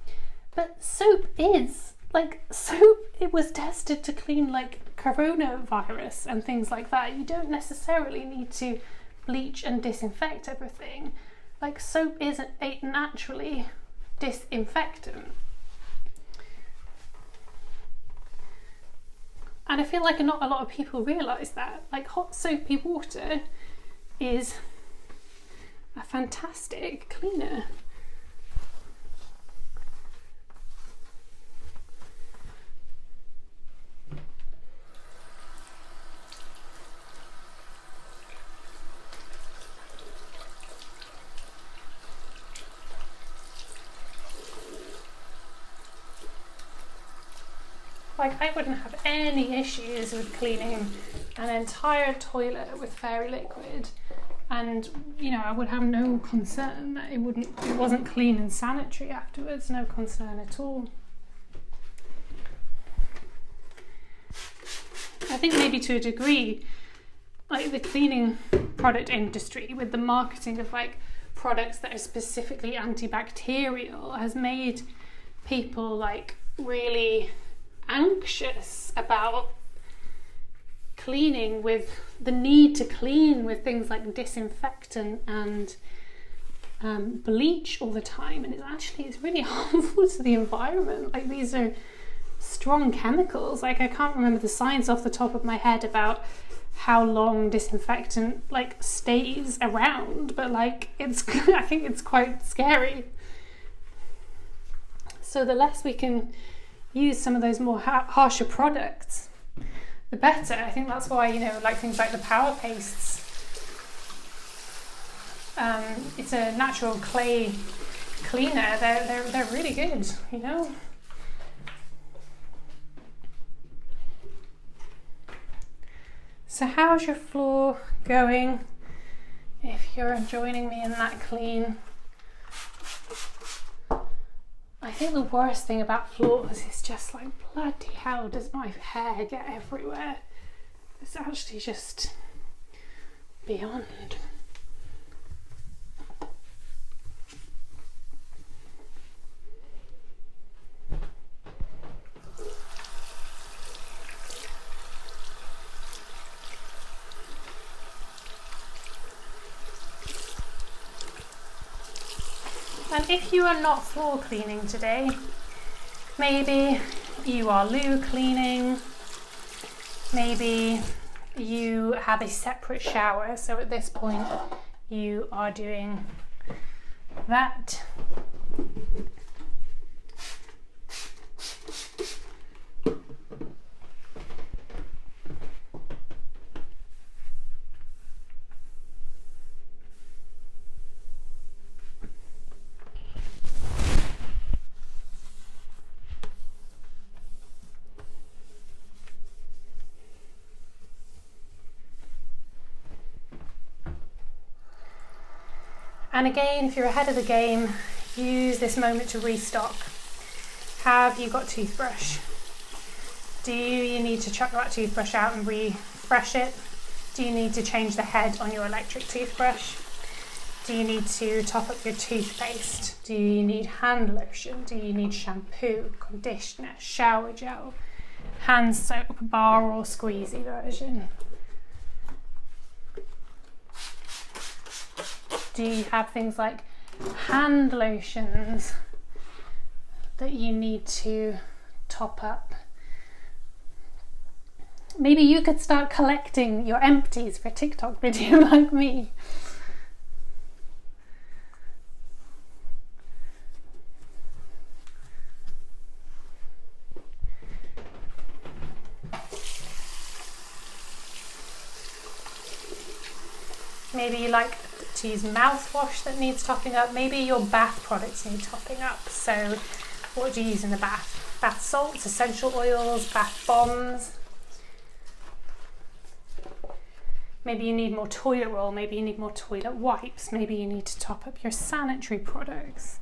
But soap is, like, soap, it was tested to clean like coronavirus and things like that. You don't necessarily need to bleach and disinfect everything. Like, soap is a naturally disinfectant. And I feel like not a lot of people realise that. Like, hot soapy water is a fantastic cleaner. Like, I wouldn't have any issues with cleaning an entire toilet with fairy liquid, and I would have no concern that it wasn't clean and sanitary afterwards. No concern at all. I think maybe to a degree, like the cleaning product industry with the marketing of like products that are specifically antibacterial has made people like really anxious about cleaning, with the need to clean with things like disinfectant and bleach all the time, and it's really harmful to the environment. Like, these are strong chemicals. Like, I can't remember the science off the top of my head about how long disinfectant like stays around, but like I think it's quite scary. So the less we can use some of those more harsher products, the better. I think that's why, like things like the power pastes, it's a natural clay cleaner. They're really good, So how's your floor going if you're joining me in that clean? I think the worst thing about floors is just like, bloody hell, does my hair get everywhere? It's actually just beyond. And if you are not floor cleaning today, maybe you are loo cleaning, maybe you have a separate shower, so at this point you are doing that. And again, if you're ahead of the game, use this moment to restock. Have you got toothbrush? Do you need to chuck that toothbrush out and refresh it? Do you need to change the head on your electric toothbrush? Do you need to top up your toothpaste? Do you need hand lotion? Do you need shampoo, conditioner, shower gel, hand soap, bar or squeezy version? Do you have things like hand lotions that you need to top up? Maybe you could start collecting your empties for a TikTok video like me. Maybe you like to use mouthwash that needs topping up. Maybe your bath products need topping up. So what do you use in the bath? Bath salts, essential oils, bath bombs. Maybe you need more toilet roll. Maybe you need more toilet wipes. Maybe you need to top up your sanitary products.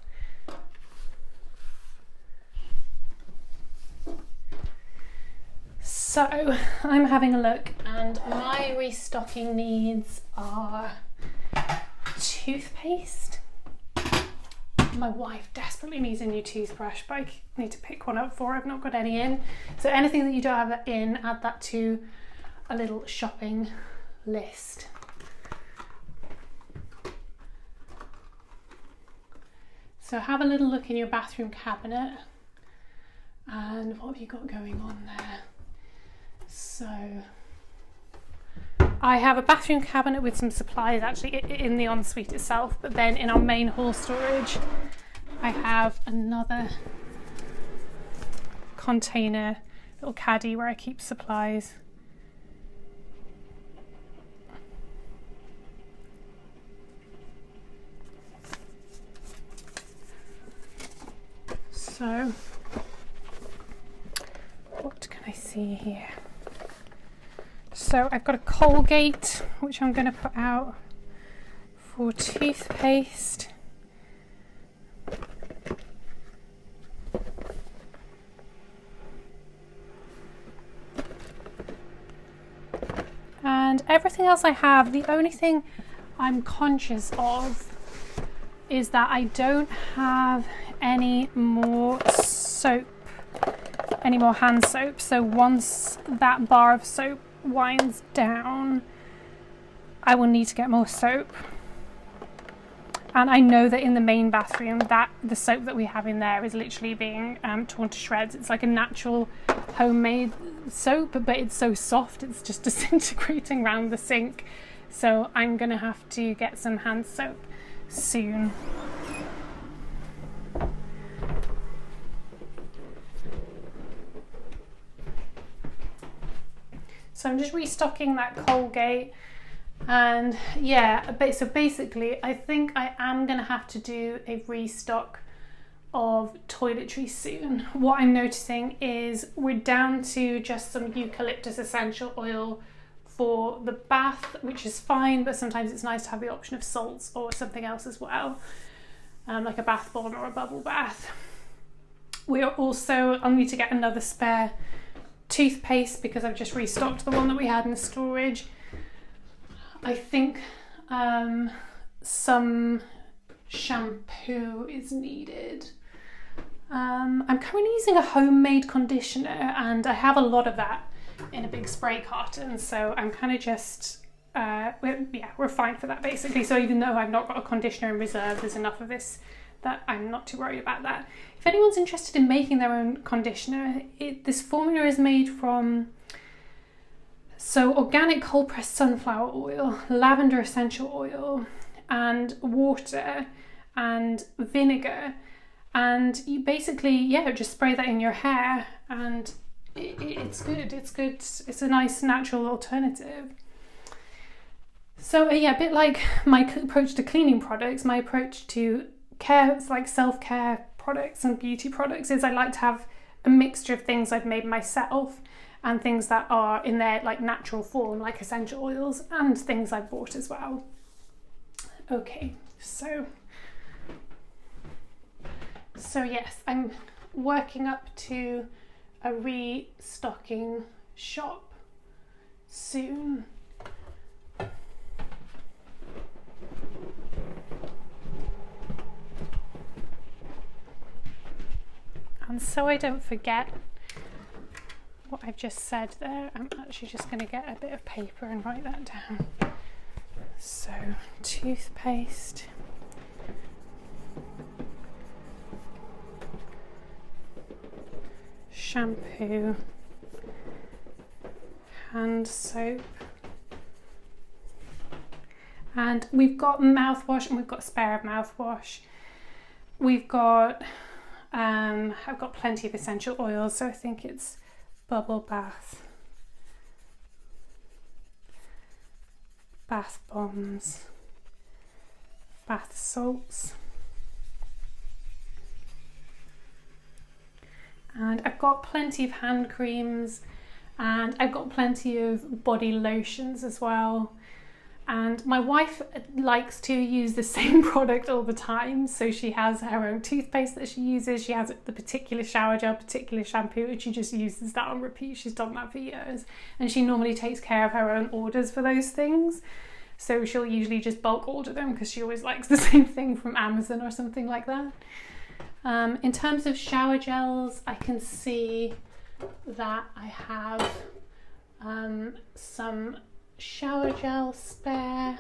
So I'm having a look, and my restocking needs are toothpaste. My wife desperately needs a new toothbrush, but I need to pick one up for her. I've not got any in. So anything that you don't have in, add that to a little shopping list. So have a little look in your bathroom cabinet, and what have you got going on there? So I have a bathroom cabinet with some supplies actually in the ensuite itself, but then in our main hall storage I have another container, little caddy where I keep supplies. So what can I see here? So I've got a Colgate, which I'm going to put out for toothpaste. And everything else I have, the only thing I'm conscious of is that I don't have any more soap, any more hand soap. So once that bar of soap winds down, I will need to get more soap. And I know that in the main bathroom that the soap that we have in there is literally being torn to shreds. It's like a natural homemade soap, but it's so soft it's just disintegrating around the sink. So I'm gonna have to get some hand soap soon. So I'm just restocking that Colgate, and yeah, so basically I think I am going to have to do a restock of toiletries soon. What I'm noticing is we're down to just some eucalyptus essential oil for the bath, which is fine, but sometimes it's nice to have the option of salts or something else as well, like a bath bomb or a bubble bath. We are also, I'll need to get another spare toothpaste because I've just restocked the one that we had in storage. I think some shampoo is needed. I'm currently using a homemade conditioner and I have a lot of that in a big spray carton, so I'm kind of just we're fine for that basically. So even though I've not got a conditioner in reserve, there's enough of this that I'm not too worried about that. If anyone's interested in making their own conditioner, this formula is made from organic cold pressed sunflower oil, lavender essential oil, and water and vinegar, and you basically just spray that in your hair, and it's good. It's a nice natural alternative. So a bit like my approach to cleaning products, my approach to care, it's like self-care products and beauty products, is I like to have a mixture of things I've made myself and things that are in their like natural form, like essential oils, and things I've bought as well. Okay, so yes, I'm working up to a restocking shop soon. And so I don't forget what I've just said there, I'm actually just going to get a bit of paper and write that down. So, toothpaste, shampoo, hand soap, and we've got mouthwash and we've got spare mouthwash. We've got I've got plenty of essential oils, so I think it's bubble bath, bath bombs, bath salts, and I've got plenty of hand creams, and I've got plenty of body lotions as well. And my wife likes to use the same product all the time, so she has her own toothpaste that she uses, she has the particular shower gel, particular shampoo, and she just uses that on repeat. She's done that for years, and she normally takes care of her own orders for those things, so she'll usually just bulk order them because she always likes the same thing from Amazon or something like that. In terms of shower gels, I can see that I have some shower gel spare.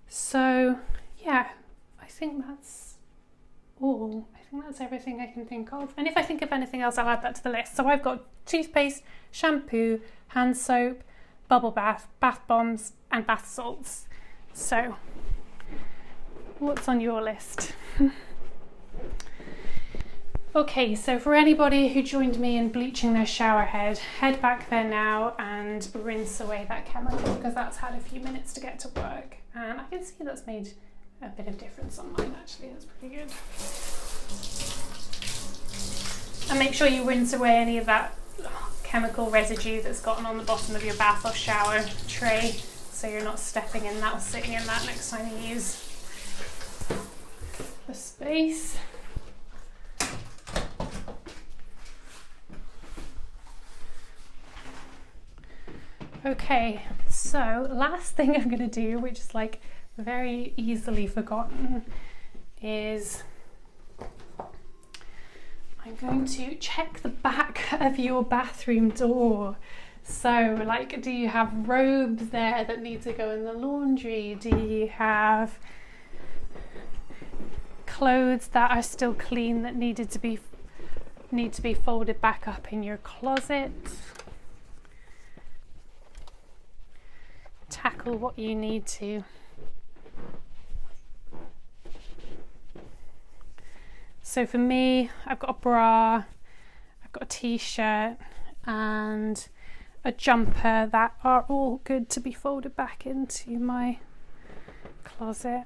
So yeah, I think that's all. I think that's everything I can think of. And if I think of anything else, I'll add that to the list. So I've got toothpaste, shampoo, hand soap, bubble bath, bath bombs, and bath salts. So what's on your list? Okay, so for anybody who joined me in bleaching their shower head back there now and rinse away that chemical, because that's had a few minutes to get to work. And I can see that's made a bit of difference on mine actually, that's pretty good. And make sure you rinse away any of that chemical residue that's gotten on the bottom of your bath or shower tray, so you're not stepping in that or sitting in that next time you use the space. Okay, so last thing I'm going to do, which is like very easily forgotten, is I'm going to check the back of your bathroom door. So like, do you have robes there that need to go in the laundry? Do you have clothes that are still clean that need to be folded back up in your closet? Tackle what you need to. So for me, I've got a bra, I've got a t-shirt and a jumper that are all good to be folded back into my closet.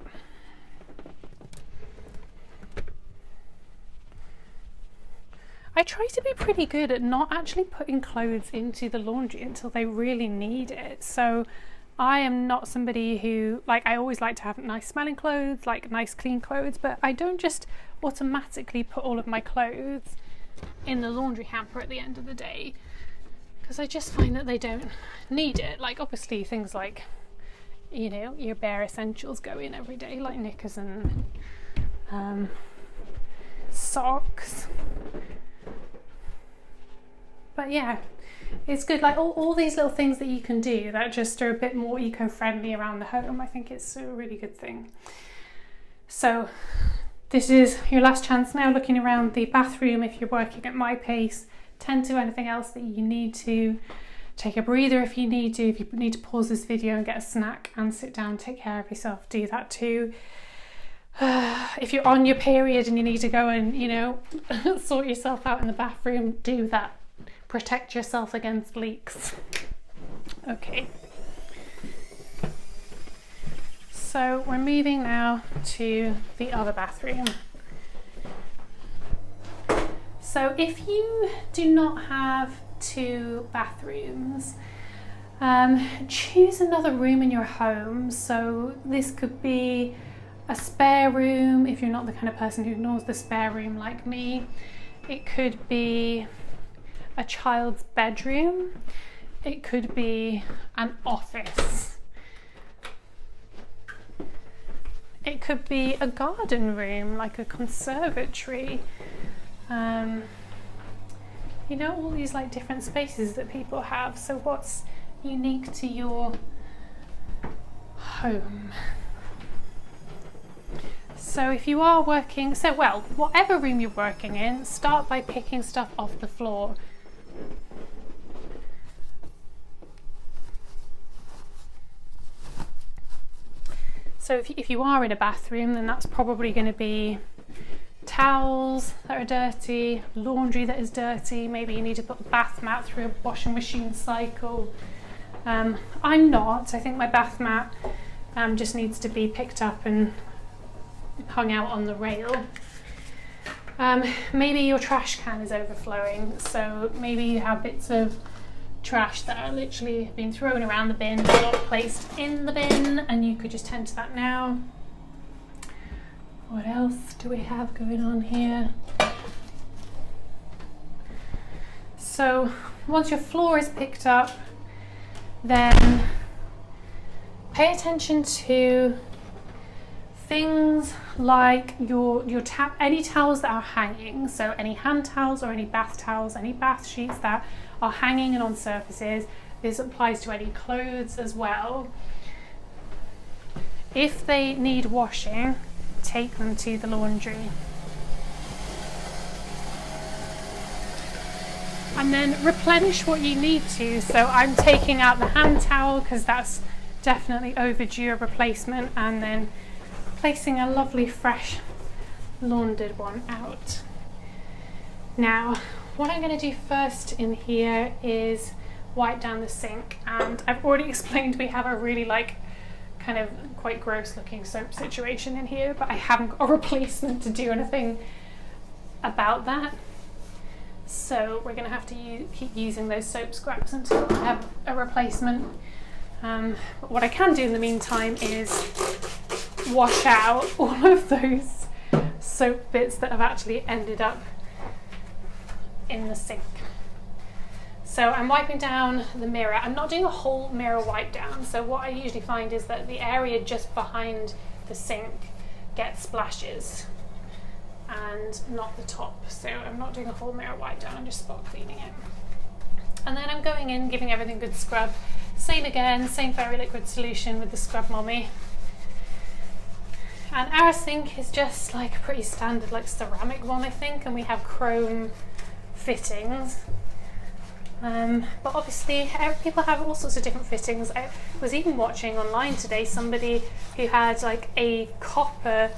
I try to be pretty good at not actually putting clothes into the laundry until they really need it. So I am not somebody who, like, I always like to have nice smelling clothes, like nice clean clothes, but I don't just automatically put all of my clothes in the laundry hamper at the end of the day, because I just find that they don't need it. Like, obviously things like, you know, your bare essentials go in every day, like knickers and socks. But yeah, it's good, like all these little things that you can do that just are a bit more eco-friendly around the home. I think it's a really good thing. So this is your last chance now, looking around the bathroom. If you're working at my pace, tend to anything else that you need to. Take a breather if you need to. If you need to pause this video and get a snack and sit down, take care of yourself, do that too. If you're on your period and you need to go and, you know, sort yourself out in the bathroom, do that. Protect yourself against leaks. Okay. So we're moving now to the other bathroom. So if you do not have two bathrooms, choose another room in your home. So this could be a spare room if you're not the kind of person who ignores the spare room like me. It could be a child's bedroom. It could be an office. It could be a garden room, like a conservatory. You know, all these like different spaces that people have. So what's unique to your home? So if you are working, whatever room you're working in, start by picking stuff off the floor. So if you are in a bathroom, then that's probably going to be towels that are dirty, laundry that is dirty, maybe you need to put the bath mat through a washing machine cycle. I'm not. I think my bath mat just needs to be picked up and hung out on the rail. Maybe your trash can is overflowing, so maybe you have bits of trash that are literally being thrown around the bin but not placed in the bin, and you could just tend to that now. What else do we have going on here? So once your floor is picked up, then pay attention to things like any towels that are hanging, so any hand towels or any bath towels, any bath sheets that are hanging and on surfaces. This applies to any clothes as well. If they need washing, take them to the laundry. And then replenish what you need to. So I'm taking out the hand towel because that's definitely overdue a replacement, and then placing a lovely fresh laundered one out. Now what I'm going to do first in here is wipe down the sink, and I've already explained we have a really kind of quite gross looking soap situation in here, but I haven't got a replacement to do anything about that. So we're going to have to keep using those soap scraps until I have a replacement. But what I can do in the meantime is wash out all of those soap bits that have actually ended up in the sink. So I'm wiping down the mirror. I'm not doing a whole mirror wipe down. So what I usually find is that the area just behind the sink gets splashes and not the top. So I'm not doing a whole mirror wipe down, I'm just spot cleaning it. And then I'm going in, giving everything a good scrub. Same again, same fairy liquid solution with the Scrub Mommy. And our sink is just like a pretty standard ceramic one, I think, and we have chrome fittings. But obviously people have all sorts of different fittings. I was even watching online today somebody who had a copper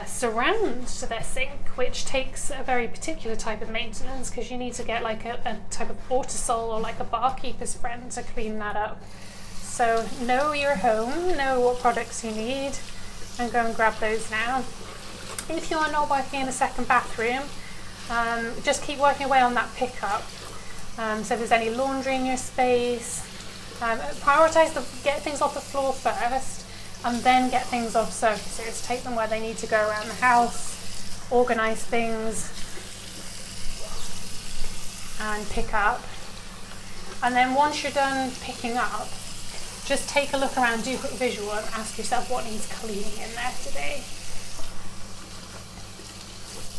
surround to their sink, which takes a very particular type of maintenance, because you need to get a type of Ortisol or a barkeeper's friend to clean that up. So know your home, know what products you need, and go and grab those now. If you are not working in a second bathroom, just keep working away on that pickup. So if there's any laundry in your space, prioritise get things off the floor first, and then get things off surfaces. Take them where they need to go around the house, organise things, and pick up. And then once you're done picking up, just take a look around, do a quick visual, and ask yourself what needs cleaning in there today.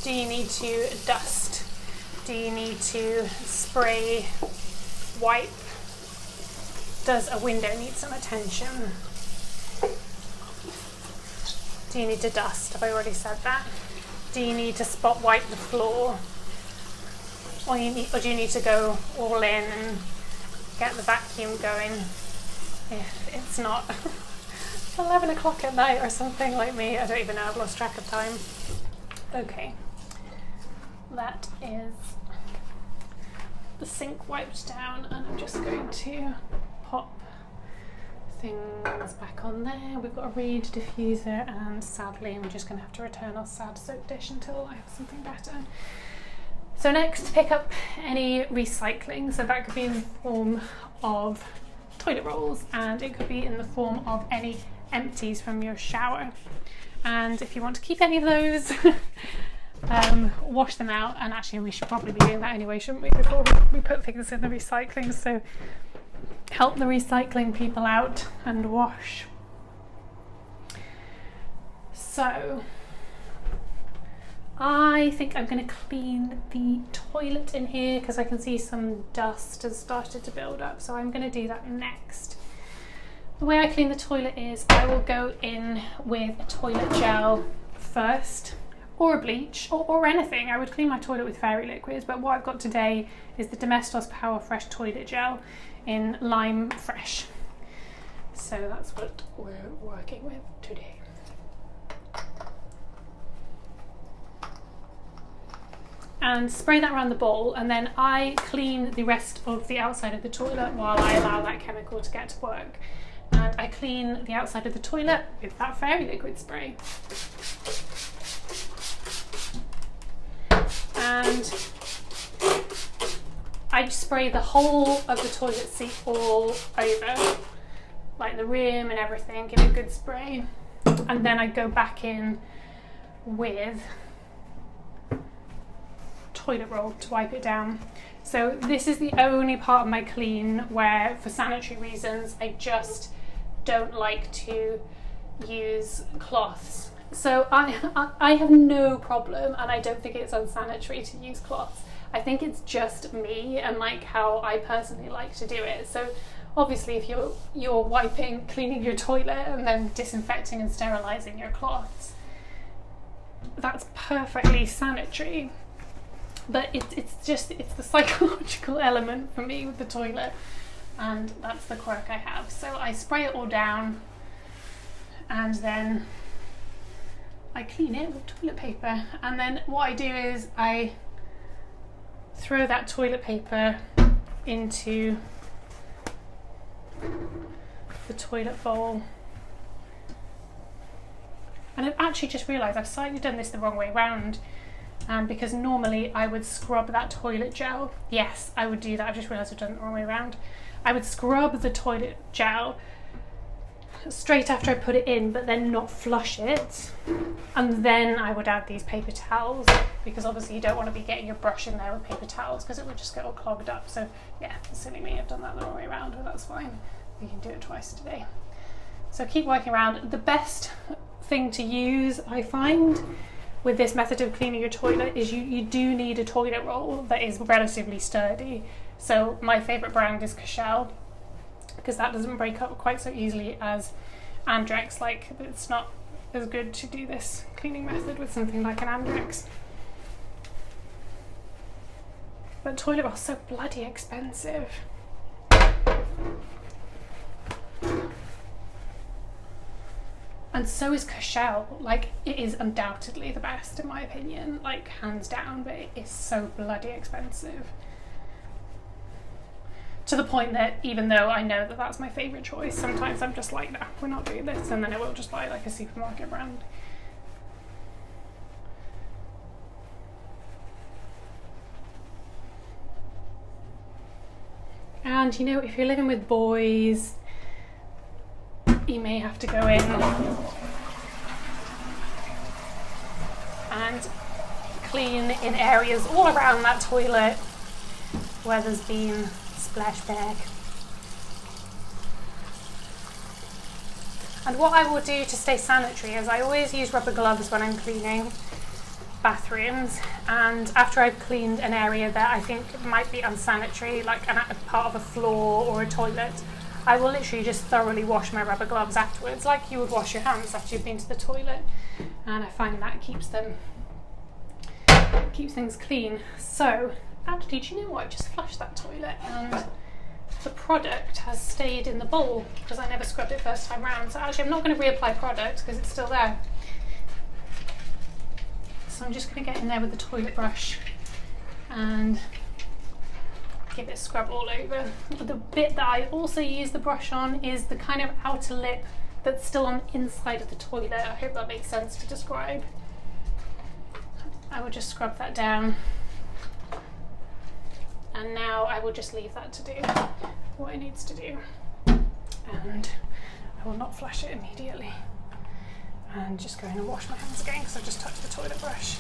Do you need to dust? Do you need to spray, wipe? Does a window need some attention? Do you need to dust? Have I already said that? Do you need to spot wipe the floor? Or do you need to go all in and get the vacuum going if it's not 11 o'clock at night or something like me? I don't even know, I've lost track of time. Okay, that is the sink wiped down, and I'm just going to pop things back on there. We've got a reed diffuser, and sadly I'm just going to have to return our sad soap dish until I have something better. So next, pick up any recycling. So that could be in the form of toilet rolls, and it could be in the form of any empties from your shower. And if you want to keep any of those, wash them out. And actually we should probably be doing that anyway, shouldn't we, before we put things in the recycling. So help the recycling people out and wash. So I think I'm going to clean the toilet in here because I can see some dust has started to build up, so I'm going to do that next. The way I clean the toilet is I will go in with a toilet gel first, or a bleach, or anything. I would clean my toilet with fairy liquids, but what I've got today is the Domestos Power Fresh Toilet Gel in Lime Fresh. So that's what we're working with today. And spray that around the bowl, and then I clean the rest of the outside of the toilet while I allow that chemical to get to work. And I clean the outside of the toilet with that fairy liquid spray. And I spray the whole of the toilet seat all over, like the rim and everything, give it a good spray. And then I go back in with toilet roll to wipe it down. So this is the only part of my clean where, for sanitary reasons, I just don't like to use cloths. So I have no problem, and I don't think it's unsanitary to use cloths. I think it's just me and like how I personally like to do it. So obviously if you're wiping, cleaning your toilet and then disinfecting and sterilizing your cloths, that's perfectly sanitary. But it's the psychological element for me with the toilet, and that's the quirk I have. So I spray it all down, and then I clean it with toilet paper, and then what I do is I throw that toilet paper into the toilet bowl. And I've actually just realised I've slightly done this the wrong way round, because normally I would scrub that toilet gel. Yes, I would do that. I've just realised I've done it the wrong way around. I would scrub the toilet gel straight after I put it in, but then not flush it, and then I would add these paper towels, because obviously you don't want to be getting your brush in there with paper towels because it would just get all clogged up. So yeah, silly me, I've done that the wrong way around, but that's fine. You can do it twice today. So keep working around. The best thing to use, I find, with this method of cleaning your toilet is you do need a toilet roll that is relatively sturdy. So my favourite brand is Cashel, because that doesn't break up quite so easily as Andrex. Like, it's not as good to do this cleaning method with something like an Andrex. But toilet rolls are so bloody expensive. And so is Cashel. Like, it is undoubtedly the best in my opinion, like hands down, but it is so bloody expensive. To the point that even though I know that that's my favourite choice, sometimes I'm just like, no, we're not doing this, and then I will just buy like a supermarket brand. And you know, if you're living with boys, you may have to go in and clean in areas all around that toilet where there's been splashback. And what I will do to stay sanitary is I always use rubber gloves when I'm cleaning bathrooms, and after I've cleaned an area that I think might be unsanitary, like a part of a floor or a toilet, I will literally just thoroughly wash my rubber gloves afterwards, like you would wash your hands after you've been to the toilet, and I find that keeps things clean. So actually, do you know what? I just flushed that toilet and the product has stayed in the bowl because I never scrubbed it first time round. So actually I'm not going to reapply product because it's still there. So I'm just going to get in there with the toilet brush and give it a scrub all over. The bit that I also use the brush on is the kind of outer lip that's still on the inside of the toilet. I hope that makes sense to describe. I will just scrub that down. And now I will just leave that to do what it needs to do. And I will not flush it immediately. And just go in and wash my hands again because I just touched the toilet brush.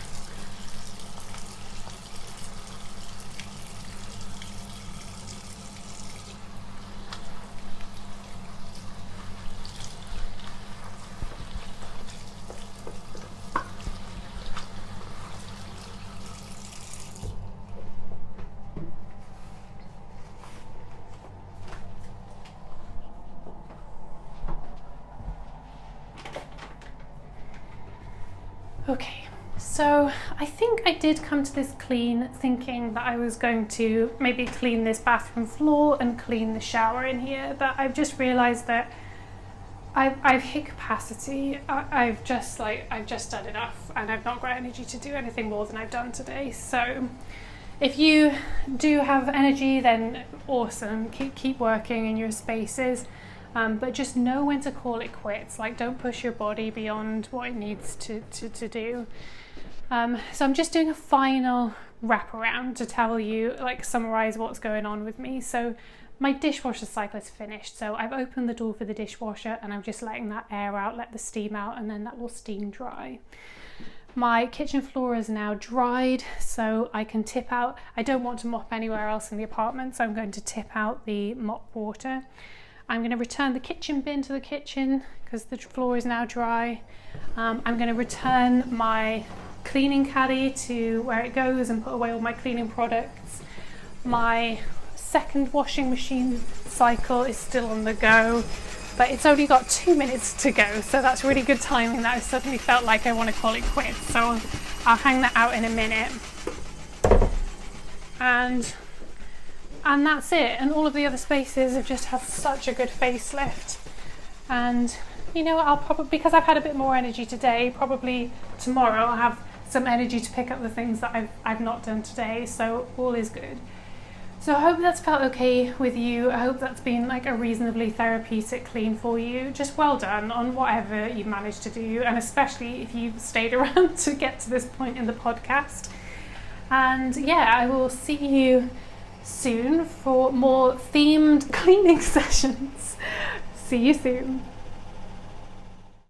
Okay, so I think I did come to this clean thinking that I was going to maybe clean this bathroom floor and clean the shower in here, but I've just realised that I've hit capacity. I've just done enough, and I've not got energy to do anything more than I've done today. So if you do have energy, then awesome, keep working in your spaces. But just know when to call it quits. Like, don't push your body beyond what it needs to do. So I'm just doing a final wraparound to tell you, like, summarize what's going on with me. So my dishwasher cycle is finished. So I've opened the door for the dishwasher and I'm just letting that air out, let the steam out, and then that will steam dry. My kitchen floor is now dried, so I can tip out. I don't want to mop anywhere else in the apartment, so I'm going to tip out the mop water. I'm going to return the kitchen bin to the kitchen because the floor is now dry. I'm going to return my cleaning caddy to where it goes and put away all my cleaning products. My second washing machine cycle is still on the go, but it's only got 2 minutes to go, so that's really good timing that I suddenly felt like I want to call it quits. So I'll hang that out in a minute. and that's it. And all of the other spaces have just had such a good facelift. And you know, I'll probably, because I've had a bit more energy today, probably tomorrow I'll have some energy to pick up the things that I've not done today, so all is good. So I hope that's felt okay with you. I hope that's been like a reasonably therapeutic clean for you. Just well done on whatever you've managed to do, and especially if you've stayed around to get to this point in the podcast. And yeah, I will see you soon for more themed cleaning sessions. See you soon.